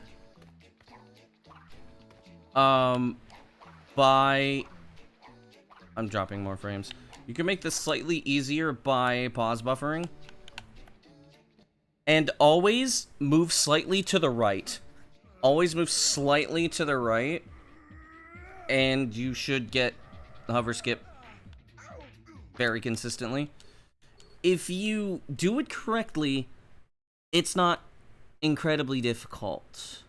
by I'm dropping more frames. You can make this slightly easier by pause buffering. And always move slightly to the right. Always move slightly to the right. And you should get the hover skip very consistently. If you do it correctly, it's not incredibly difficult.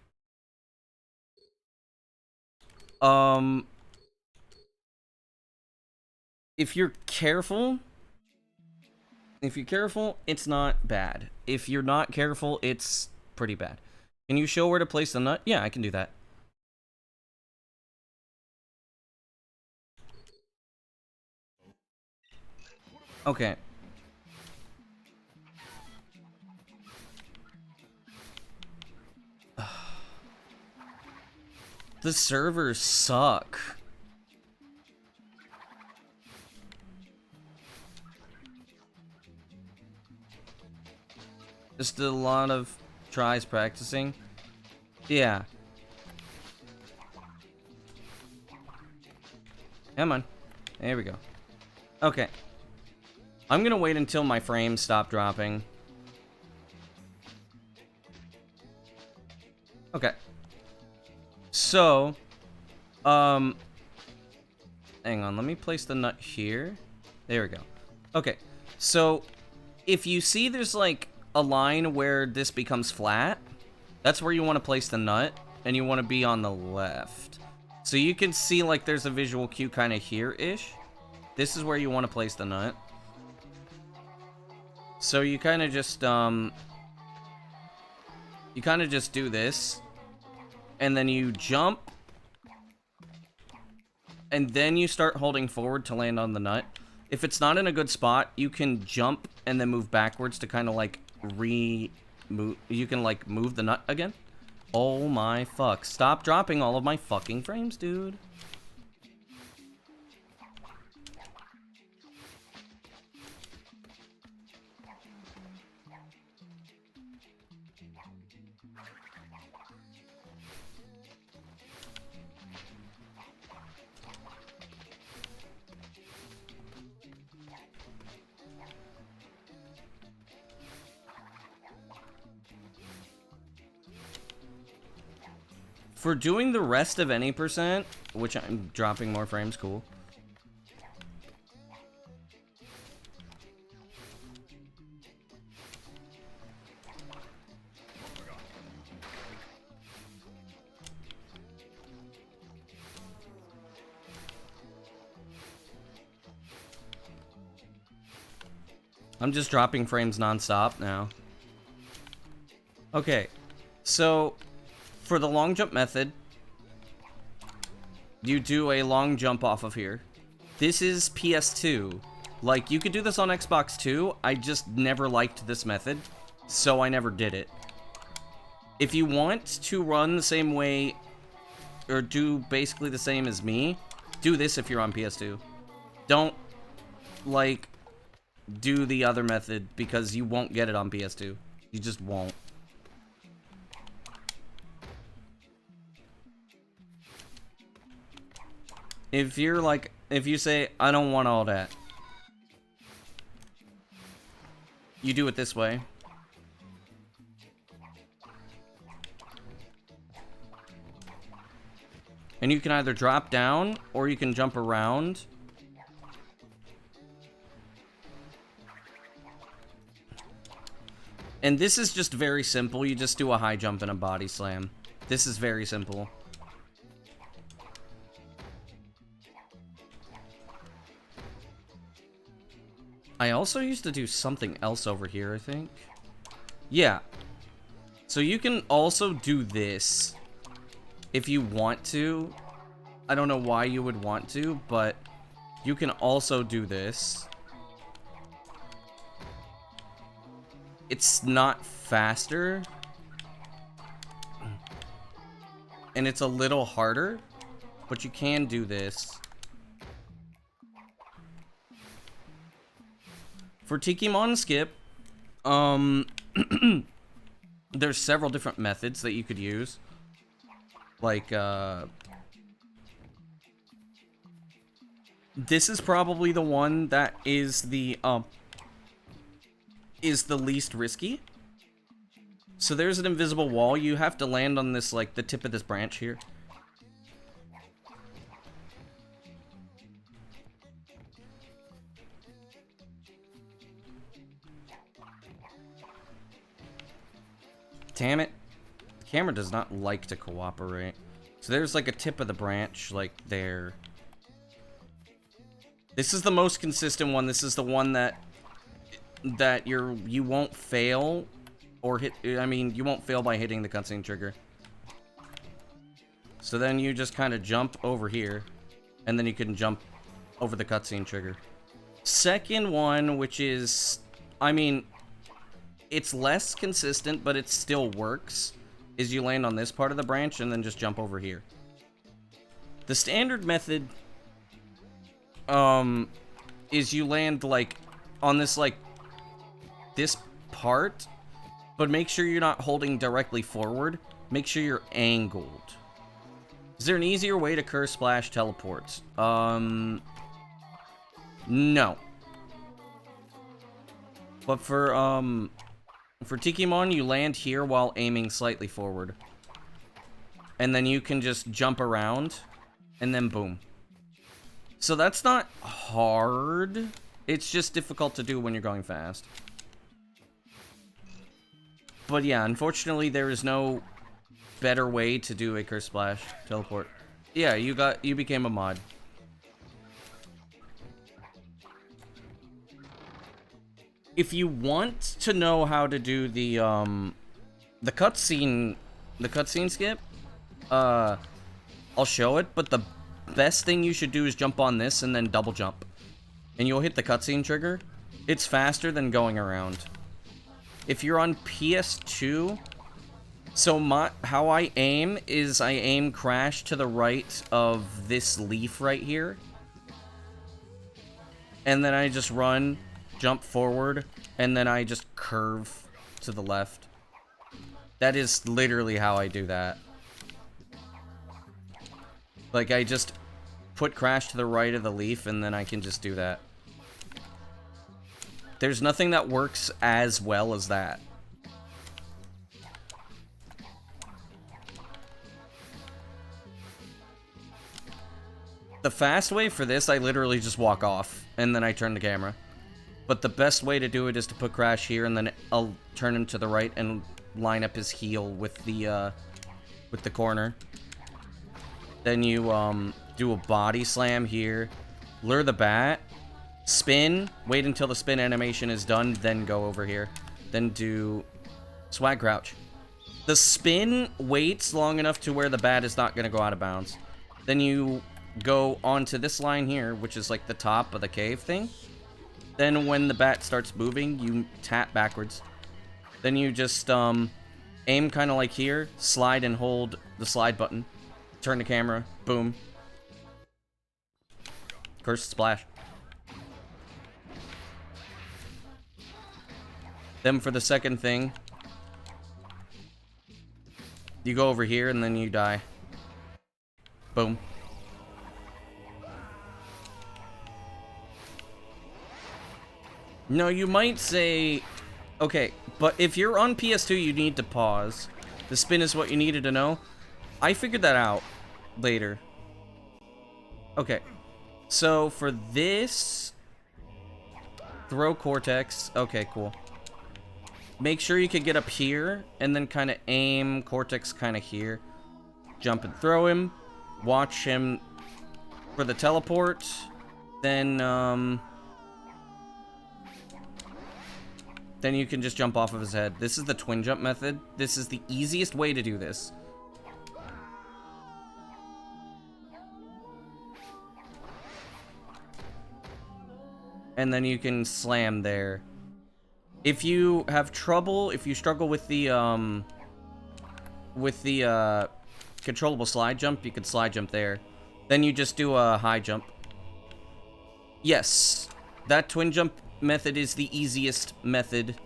If you're careful, it's not bad. If you're not careful, it's pretty bad. Can you show where to place the nut? Yeah, I can do that. Okay. The servers suck. Just a lot of tries practicing. Yeah. Come on. There we go. Okay. I'm gonna wait until my frames stop dropping. Okay. So, hang on, let me place the nut here. There we go. Okay, so, if you see there's, like, a line where this becomes flat, that's where you want to place the nut, and you want to be on the left. So you can see, like, there's a visual cue kind of here-ish. This is where you want to place the nut. So you kind of just, do this, and then you jump, and then you start holding forward to land on the nut. If it's not in a good spot, you can jump and then move backwards to kind of like move. You can like move the nut again. Oh my fuck. Stop dropping all of my fucking frames, dude. For doing the rest of any percent, which I'm dropping more frames, cool. I'm just dropping frames non-stop now. Okay, so for the long jump method, you do a long jump off of here. This is PS2. Like, you could do this on Xbox too. I just never liked this method, so I never did it. If you want to run the same way, or do basically the same as me, do this if you're on PS2. Don't, like, do the other method, because you won't get it on PS2. You just won't. If you're like, if you say, I don't want all that, you do it this way. And you can either drop down, or you can jump around. And this is just very simple. You just do a high jump and a body slam. This is very simple. I also used to do something else over here, I think. Yeah. So you can also do this if you want to. I don't know why you would want to, but you can also do this. It's not faster. And it's a little harder, but you can do this. For Tikimon skip, there's several different methods that you could use. Like, this is probably the one that is the least risky. So there's an invisible wall. You have to land on this, like, the tip of this branch here. Damn it. The camera does not like to cooperate. So there's like a tip of the branch, like there. This is the most consistent one. This is the one that you won't fail or hit. I mean, you won't fail by hitting the cutscene trigger. So then you just kind of jump over here, and then you can jump over the cutscene trigger. Second one, which is, I mean, it's less consistent, but it still works, is you land on this part of the branch and then just jump over here. The standard method, is you land, like, on this, like, this part, but make sure you're not holding directly forward. Make sure you're angled. Is there an easier way to curse splash teleports? No. But for Tikimon, you land here while aiming slightly forward. And then you can just jump around, and then boom. So that's not hard. It's just difficult to do when you're going fast. But yeah, unfortunately, there is no better way to do a curse splash teleport. Yeah, you became a mod. If you want to know how to do the cutscene skip, I'll show it, but best thing you should do is jump on this and then double jump. And you'll hit the cutscene trigger. It's faster than going around. If you're on PS2, so how I aim is I aim crash to the right of this leaf right here. And then I just run, jump forward, and then I just curve to the left. That is literally how I do that. Like, I just put crash to the right of the leaf, and then I can just do that. There's nothing that works as well as that. The fast way for this, I literally just walk off, and then I turn the camera. But the best way to do it is to put crash here, and then I'll turn him to the right and line up his heel with the corner. Then you do a body slam here, lure the bat, spin, wait until the spin animation is done, then go over here. Then do swag crouch. The spin waits long enough to where the bat is not going to go out of bounds. Then you go onto this line here, which is like the top of the cave thing. Then when the bat starts moving, you tap backwards. Then you just aim kind of like here, slide and hold the slide button. Turn the camera, boom. Cursed splash. Then for the second thing, you go over here and then you die. Boom. No, you might say, okay, but if you're on PS2, you need to pause. The spin is what you needed to know. I figured that out later. Okay, so for this, throw Cortex. Okay, cool. Make sure you can get up here, and then kind of aim Cortex kind of here. Jump and throw him. Watch him for the teleport. Then you can just jump off of his head. This is the twin jump method. This is the easiest way to do this. And then you can slam there. If you have trouble, if you struggle with the controllable slide jump, you can slide jump there. Then you just do a high jump. Yes, that twin jump method is the easiest method.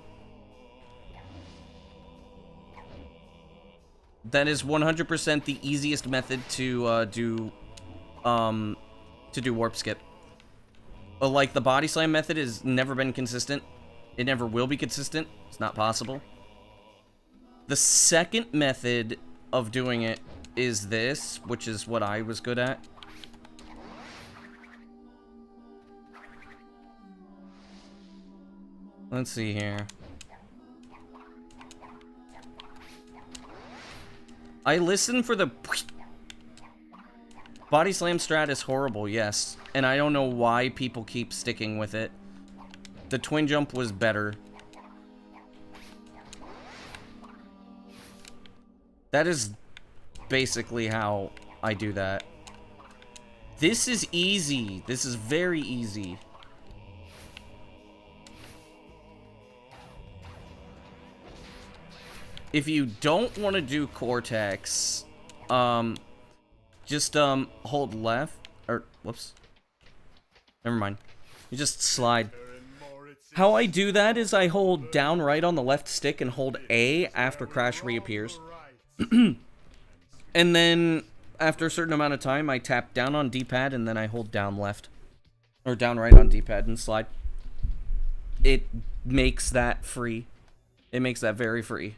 That is 100% the easiest method to do warp skip. Like the body slam method has never been consistent. It never will be consistent. It's not possible. The second method of doing it is this, which is what I was good at. Let's see here. I listen for the... Body slam strat is horrible, yes. And I don't know why people keep sticking with it. The twin jump was better. That is basically how I do that. This is easy. This is very easy. If you don't want to do Cortex, just hold left, or whoops. Never mind. You just slide. How I do that is I hold down right on the left stick and hold A after Crash reappears. And then after a certain amount of time, I tap down on D-pad and then I hold down left. Or down right on D-pad and slide. It makes that free. It makes that very free.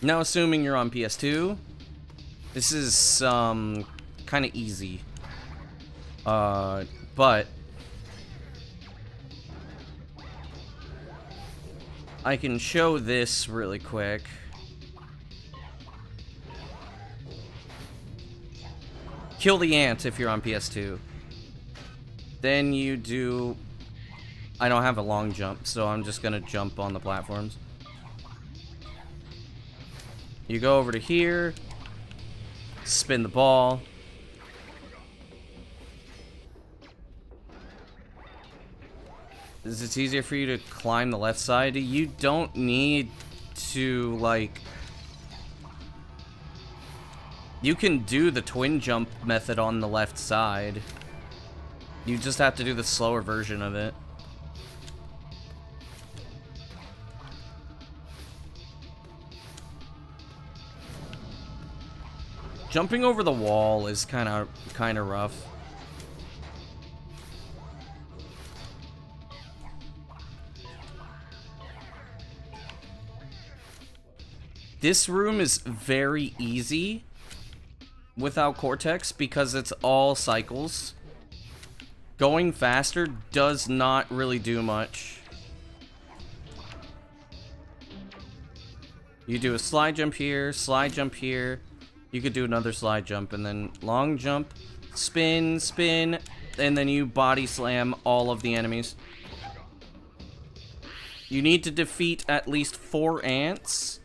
Now, assuming you're on PS2, this is kind of easy. But I can show this really quick. Kill the ant if you're on PS2. Then you do... I don't have a long jump, so I'm just gonna jump on the platforms. You go over to here, spin the ball. It's easier for you to climb the left side. You don't need to, like... You can do the twin jump method on the left side. You just have to do the slower version of it. Jumping over the wall is kind of rough. This room is very easy without Cortex because it's all cycles. Going faster does not really do much. You do a slide jump here, you could do another slide jump, and then long jump, spin, spin, and then you body slam all of the enemies. You need to defeat at least 4 ants.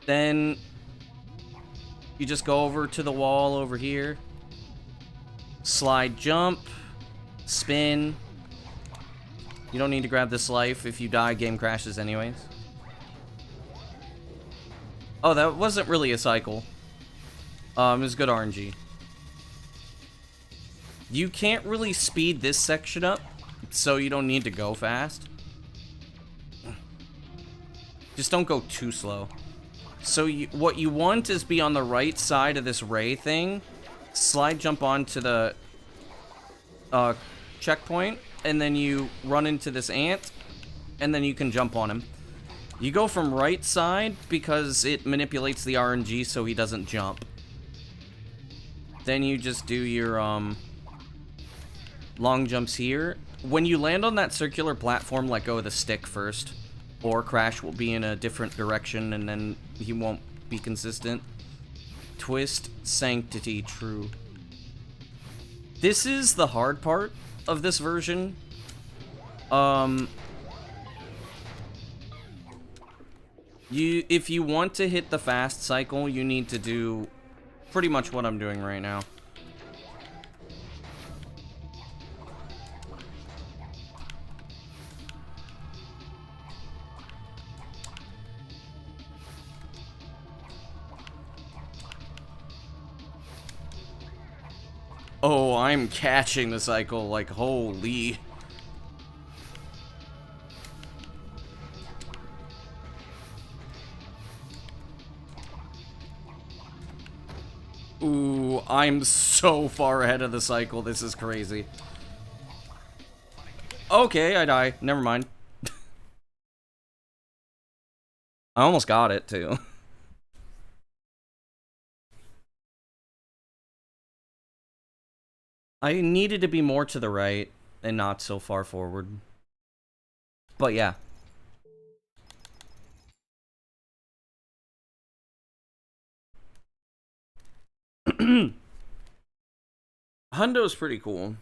Then you just go over to the wall over here. Slide jump, spin. You don't need to grab this life. If you die, game crashes anyways. Oh, that wasn't really a cycle. It was good RNG. You can't really speed this section up, so you don't need to go fast. Just don't go too slow. So what you want is be on the right side of this ray thing, slide jump onto the checkpoint, and then you run into this ant, and then you can jump on him. You go from right side because it manipulates the RNG so he doesn't jump. Then you just do your long jumps here. When you land on that circular platform, let go of the stick first, or Crash will be in a different direction and then he won't be consistent. Twist, Sanctity, true. This is the hard part of this version. If you want to hit the fast cycle, you need to do pretty much what I'm doing right now. Oh, I'm catching the cycle, like, holy. Ooh, I'm so far ahead of the cycle, this is crazy. Okay, I die. Never mind. I almost got it, too. I needed to be more to the right and not so far forward. But yeah. Hundo's pretty cool.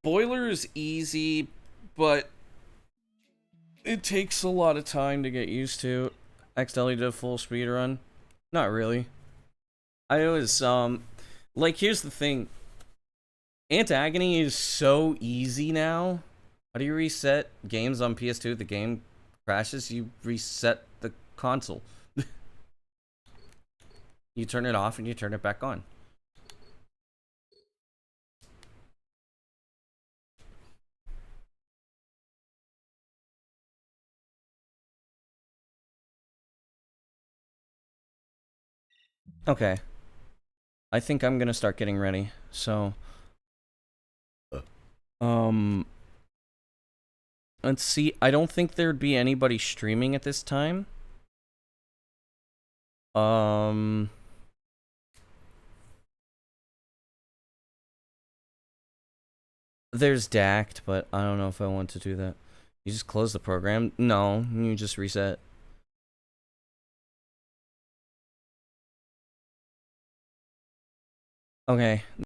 Boiler's easy, but it takes a lot of time to get used to. Accidentally did a full speedrun. Not really. I was, like, here's the thing. Antagony is so easy now. How do you reset games on PS2? The game crashes, you reset the console. You turn it off and you turn it back on. Okay. I think I'm gonna start getting ready, so... Let's see, I don't think there'd be anybody streaming at this time. There's DACT, but I don't know if I want to do that. You just close the program? No, you just reset. Okay.